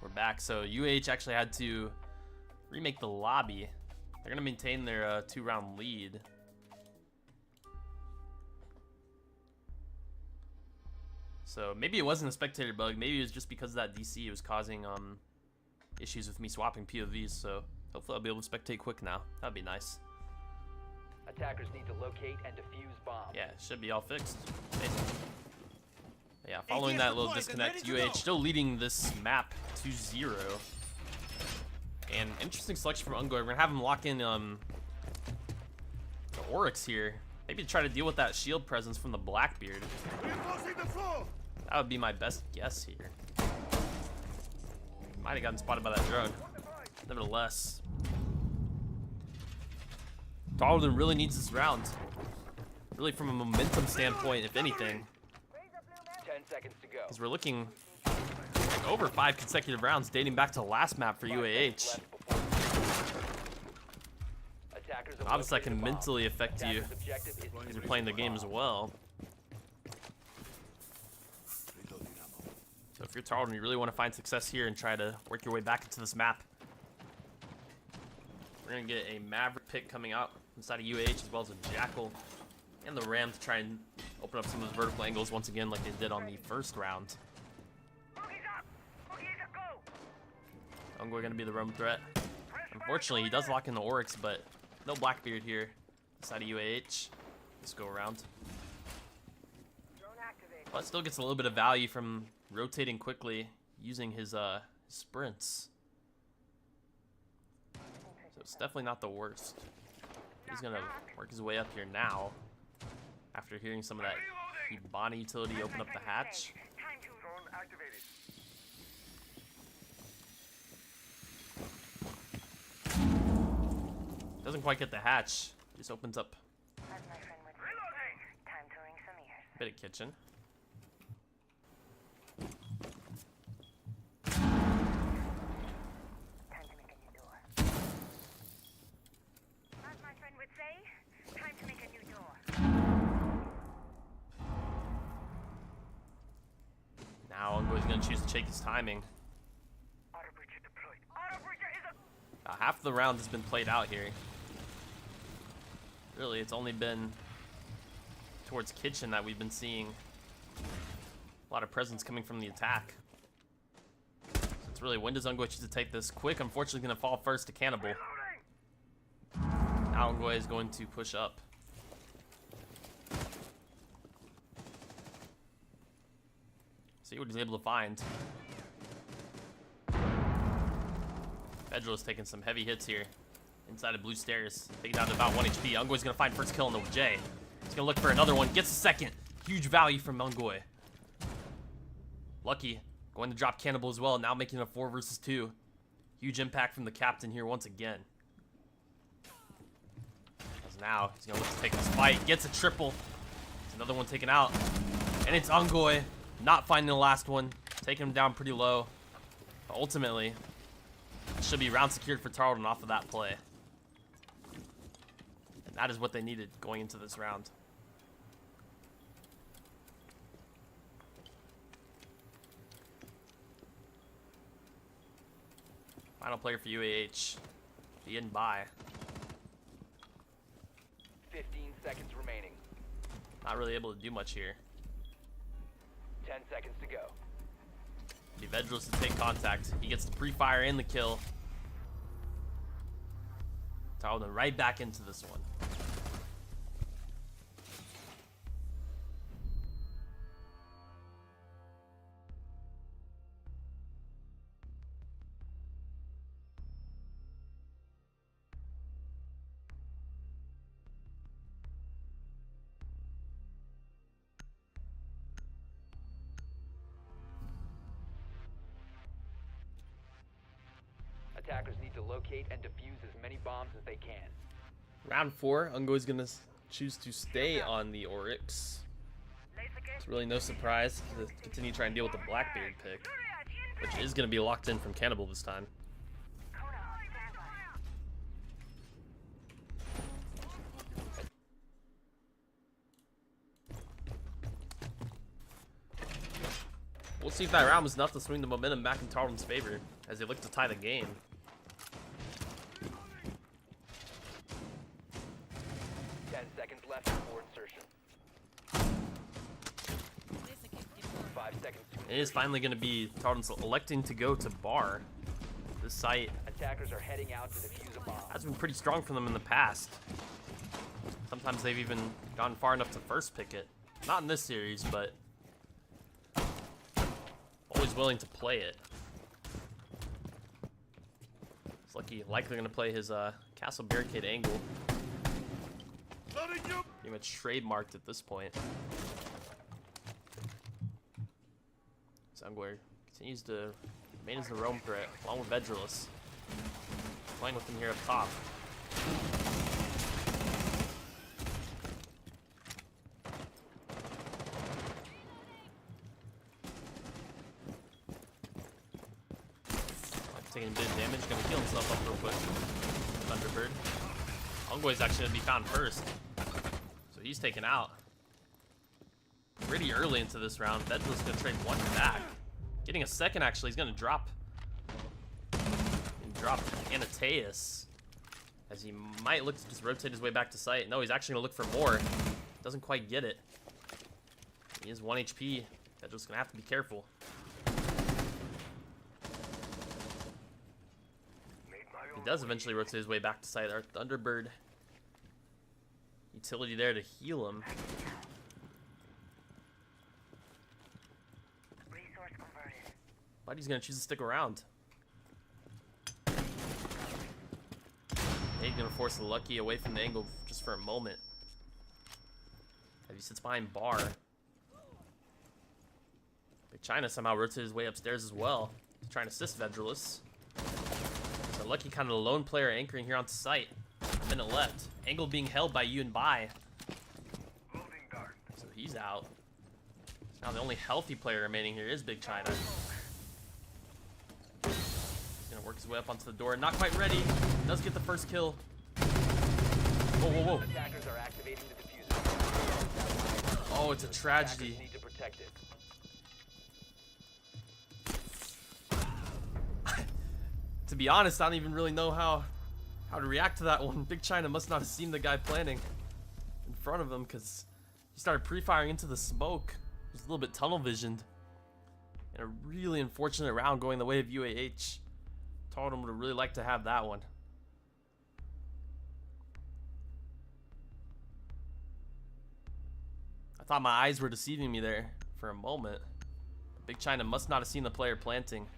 We're back. So UAH actually had to remake the lobby. They're going to maintain their 2-round lead. So maybe it wasn't a spectator bug. Maybe it was just because of that DC was causing issues with me swapping POVs. So hopefully I'll be able to spectate quick now. That'd be nice. Attackers need to locate and defuse bombs. Yeah, it should be all fixed. Yeah, following that little disconnect, UAH still leading this map 2-0. And interesting selection from Ungoy. We're gonna have him lock in the Oryx here. Maybe try to deal with that shield presence from the Blackbeard. That would be my best guess here. Might have gotten spotted by that drone. Nevertheless, Tarleton really needs this round. Really from a momentum standpoint, if anything. 10 seconds to go. Because we're looking like over 5 consecutive rounds dating back to the last map for UAH. Obviously, that can mentally affect you as you're playing the game as well. So if you're Tarleton, you really want to find success here and try to work your way back into this map. We're going to get a Maverick pick coming out inside of UAH, as well as a Jackal and the Ram to try and open up some of those vertical angles once again like they did on the first round. Ungoy going to be the roam threat. Unfortunately, he does lock in the Oryx, but no Blackbeard here inside of UAH. Let's go around. But still gets a little bit of value from rotating quickly using his sprints. So it's definitely not the worst. He's gonna work his way up here now after hearing some of that Hibana utility open up the hatch. Doesn't quite get the hatch. Just opens up a bit of kitchen. Now Ungoy's going to choose to check his timing. Half of the round has been played out here. Really, it's only been towards kitchen that we've been seeing a lot of presence coming from the attack. So it's really, when does Ungoy choose to take this? Quick, unfortunately, going to fall first to Cannibal. Now Ungoy is going to push up. See what he's able to find. Bjorddd is taking some heavy hits here inside of blue stairs, taking down to about 1 HP. Ungoy's gonna find first kill on the J. He's gonna look for another one, gets a second. Huge value from Ungoy. Lucky going to drop Cannibal as well, now making it a 4 versus 2. Huge impact from the captain here once again. As now he's gonna look to take this fight, gets a triple. There's another one taken out, and it's Ungoy not finding the last one, taking him down pretty low. But ultimately, it should be round secured for Tarleton off of that play. And that is what they needed going into this round. Final player for UAH, Bjorddd by. 15 seconds remaining. Not really able to do much here. 10 seconds to go. Bjorddd to take contact. He gets the pre-fire and the kill. Tarleton right back into this one. Attackers need to locate and defuse as many bombs as they can. Round 4, Ungoy's gonna choose to stay on the Oryx. It's really no surprise to continue trying to deal with the Blackbeard pick, which is gonna be locked in from Cannibal this time. We'll see if that round was enough to swing the momentum back in Tarleton's favor as they look to tie the game. 10 seconds left before insertion. 5 seconds to It is finally going to be Tarleton's electing to go to bar. This site Attackers are heading out to defuse a bomb. has been pretty strong for them in the past. Sometimes they've even gone far enough to first pick it. Not in this series, but always willing to play it. It's likely going to play his castle barricade angle. Pretty much trademarked at this point. Soundware continues to remain as the roam threat, along with Bjorddd. Playing with him here up top. Taking a bit of damage, gonna heal himself up real quick. Thunderbird. Ongwe's actually gonna be found first. So he's taken out. Pretty early into this round. Bjordd's gonna trade one back. Getting a second actually, he's gonna drop. Drop Anateus. As he might look to just rotate his way back to site. No, he's actually gonna look for more. Doesn't quite get it. He is 1 HP. Bjordd's gonna have to be careful. He does eventually rotate his way back to site. Our Thunderbird utility there to heal him. Resource converted. But he's gonna choose to stick around. He's gonna force the Lucky away from the angle just for a moment. As he sits behind bar. Big China somehow rotated his way upstairs as well to try and assist Bjorddd. So Lucky kind of the lone player anchoring here onto site. A minute left. Angle being held by Yu and Bai. So he's out. Now the only healthy player remaining here is Big China. He's gonna work his way up onto the door. Not quite ready. Does get the first kill. Whoa, whoa, whoa. Attackers are activating the diffuser. Oh, it's a tragedy. Attackers need to protect it. To be honest, I don't even really know how to react to that one. Big China must not have seen the guy planning in front of him because he started pre-firing into the smoke. He was a little bit tunnel visioned. And a really unfortunate round going the way of UAH. Tarleton would have really liked to have that one. I thought my eyes were deceiving me there for a moment. Big China must not have seen the player planting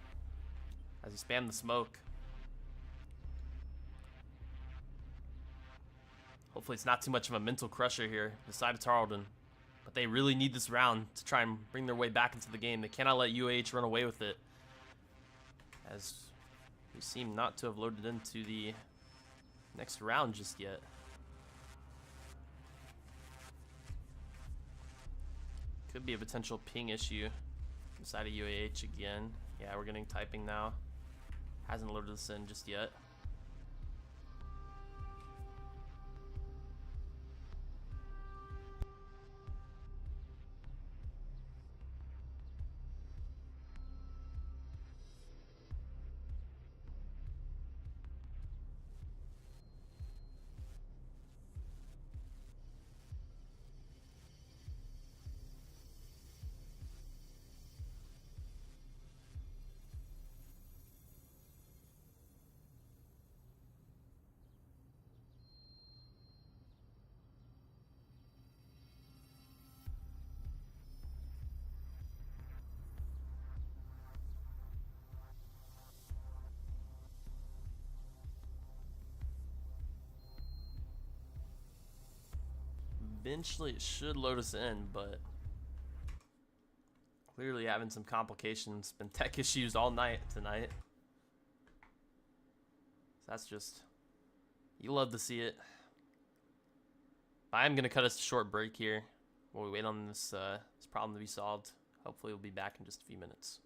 as he spammed the smoke. Hopefully it's not too much of a mental crusher here, the side of Tarleton. But they really need this round to try and bring their way back into the game. They cannot let UAH run away with it, as we seem not to have loaded into the next round just yet. Could be a potential ping issue inside of UAH again. Yeah, we're getting typing now. Hasn't loaded this in just yet. Eventually it should load us in, but clearly having some complications. Been tech issues all night tonight. So that's just, you love to see it. I am going to cut us a short break here while we wait on this problem to be solved. Hopefully we'll be back in just a few minutes.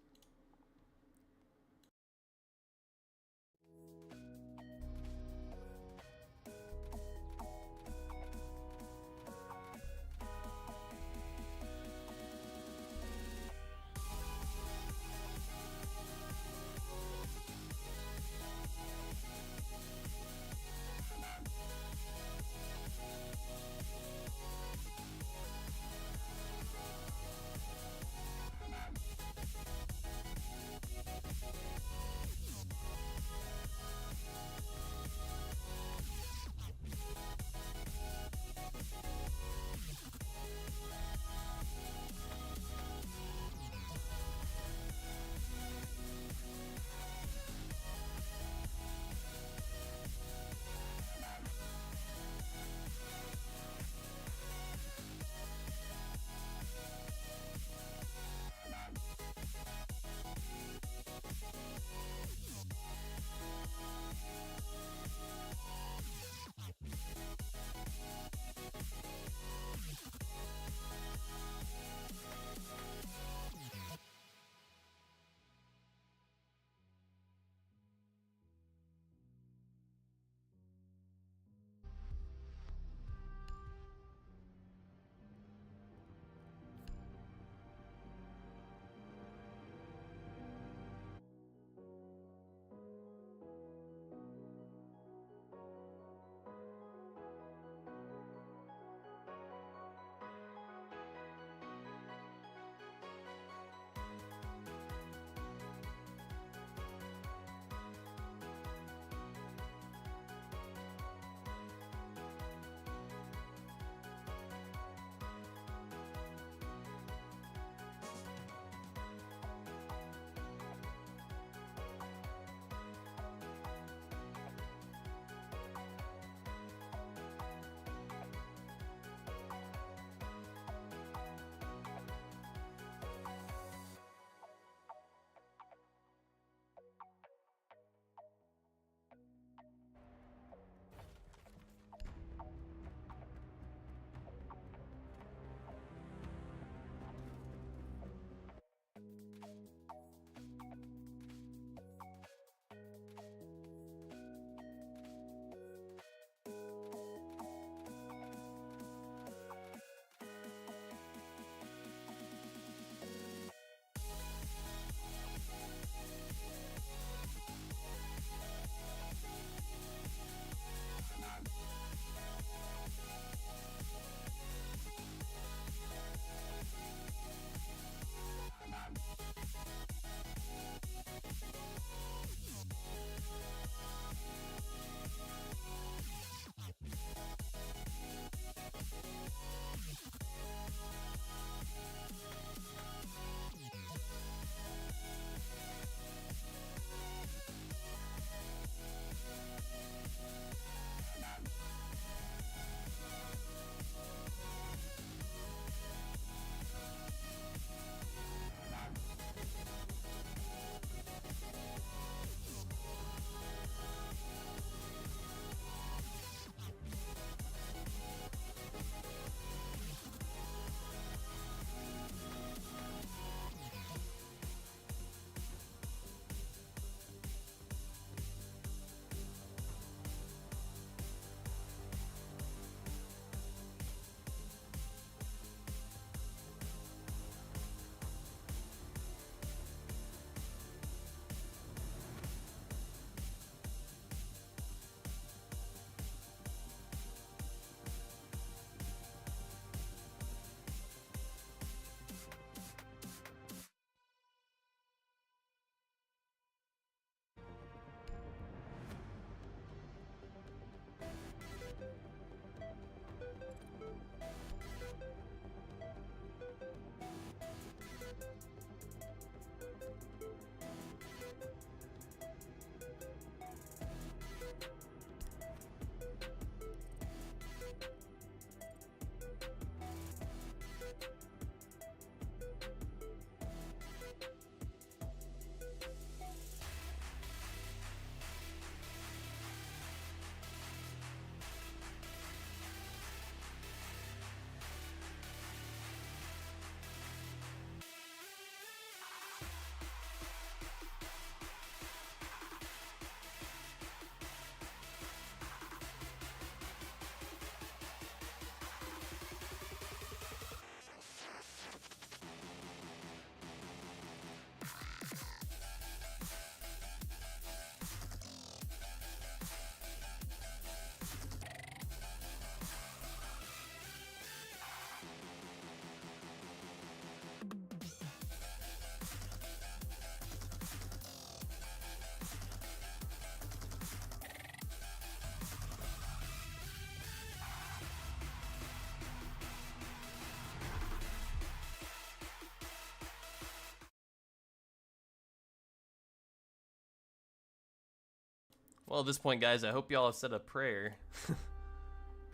Well, at this point, guys, I hope y'all have said a prayer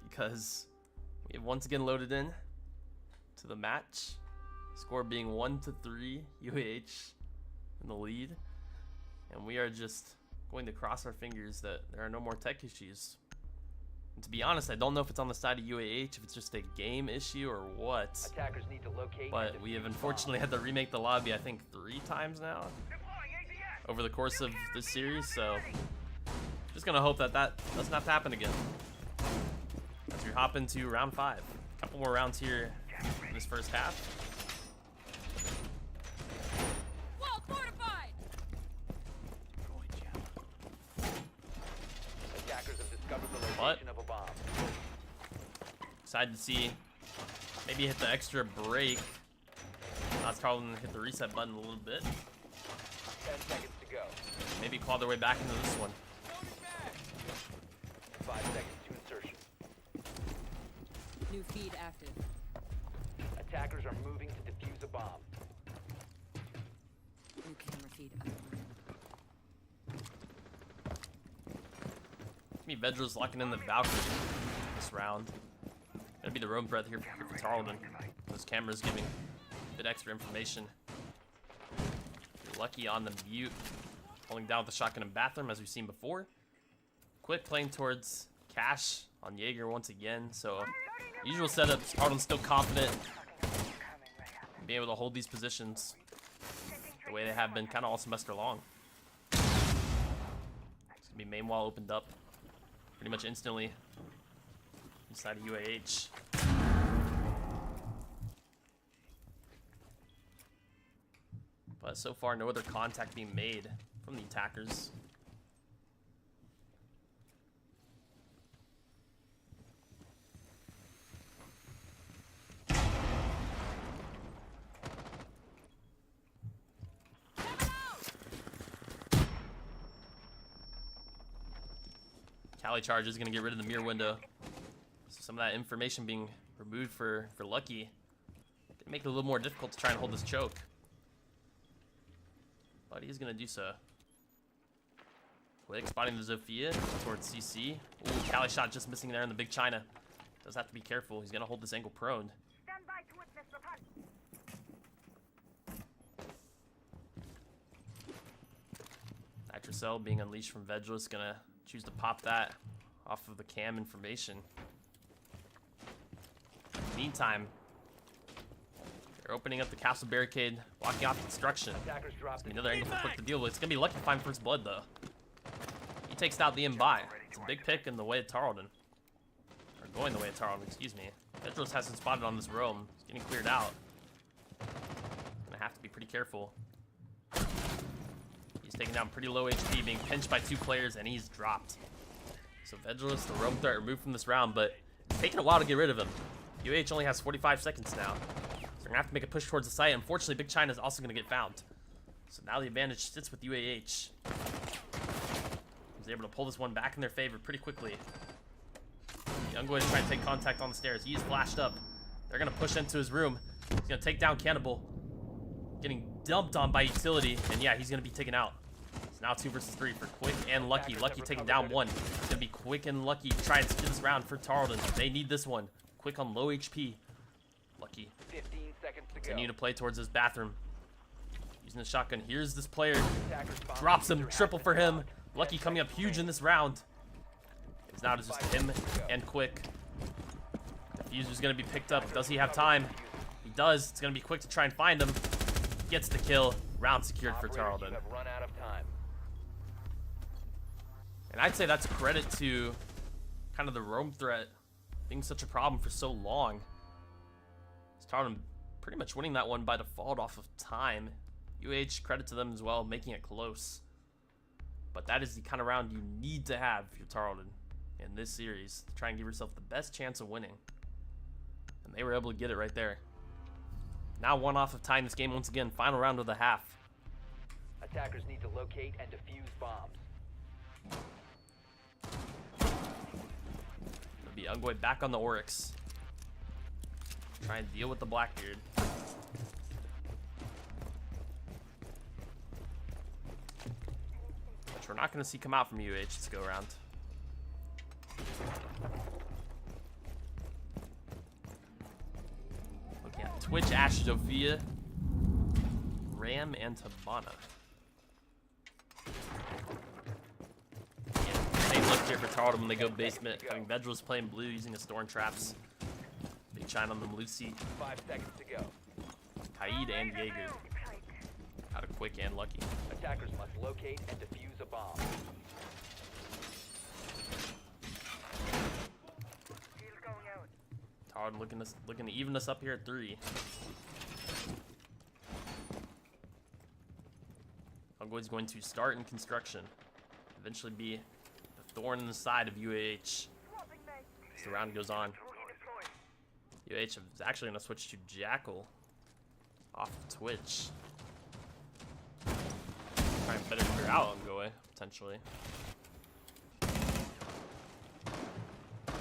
because we have once again loaded in to the match. Score being 1-3, UAH in the lead, and we are just going to cross our fingers that there are no more tech issues. And to be honest, I don't know if it's on the side of UAH, if it's just a game issue or what. Attackers need to locate. But and we have defuse unfortunately had to remake the lobby, I think, 3 times now Deploying ADS. over the course of this series. So just gonna hope that that doesn't have to happen again as we hop into round 5. A couple more rounds here in this first half. Wall fortified! Attackers have discovered the What? location of a bomb. Excited to see maybe hit the extra break. That's probably gonna hit the reset button a little bit. 10 seconds to go. Maybe claw their way back into this one. 5 seconds to insertion. New feed active. Attackers are moving to defuse a bomb. New camera feed online. Me Vedra's locking in the Valkyrie this round. Gonna be the roam threat here for Tarleton. Those cameras giving a bit extra information. You're lucky on the mute. Holding down with the shotgun in bathroom as we've seen before. Quick playing towards Cash on Jaeger once again. So usual setups. Tarleton's still confident in being able to hold these positions the way they have been kind of all semester long. It's gonna be main wall opened up pretty much instantly inside of UAH. But so far, no other contact being made from the attackers. Cali Charge is going to get rid of the mirror window. So some of that information being removed for Lucky can make it a little more difficult to try and hold this choke. But he's going to do so. Quick, spotting the Zofia towards CC. Ooh, Cali shot just missing there in the big China. Does have to be careful. He's going to hold this angle prone. Stand by to witness the hunt. Nitrocell being unleashed from Vedra is going to choose to pop that off of the cam information. Meantime, they're opening up the castle barricade, blocking off construction. Attackers dropped the Another angle for Quick to deal with. It's going to be Lucky to find first blood, though. He takes out the in-buy. It's a big pick in the way of Tarleton. Or going the way of Tarleton, excuse me. Vedros hasn't spotted on this roam. He's getting cleared out. Gonna have to be pretty careful. He's taking down pretty low HP, being pinched by 2 players, and he's dropped. So Vedros, the roam threat, removed from this round, but it's taking a while to get rid of him. UAH only has 45 seconds now. So they're gonna have to make a push towards the site. Unfortunately, Big China is also gonna get found. So now the advantage sits with UAH. He's able to pull this one back in their favor pretty quickly. Youngboy is trying to take contact on the stairs. He is flashed up. They're gonna push into his room. He's gonna take down Cannibal. Getting dumped on by Utility, and yeah, he's gonna be taken out. It's now 2 versus 3 for Quick and Lucky. Lucky taking down 1. It's gonna be Quick and Lucky trying to spin this round for Tarleton. They need this one. Quick on low HP. Lucky 15 seconds to go. continue to play towards his bathroom. Using the shotgun. Here's this player. Attackers bomb Drops him. diffuser Triple has for been him. locked. Lucky 10 coming up seconds huge in remaining. this round. It's now just him and Quick. Diffuser's gonna be picked up. Does he have time? He does. It's gonna be Quick to try and find him. Gets the kill. Round secured for Operators, Tarleton. you have run out of time. And I'd say that's a credit to kind of the roam threat being such a problem for so long. Tarleton pretty much winning that one by default off of time. UAH, credit to them as well, making it close. But that is the kind of round you need to have if you're Tarleton in this series to try and give yourself the best chance of winning. And they were able to get it right there. Now 1 off of time this game once again. Final round of the half. Attackers need to locate and defuse bombs. It'll be Ungwe back on the Oryx. Try and deal with the Blackbeard. we're not going to see come out from UAH this go around. Looking at Twitch, Ash, Sophia, Ram, and Tabana. Same look here for Tarleton when they go basement. Having Vedril's playing blue using his Storm Traps. Big China on them, Lucy, 5 seconds to go. Kaid, and Jaeger. Out of quick and lucky. Attackers must locate and defuse a bomb. Shield going out. Tarleton looking to even us up here at 3. Ungoy's going to start in construction. Eventually be the thorn in the side of UAH Swapping mag. as the round goes on. Redeployed. UAH is actually going to switch to Jackal off of Twitch. Try and better clear out Ungoy, potentially.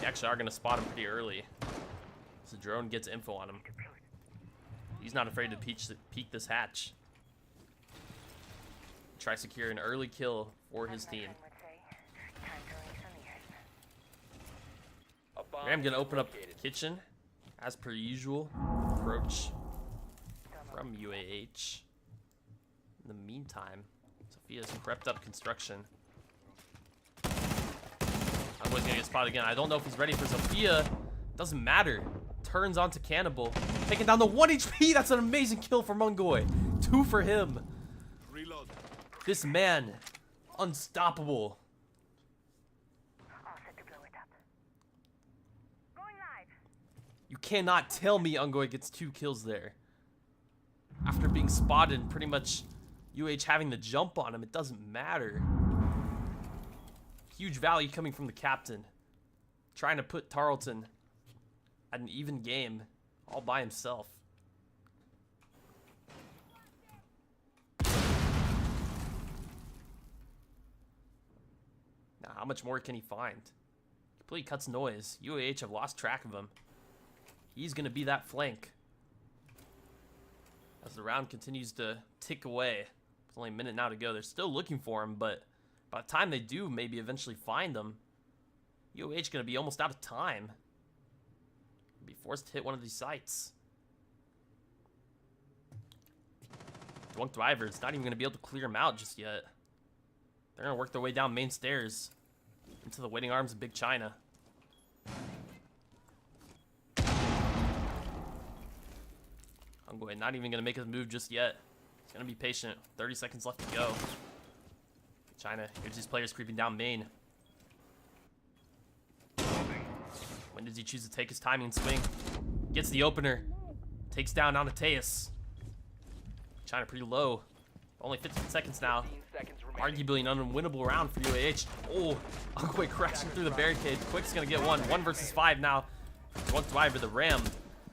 They actually are going to spot him pretty early. So the drone gets info on him. He's not afraid to peek this hatch. Try to secure an early kill for his team. A bomb Ram gonna is open up located. kitchen, as per usual. Approach from UAH. In the meantime, Sophia's crept up construction. I'm always gonna get spotted again. I don't know if he's ready for Sophia. Doesn't matter. Turns onto Cannibal, taking down the 1 HP. That's an amazing kill from Ungoy. 2 for him. Reload. This man, unstoppable. All set to blow it up. Going live. You cannot tell me Ungoy gets 2 kills there. After being spotted and pretty much UH having the jump on him, it doesn't matter. Huge value coming from the captain. Trying to put Tarleton at an even game all by himself. Now, how much more can he find? Completely cuts noise. UAH have lost track of him. He's going to be that flank. As the round continues to tick away. There's only a minute now to go. They're still looking for him, but by the time they do maybe eventually find him, UAH going to be almost out of time. Be forced to hit one of these sites. Drunk Driver's not even going to be able to clear him out just yet. They're going to work their way down main stairs into the waiting arms of Big China. Ungoy not even going to make his move just yet. He's going to be patient. 30 seconds left to go. China, here's these players creeping down main. When does he choose to take his timing and swing? Gets the opener. Takes down Anateus. China pretty low. Only 15 seconds now. 15 seconds remaining. Arguably an unwinnable round for UAH. Oh, Ungoy crashing through the barricade. Quick's gonna get one. 1 versus 5 now. Drunk Driver, the Ram.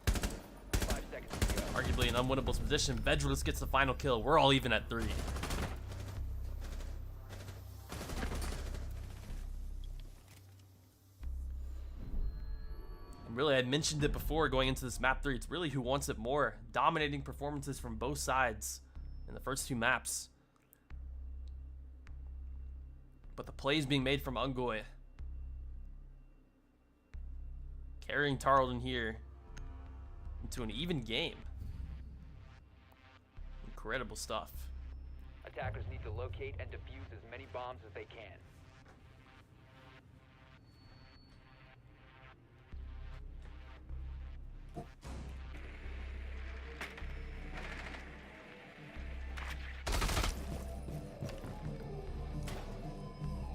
5 seconds to go. Arguably an unwinnable position. Bjorddd gets the final kill. We're all even at 3. And really, I mentioned it before going into this map 3. It's really who wants it more. Dominating performances from both sides in the first 2 maps. But the plays being made from Ungoy. Carrying Tarleton here into an even game. Incredible stuff. Attackers need to locate and defuse as many bombs as they can.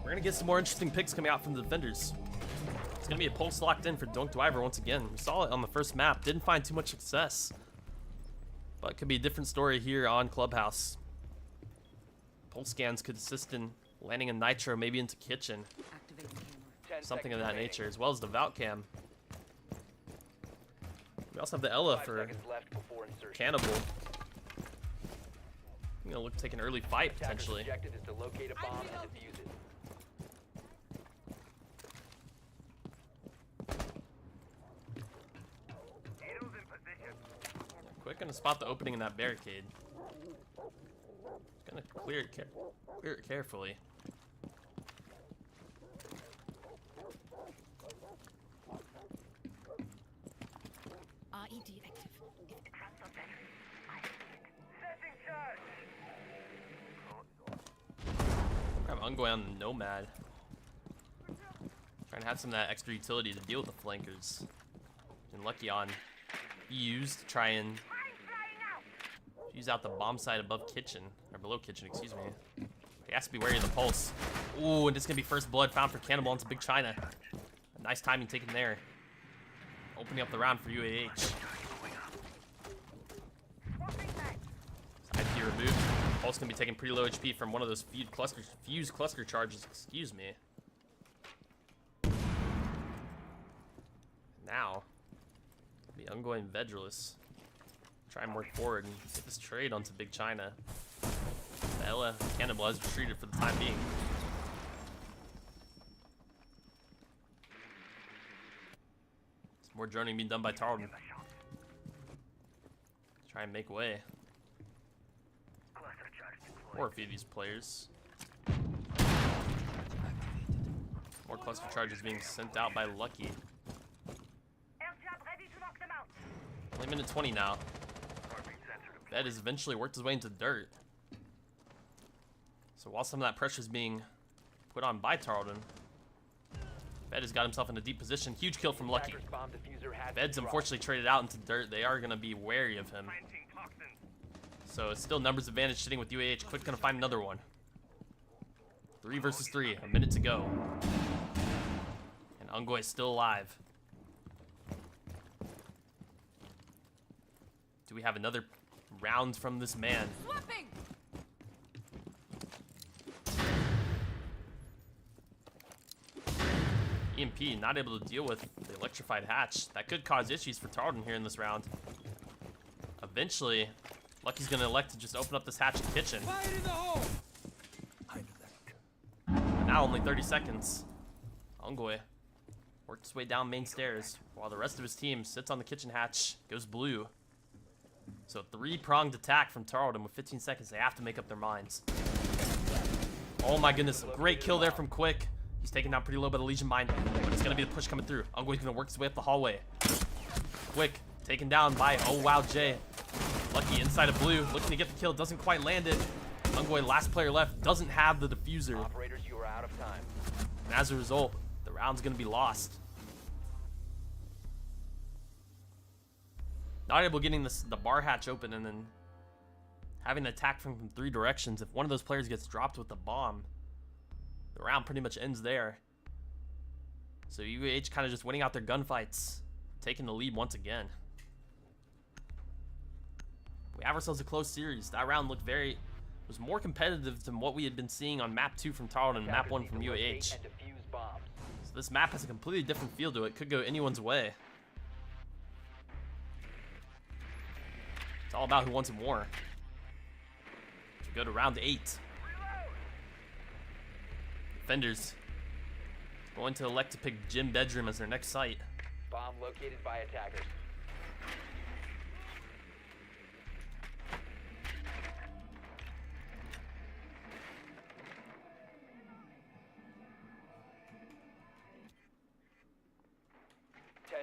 We're gonna get some more interesting picks coming out from the defenders. It's gonna be a pulse locked in for Drunk Driver once again. We saw it on the first map, didn't find too much success. But it could be a different story here on Clubhouse. Pulse scans could assist in landing a nitro, maybe into kitchen. Activate the camera. 10 Something seconds of that remaining. nature, as well as the Vault Cam. We also have the Ella 5 for seconds left before insertion. Cannibal. You know, look, take an early fight Attackers' potentially. objective is to locate a bomb and defuse it. Needles in position. Quick gonna spot the opening in that barricade. Gonna clear it carefully. RED active. Setting charge. Grab Ungoy on the Nomad. Trying to have some of that extra utility to deal with the flankers. And lucky on Fuse to try and fuse out the bomb site above kitchen, or below kitchen, excuse me. He has to be wary of the pulse. Ooh, and this is gonna be first blood found for Cannibal into Big China. A nice timing taken there. Opening up the round for UAH. Side P removed. Pulse gonna be taking pretty low HP from one of those fuse cluster charges, excuse me. Now, the ongoing Vedreless. Try and work forward and get this trade onto Big China. Ella Cannibal has retreated for the time being. Some more droning being done by Tarleton. Try and make way. Or a few of these players. More cluster charges being sent out by Lucky. Only minute 20 now. Bjorddd has eventually worked his way into dirt. So while some of that pressure is being put on by Tarleton, Bjorddd has got himself in a deep position. Huge kill from Lucky. Bjordd's unfortunately traded out into dirt. They are going to be wary of him. So it's still numbers advantage sitting with UAH. Quick going to find another one. 3 versus 3. A minute to go. And Ungoy is still alive. Do we have another round from this man? Swapping! EMP not able to deal with the electrified hatch. That could cause issues for Tarleton here in this round. Eventually, Lucky's gonna elect to just open up this hatch in kitchen. Fire in the hole! And now only 30 seconds. Ungoy worked his way down main stairs while the rest of his team sits on the kitchen hatch, goes blue. So 3-pronged attack from Tarleton with 15 seconds. They have to make up their minds. Oh my goodness, great kill there from Quick. He's taken down pretty low by the Legion Mine, but it's gonna be the push coming through. Ungoy's gonna work his way up the hallway. Quick, taken down by, oh wow, Jay. Lucky inside of blue, looking to get the kill, doesn't quite land it. Ungoy, last player left, doesn't have the diffuser. Operators, you are out of time. And as a result, the round's gonna be lost. Not able getting the bar hatch open and then having an attack from 3 directions. If one of those players gets dropped with the bomb, the round pretty much ends there. So UAH kind of just winning out their gunfights, taking the lead once again. We have ourselves a close series. That round looked was more competitive than what we had been seeing on map 2 from Tarleton and map 1 from UAH. So this map has a completely different feel to it. Could go anyone's way. It's all about who wants it more. We go to round 8. Defenders going to elect to pick gym bedroom as their next site. Bomb located by attackers.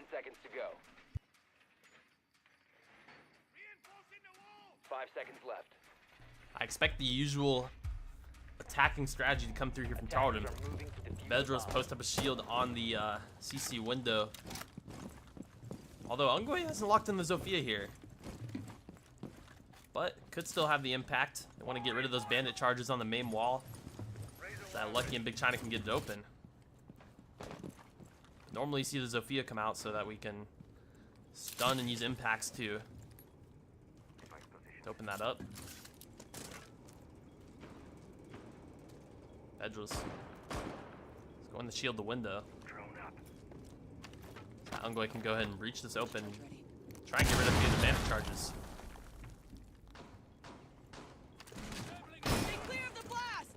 Seconds to go. 5 seconds left. I expect the usual attacking strategy to come through here from Tarleton. Bjorddd post up a shield on the CC window. Although Ungoy hasn't locked in the Zofia here. But could still have the impact. They want to get rid of those bandit charges on the main wall. So that Lucky and Big China can get it open. Normally you see the Zofia come out so that we can stun and use impacts too. To open that up. Bjorddd. Let's go in to shield the window. Ungoy can go ahead and breach this open. Try and get rid of a few of the bandit charges. Stay clear of the blast!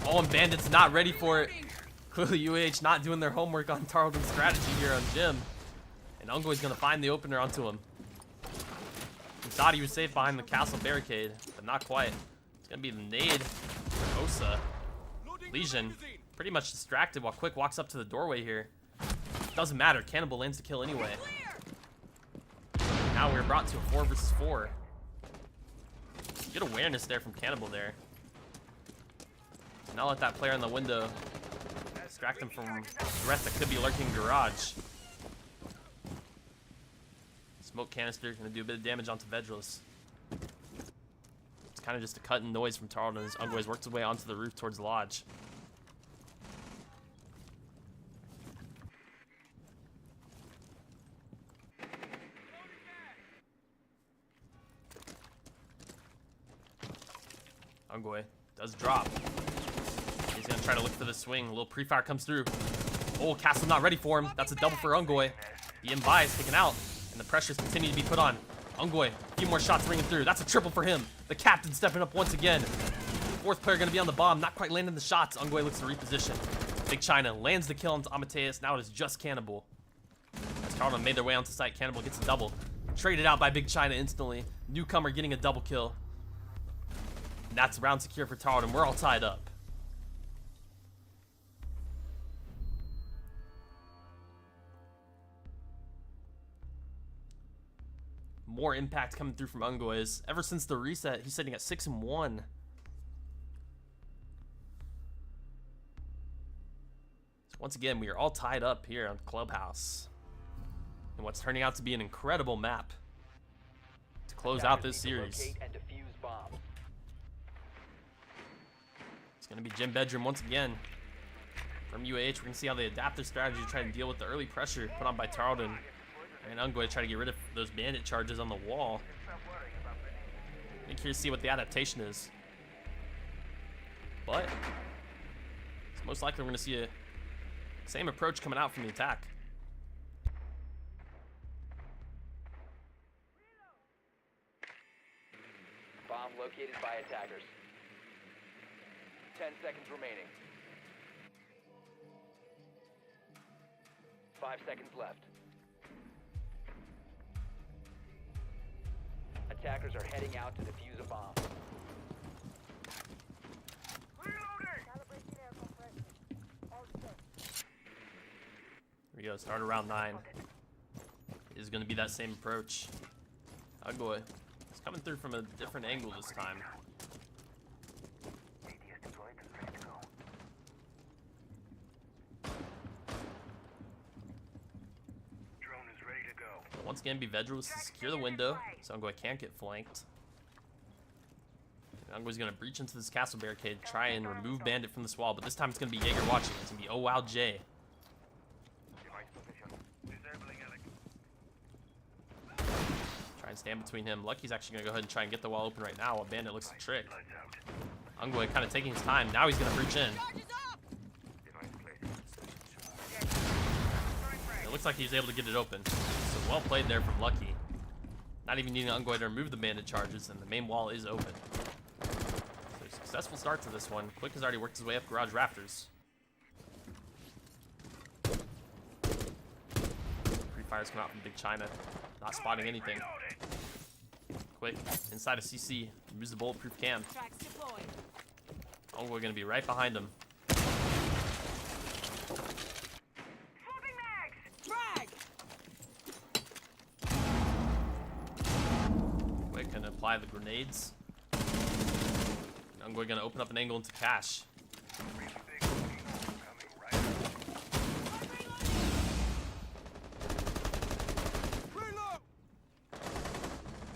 Oh, and Bandit's not ready for it. Clearly UAH not doing their homework on Tarleton's strategy here on Jim. And Ungoy's gonna find the opener onto him. He thought he was safe behind the castle barricade, but not quite. It's gonna be the nade for Osa. Legion pretty much distracted while Quick walks up to the doorway here. Doesn't matter. Cannibal lands the kill anyway. Now we're brought to a 4 versus 4. Good awareness there from Cannibal there. Now let that player in the window distract him from threat that could be lurking in garage. Smoke canister gonna do a bit of damage onto Vedreless. It's kind of just a cut and noise from Tarleton as Ungway's worked his way onto the roof towards the lodge. Ungway does drop. He's gonna try to look for the swing. A little pre-fire comes through. Oh, Castle not ready for him. That's a double for Ungway. The M-Buy is taken out, and the pressures continue to be put on. Ungway, a few more shots ringing through. That's a triple for him. The captain stepping up once again. Fourth player gonna be on the bomb, not quite landing the shots. Ungway looks to reposition. Big China lands the kill onto Amateus. Now it is just Cannibal. As Tarleton made their way onto site, Cannibal gets a double. Traded out by Big China instantly. Newcomer getting a double kill. And that's round secure for Tarleton. We're all tied up. More impact coming through from Ungway. Ever since the reset, he's sitting at 6-1. So once again, we are all tied up here on Clubhouse. And what's turning out to be an incredible map to close out this series. Locate and defuse bomb. It's going to be Gym Bedroom once again. From UAH, we're going to see how they adapt their strategy to try to deal with the early pressure put on by Tarleton. And I'm going to try to get rid of those bandit charges on the wall. I'm curious to see what the adaptation is. But it's most likely we're going to see a same approach coming out from the attack. Bomb located by attackers. 10 seconds remaining. 5 seconds left. Attackers are heading out to defuse a bomb. Here we go, start around 9. It is going to be that same approach. Ungway is coming through from a different angle this time. ADS deployed and ready to go. Drone is ready to go. Once again, be Vedreless to secure the window, so Ungway can't get flanked. Ungway's going to breach into this castle barricade, try and remove Bandit from this wall, but this time it's going to be Jaeger watching. It's going to be Oh Wow J. Device position. Disabling Alec. Try and stand between him. Lucky's actually going to go ahead and try and get the wall open right now while Bandit looks to trick. Lights out. Ungway kind of taking his time. Now he's going to breach in. Device placed. It looks like he was able to get it open. So well played there from Lucky. Not even needing Ungway to remove the bandit charges, and the main wall is open. So successful start to this one. Quick has already worked his way up garage rafters. Pre-fires come out from Big China. Not spotting anything. Quick, inside of CC. Moves the bulletproof cam. Tracks deployed. Ungway gonna be right behind him. Frag! Quick gonna apply the grenades. And Ungway gonna open up an angle into cash.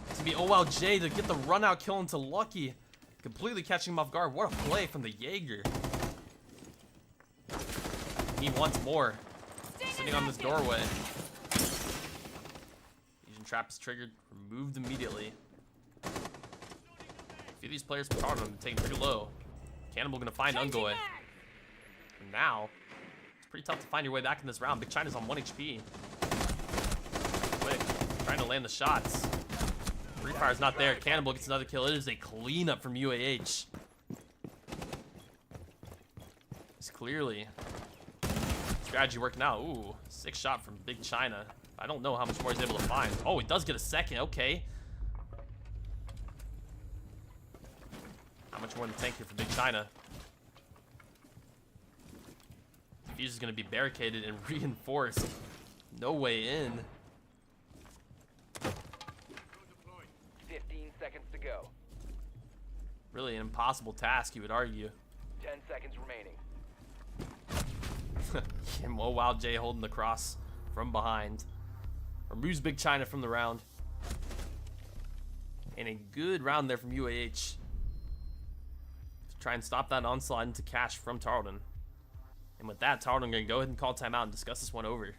It's gonna be Oh Wow J to get the run out kill into Lucky. Completely catching him off guard. What a play from the Jaeger. He wants more. Sitting on this doorway. Fusion trap is triggered. Removed immediately. A few of these players from Tarleton taking pretty low. Cannibal gonna find Ungway. And now, it's pretty tough to find your way back in this round. Big China's on 1 HP. Quick, trying to land the shots. Free Fire's not there. Cannibal gets another kill. It is a cleanup from UAH. It's clearly strategy working out. Ooh, 6 shot from Big China. I don't know how much more he's able to find. Oh, he does get a second. Okay. How much more in the tank here for Big China? Fuse is going to be barricaded and reinforced. No way in. 15 seconds to go. Really an impossible task, you would argue. 10 seconds remaining. And oh wow, Jay holding the cross from behind. Removes Big China from the round. And a good round there from UAH. To try and stop that onslaught into cash from Tarleton. And with that, Tarleton going to go ahead and call timeout and discuss this one over.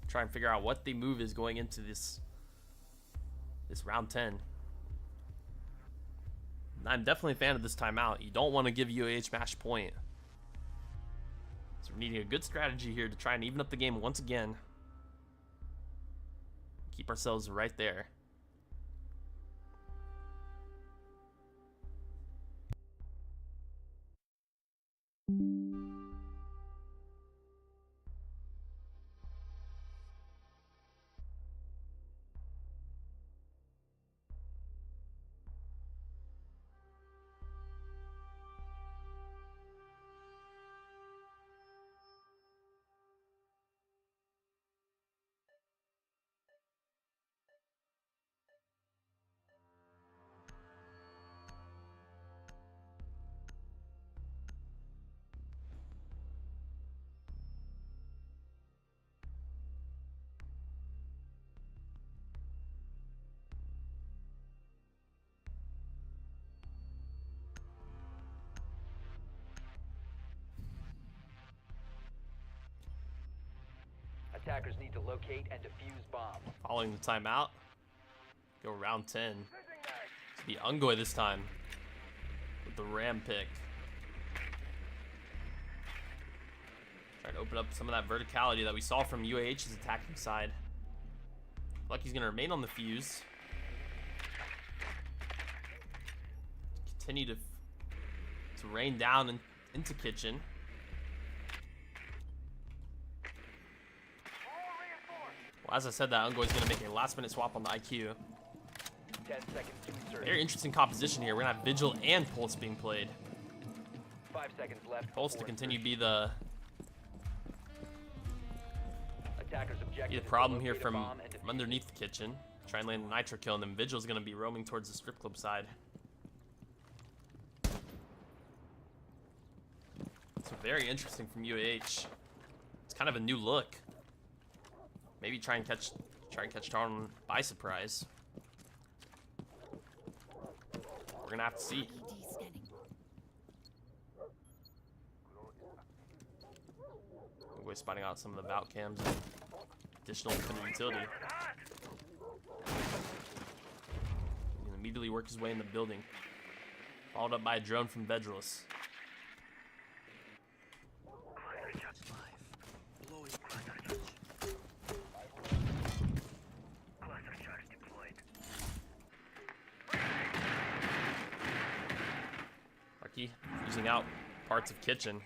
Try and figure out what the move is going into this round 10. I'm definitely a fan of this timeout. You don't want to give UAH match point. So we're needing a good strategy here to try and even up the game once again. Keep ourselves right there. Attackers need to locate and defuse bomb. Following the timeout. Go round 10. It's be Ungoy this time. With the Ram pick. Trying to open up some of that verticality that we saw from UAH's attacking side. Lucky's going to remain on the fuse. Continue to rain down into kitchen. Well, as I said, that Ungoy's going to make a last-minute swap on the IQ. 10 seconds to insert. Very interesting composition here. We're going to have Vigil and Pulse being played. 5 seconds left. Pulse to continue to be the Attackers objective problem here from underneath the kitchen. Try and land a nitro kill, and then Vigil's going to be roaming towards the strip club side. So very interesting from UAH. It's kind of a new look. Maybe try and catch Tarleton by surprise. We're gonna have to see. We're spotting out some of the bout cams and additional infinite utility. He can immediately work his way in the building. Followed up by a drone from Bjorddd. Lucky using out parts of kitchen.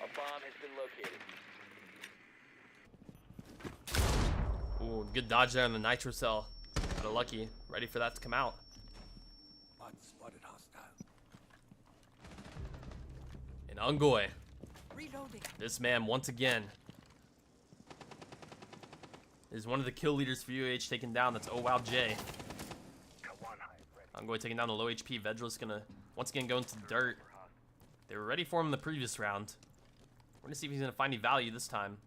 A bomb has been located. Ooh, good dodge there on the nitro cell. Got a Lucky, ready for that to come out. Spotted hostile. And Ungoy, Reloading. this man once again is one of the kill leaders for UAH taken down. That's Oh Wow J. Ungoy taking down the low HP. Bjorddd gonna once again go into the dirt. They were ready for him in the previous round. We're gonna see if he's gonna find any value this time.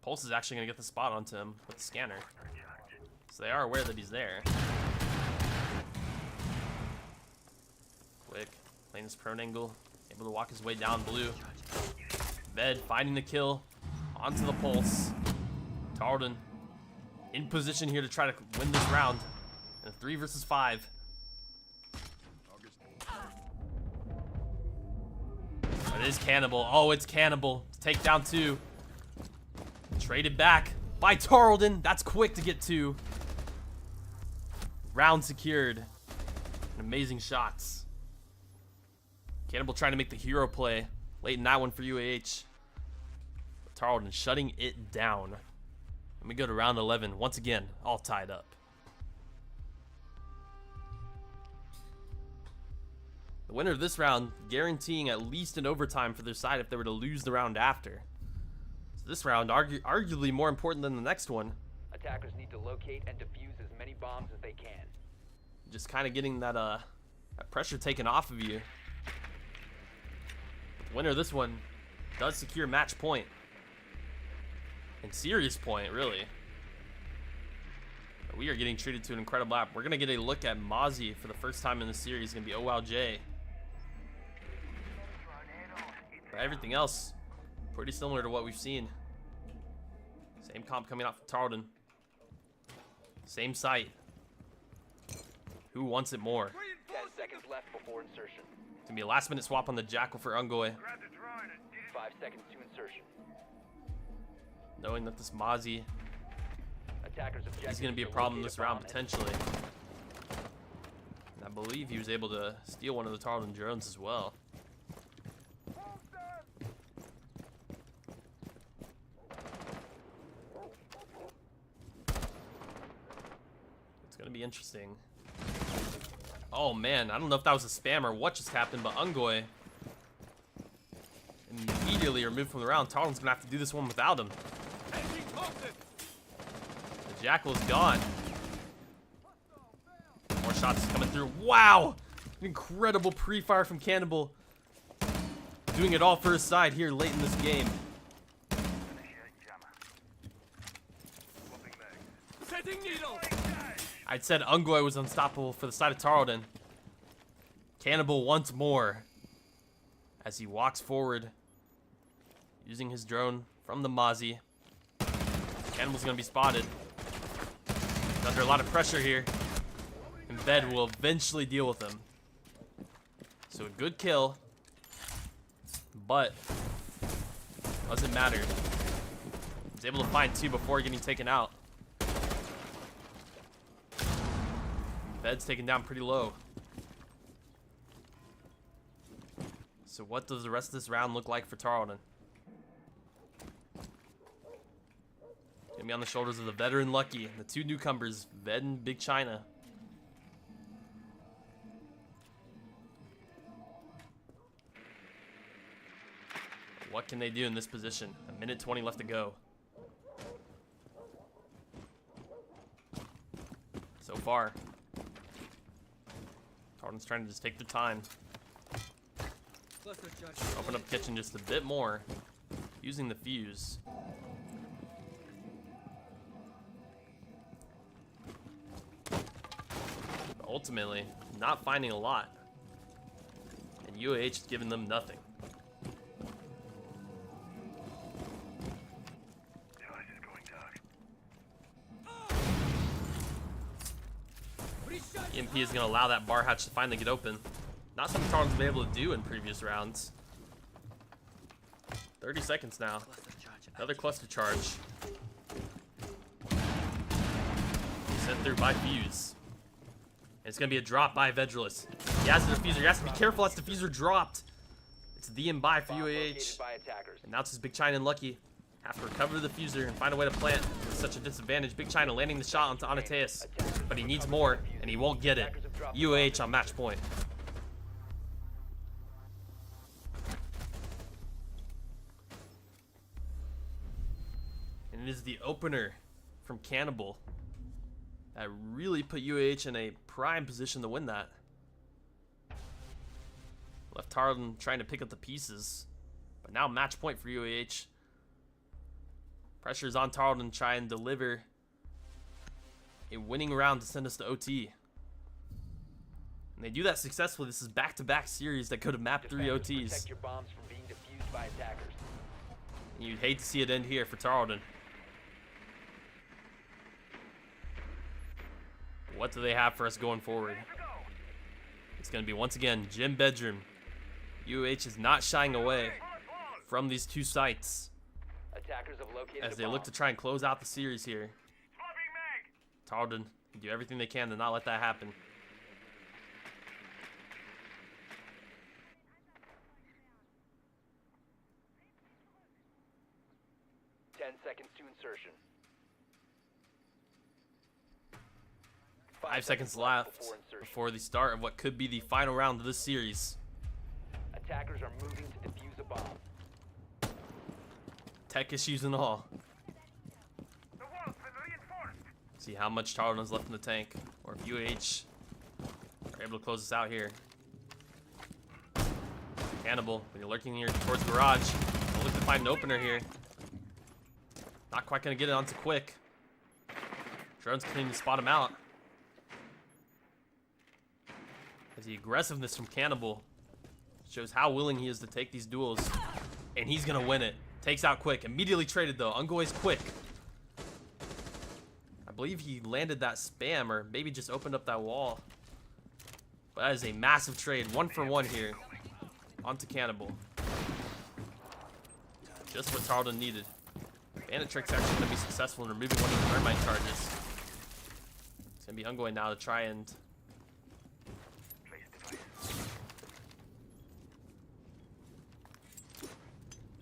Pulse is actually gonna get the spot onto him with the scanner. So they are aware that he's there. Quick, playing this prone angle, able to walk his way down blue. Ved finding the kill onto the Pulse. Tarleton in position here to try to win this round in a 3 versus 5. It is Cannibal. Oh, it's Cannibal. Takedown 2. Traded back by Tarleton. That's quick to get to. Round secured. And amazing shots. Cannibal trying to make the hero play late in that one for UAH. But Tarleton shutting it down. And we go to round 11 once again, all tied up. The winner of this round guaranteeing at least an overtime for their side if they were to lose the round after. So this round arguably more important than the next one. Attackers need to locate and defuse as many bombs as they can. Just kind of getting that that pressure taken off of you. The winner of this one does secure match point. And serious point, really. But we are getting treated to an incredible app. We're going to get a look at Mozzie for the first time in the series. It's going to be OLJ. But everything else, pretty similar to what we've seen. Same comp coming out from Tarleton. Same site. Who wants it more? 10 seconds left before insertion. It's going to be a last minute swap on the Jackal for Ungoy. 5 seconds to insertion. Knowing that this Mozzie Attackers objective is going to be a to problem locate this a round bomb and potentially. And I believe he was able to steal one of the Tarleton drones as well. It's going to be interesting. Oh man, I don't know if that was a spam or what just happened, but Ungoy immediately removed from the round. Tarleton's going to have to do this one without him. The Jackal is gone. More shots coming through. Wow! An incredible pre-fire from Cannibal. Doing it all for his side here late in this game. Setting needle. I'd said Ungoy was unstoppable for the side of Tarleton. Cannibal once more as he walks forward using his drone from the Mozzie. Cannibal's going to be spotted. He's under a lot of pressure here. And Bjorddd will eventually deal with him. So a good kill. But doesn't matter. He's able to find two before getting taken out. Bjordd's taken down pretty low. So what does the rest of this round look like for Tarleton? Gonna be on the shoulders of the veteran Lucky, the two newcomers, Bjorddd and Big China. What can they do in this position? A minute 20 left to go. So far, Tarleton's trying to just take their time. Open up kitchen just a bit more, using the fuse. But ultimately, not finding a lot. And UAH is giving them nothing. EMP is going to allow that bar hatch to finally get open. Not something Tarleton's been able to do in previous rounds. 30 seconds now. Another cluster charge. Sent through by Fuse. And it's going to be a drop by Vedreless. He has the diffuser. He has to be careful as diffuser dropped. It's the and by for Bomb UAH. located by attackers. And now it's just Big China and Lucky. Have to recover the diffuser and find a way to plant with such a disadvantage. Big China landing the shot onto Anateus. But he needs more, and he won't get it. UAH on match point. And it is the opener from Cannibal that really put UAH in a prime position to win that. Left Tarleton trying to pick up the pieces. But now match point for UAH. Pressure is on Tarleton to try and deliver a winning round to send us to OT. And they do that successfully. This is back-to-back series that could have mapped 3 Defenders, OTs. protect your bombs from being defused by attackers. And you'd hate to see it end here for Tarleton. What do they have for us going forward? It's going to be, once again, Gym Bedroom. UAH is not shying away from these two sites Attackers have located as a they bomb. look to try and close out the series here. Tarleton do everything they can to not let that happen. Seconds to insertion. 5 seconds left before the start of what could be the final round of this series. Attackers are moving to defuse a bomb. Tech issues and all. The wall's been reinforced. See how much Tarleton's left in the tank, or if UAH are able to close this out here. Cannibal, when you're lurking here towards garage, don't look to find an opener here. Not quite gonna get it onto quick. Drone's continuing to spot him out. As the aggressiveness from Cannibal shows how willing he is to take these duels. And he's gonna win it. Takes out quick. Immediately traded though. Ungoy's quick. I believe he landed that spam or maybe just opened up that wall. But that is a massive trade. 1 for 1 here. Onto Cannibal. Just what Tarleton needed. Bandit Trick's actually going to be successful in removing one of the thermite charges. It's going to be Ungoy now to try and...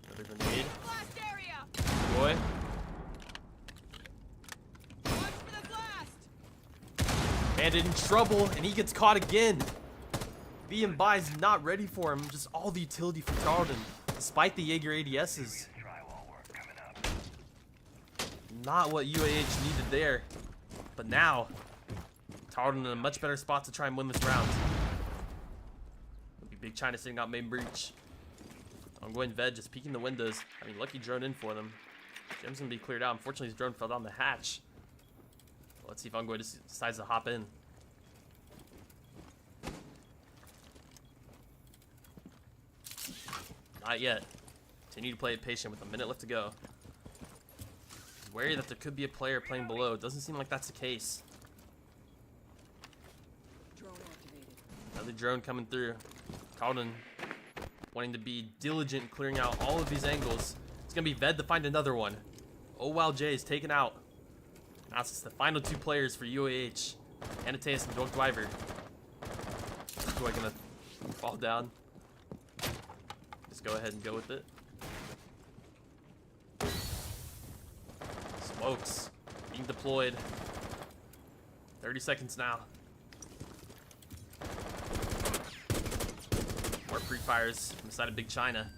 Another grenade. Blast area! Ungoy. Watch for the blast! Bandit in trouble, and he gets caught again. B and Bai's not ready for him. Just all the utility for Tarleton, despite the Jaeger ADSs. Drywall work coming up. Not what UAH needed there. But now, Tarleton in a much better spot to try and win this round. It'll be Big China sitting out main breach. I'm going Ved just peeking the windows. I mean, lucky drone in for them. Gem's gonna be cleared out. Unfortunately, his drone fell down the hatch. Let's see if Ungoy decides to hop in. Not yet. Continue to play it patient with a minute left to go. He's wary that there could be a player playing below. It doesn't seem like that's the case. Drone activated. Another drone coming through. Tarleton wanting to be diligent in clearing out all of these angles. It's going to be Ved to find another one. Oh wow, Jay is taken out. Now it's the final 2 players for UAH. Anateus and Bjorddd. Who are going to fall down? Just go ahead and go with it. Smokes being deployed. 30 seconds now. More pre-fires from the side of Big China.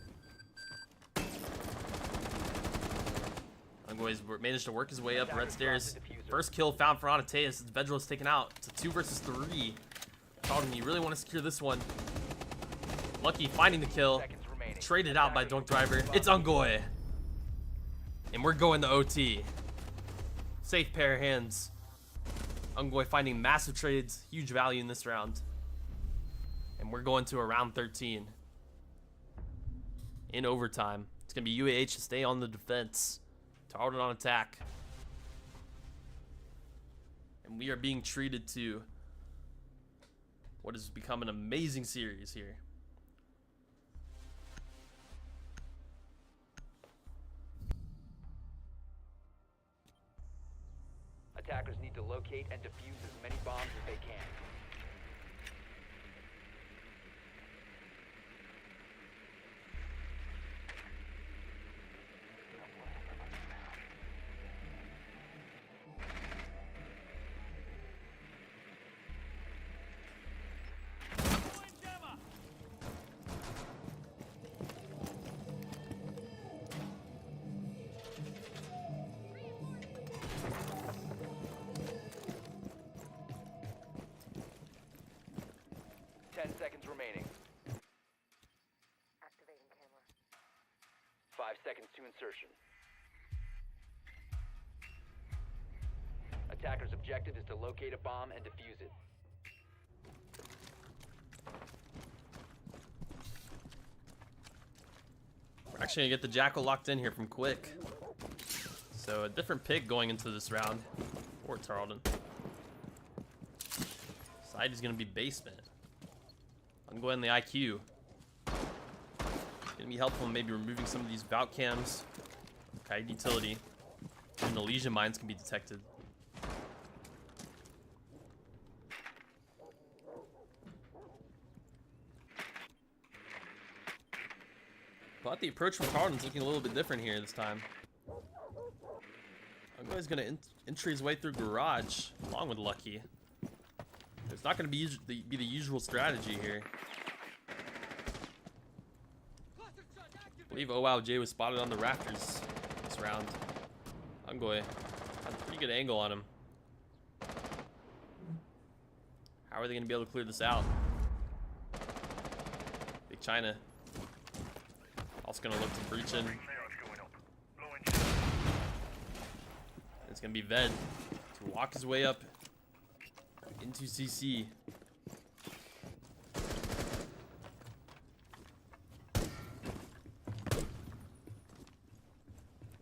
Ungoy's managed to work his way up red stairs. First kill found for Anateus. Vedral is taken out. It's a 2 versus 3. Tarleton, you really want to secure this one. Lucky finding the kill. Traded out by Bjorddd. It's Ungoy. And we're going to OT. Safe pair of hands. Ungoy finding massive trades. Huge value in this round. And we're going to a round 13. In overtime. It's going to be UAH to stay on the defense. Tarleton on attack. And we are being treated to what has become an amazing series here. Attackers need to locate and defuse as many bombs as they can. Activating camera. 5 seconds to insertion. Attacker's objective is to locate a bomb and defuse it. We're actually gonna get the Jackal locked in here from Quick. So a different pick going into this round for Tarleton. Side is gonna be basement. I'm going the IQ. Gonna be helpful in maybe removing some of these Valk cams. Okay, utility. And the Legion mines can be detected. But the approach from Tarleton's looking a little bit different here this time. Ungoy's gonna entry his way through garage along with Lucky. It's not gonna be the usual strategy here. believe OWJ was spotted on the rafters this round. Ungoy had a pretty good angle on him. How are they going to be able to clear this out? Big China. Also going to look to breach in. It's going to be Bjorddd to walk his way up into CC.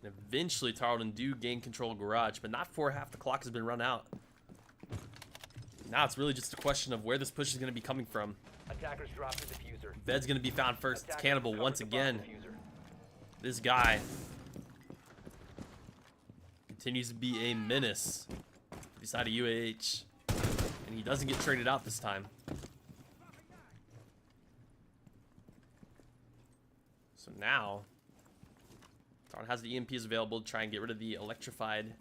And eventually Tarleton do gain control of Garage, but not before half the clock has been run out. Now it's really just a question of where this push is going to be coming from. Attackers drop the diffuser. Bjordd's going to be found first. It's Attackers Cannibal recovered once the bomb again. diffuser. This guy continues to be a menace for the side of UAH. And he doesn't get traded out this time. So now, Tarleton has the EMPs available to try and get rid of the electrified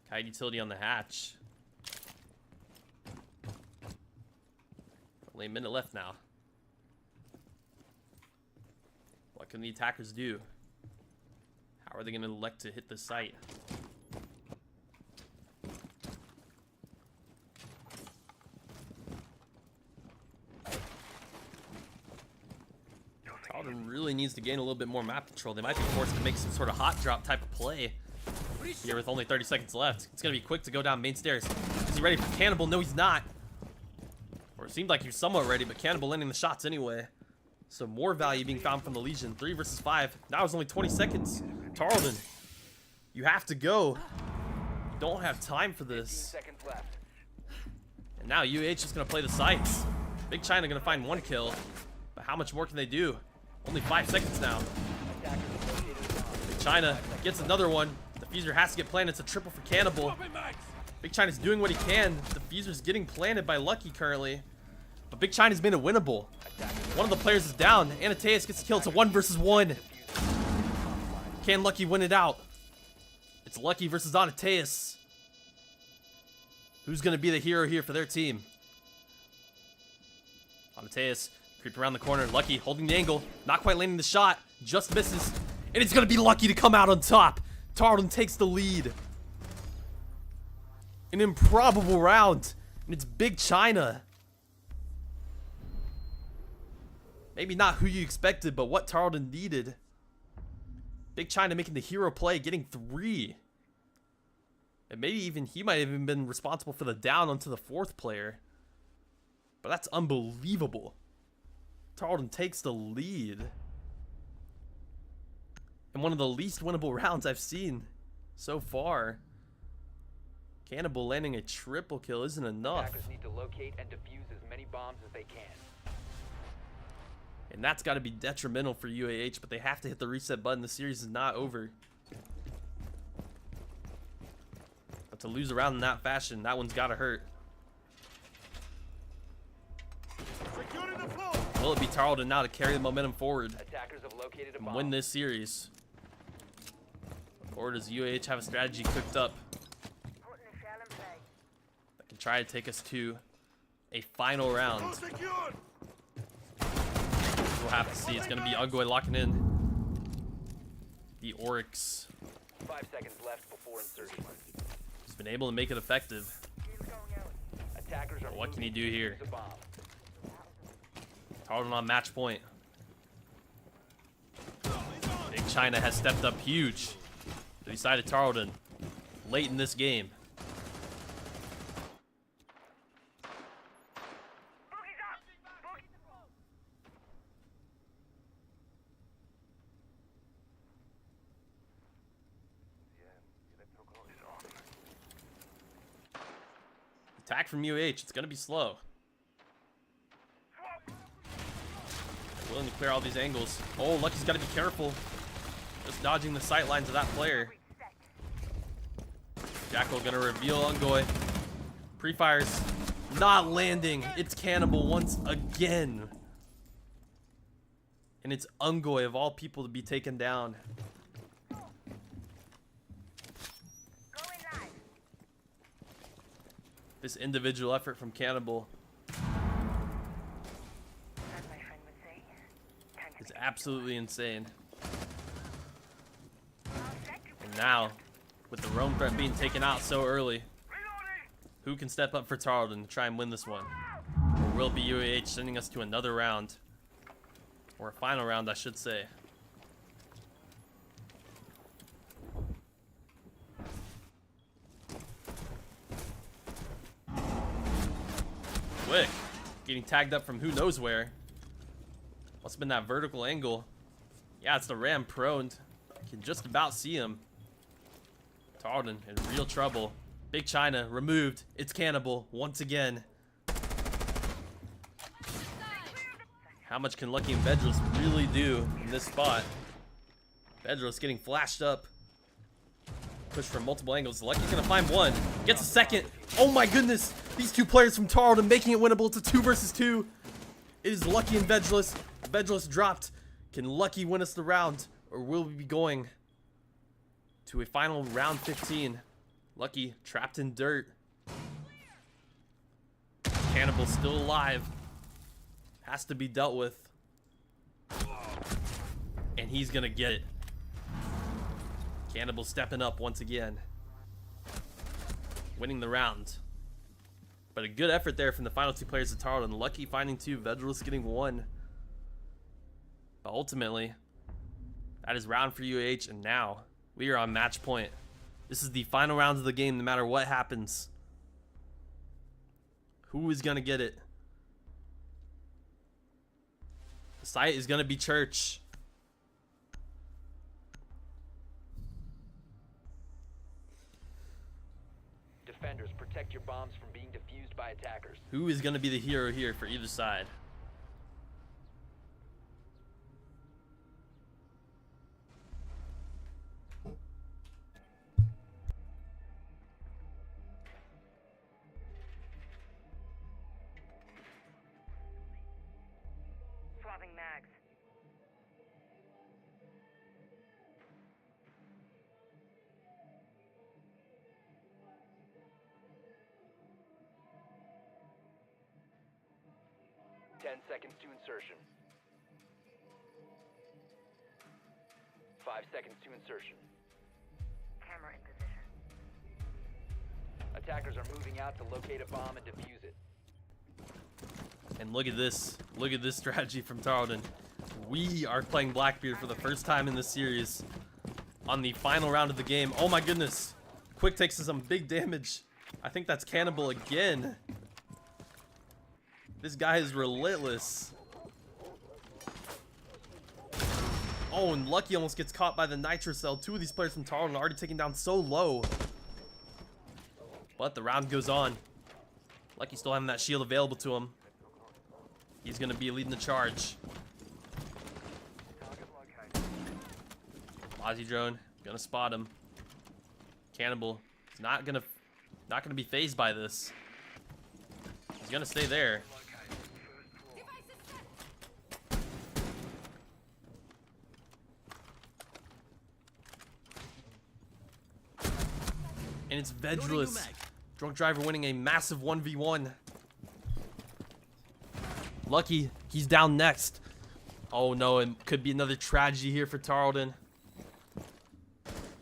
kite utility on the hatch. Only a minute left now. What can the attackers do? How are they going to elect to hit the site? Tarleton really needs to gain a little bit more map control. They might be forced to make some sort of hot drop type of play here with only 30 seconds left. It's going to be quick to go down main stairs. Is he ready for Cannibal? No, he's not. Or it seemed like he was somewhat ready, but Cannibal landing the shots anyway. So more value being found from the Legion. 3 versus 5. Now it's only 20 seconds. Tarleton, you have to go. You don't have time for 15 this. seconds left. And now UAH is going to play the sights. Big China going to find 1 kill. But how much more can they do? Only 5 seconds now. Attackers have located a bomb. Big China gets another one. The Diffuser has to get planted. It's a triple for Cannibal. Big China's doing what he can. The Diffuser's getting planted by Lucky currently. But Big China's made it winnable. One of the players is down. Anateus gets killed. It's a 1 versus 1. Can Lucky win it out? It's Lucky versus Anateus. Who's going to be the hero here for their team? Anateus creep around the corner. Lucky holding the angle. Not quite landing the shot. Just misses. And it's going to be Lucky to come out on top. Tarleton takes the lead. An improbable round. And it's Big China. Maybe not who you expected, but what Tarleton needed. Big China making the hero play, getting 3. And maybe even he might have even been responsible for the down onto the 4th player. But that's unbelievable. Tarleton takes the lead. And one of the least winnable rounds I've seen so far. Cannibal landing a triple kill isn't enough. Attackers need to locate and defuse as many bombs as they can. And that's got to be detrimental for UAH, but they have to hit the reset button. The series is not over. But to lose a round in that fashion, that one's got to hurt. Will it be Tarleton now to carry the momentum forward Attackers have located a and bomb. win this series? Or does UAH have a strategy cooked up Putting a shell in play. that can try to take us to a final round? We'll have to see. It's going to be Ungoy locking in the Oryx. 5 seconds left before insertion. He's been able to make it effective. Shield going out. Attackers are What can moving he do to here? defuse a bomb. Tarleton on match point. Big China has stepped up huge to the side of Tarleton late in this game. Boogie's up! Boogie! Attack from UAH. It's going to be slow. They're willing to clear all these angles. Oh, Lucky's got to be careful. Just dodging the sight lines of that player. Jackal going to reveal Ungoy. Pre-fires. Not landing. It's Cannibal once again. And it's Ungoy of all people to be taken down. Going live. This individual effort from Cannibal As my friend would say, time to is absolutely insane. Now, with the roam threat being taken out so early, who can step up for Tarleton to try and win this one? Or will it be UAH sending us to another round? Or a final round, I should say. Quick. Getting tagged up from who knows where. Must have been that vertical angle. Yeah, it's the Ram prone. Can just about see him. Tarleton in real trouble. Big China removed. It's Cannibal once again. How much can Lucky and Bjorddd really do in this spot? Bjorddd getting flashed up. Push from multiple angles. Lucky's gonna find one. Gets a second. Oh my goodness. These two players from Tarleton making it winnable. It's a 2 versus 2. It is Lucky and Bjorddd. Bjorddd dropped. Can Lucky win us the round? Or will we be going to a final round 15? Lucky trapped in dirt. Cannibal still alive. Has to be dealt with. And he's gonna get it. Cannibal stepping up once again. Winning the round. But a good effort there from the final two players of Tarleton. Lucky finding 2, Bjorddd getting 1. But ultimately, that is round for UAH, and now we are on match point. This is the final round of the game, no matter what happens. Who is gonna get it? The site is gonna be Church. Defenders, protect your bombs from being defused by attackers. Who is gonna be the hero here for either side? Swapping mags. Ten seconds to insertion. 5 seconds to insertion. Camera in position. Attackers are moving out to locate a bomb and defuse it. And look at this. Look at this strategy from Tarleton. We are playing Blackbeard for the first time in this series on the final round of the game. Oh my goodness. Quick takes some big damage. I think that's Cannibal again. This guy is relentless. Oh, and Lucky almost gets caught by the Nitro Cell. 2 of these players from Tarleton are already taken down so low. But the round goes on. Lucky still having that shield available to him. He's going to be leading the charge. Aussie drone going to spot him. Cannibal is not going to be phased by this. He's going to stay there. And it's Bjorddd. Drunk Driver winning a massive 1v1. Lucky, he's down next. Oh no, it could be another tragedy here for Tarleton.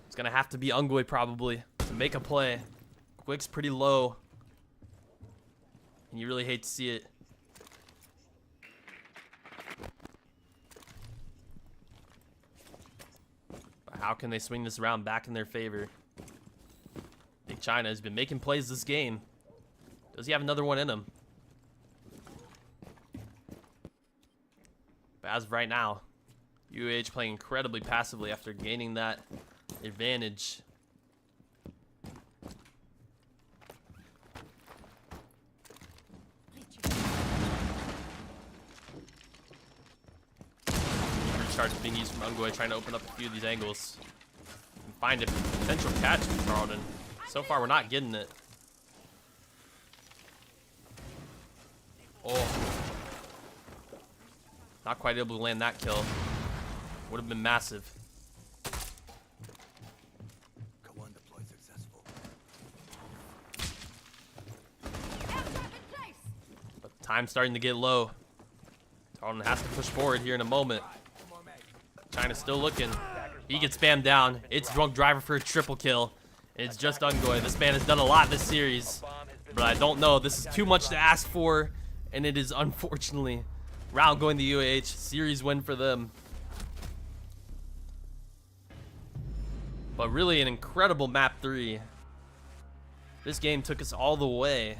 It's gonna have to be Ungwe probably to make a play. Quick's pretty low. And you really hate to see it. But how can they swing this round back in their favor? Big China has been making plays this game. Does he have another one in him? But as of right now, UAH playing incredibly passively after gaining that advantage. Recharge being used from Ungwe, trying to open up a few of these angles and find a potential catch for Tarleton. So far, we're not getting it. Oh. Not quite able to land that kill. Would have been massive. One deployed successful. But time's starting to get low. Tarleton has to push forward here in a moment. China's still looking. He gets spammed down. It's Drunk Driver for a triple kill. It's just Ungoy. This man has done a lot this series, but I don't know. This is too much to ask for, and it is unfortunately round going to UAH. Series win for them. But really an incredible map 3. This game took us all the way,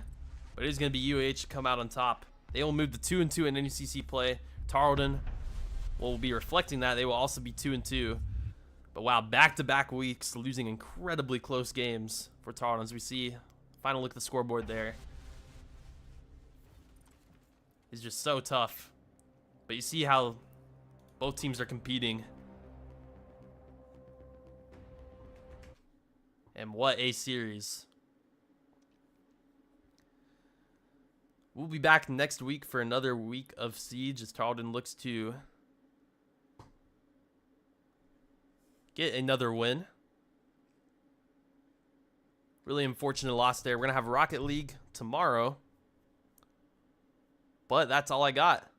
but it is going to be UAH to come out on top. They will move to 2-2 in NECC play. Tarleton will be reflecting that. They will also be 2-2. But wow, back-to-back weeks losing incredibly close games for Tarleton. As we see, final look at the scoreboard there. It's just so tough. But you see how both teams are competing. And what a series. We'll be back next week for another week of Siege as Tarleton looks to get another win. Really unfortunate loss there. We're going to have Rocket League tomorrow. But that's all I got.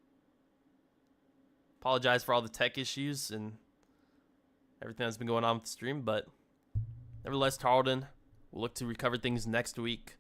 Apologize for all the tech issues and everything that's been going on with the stream. But nevertheless, Tarleton will look to recover things next week.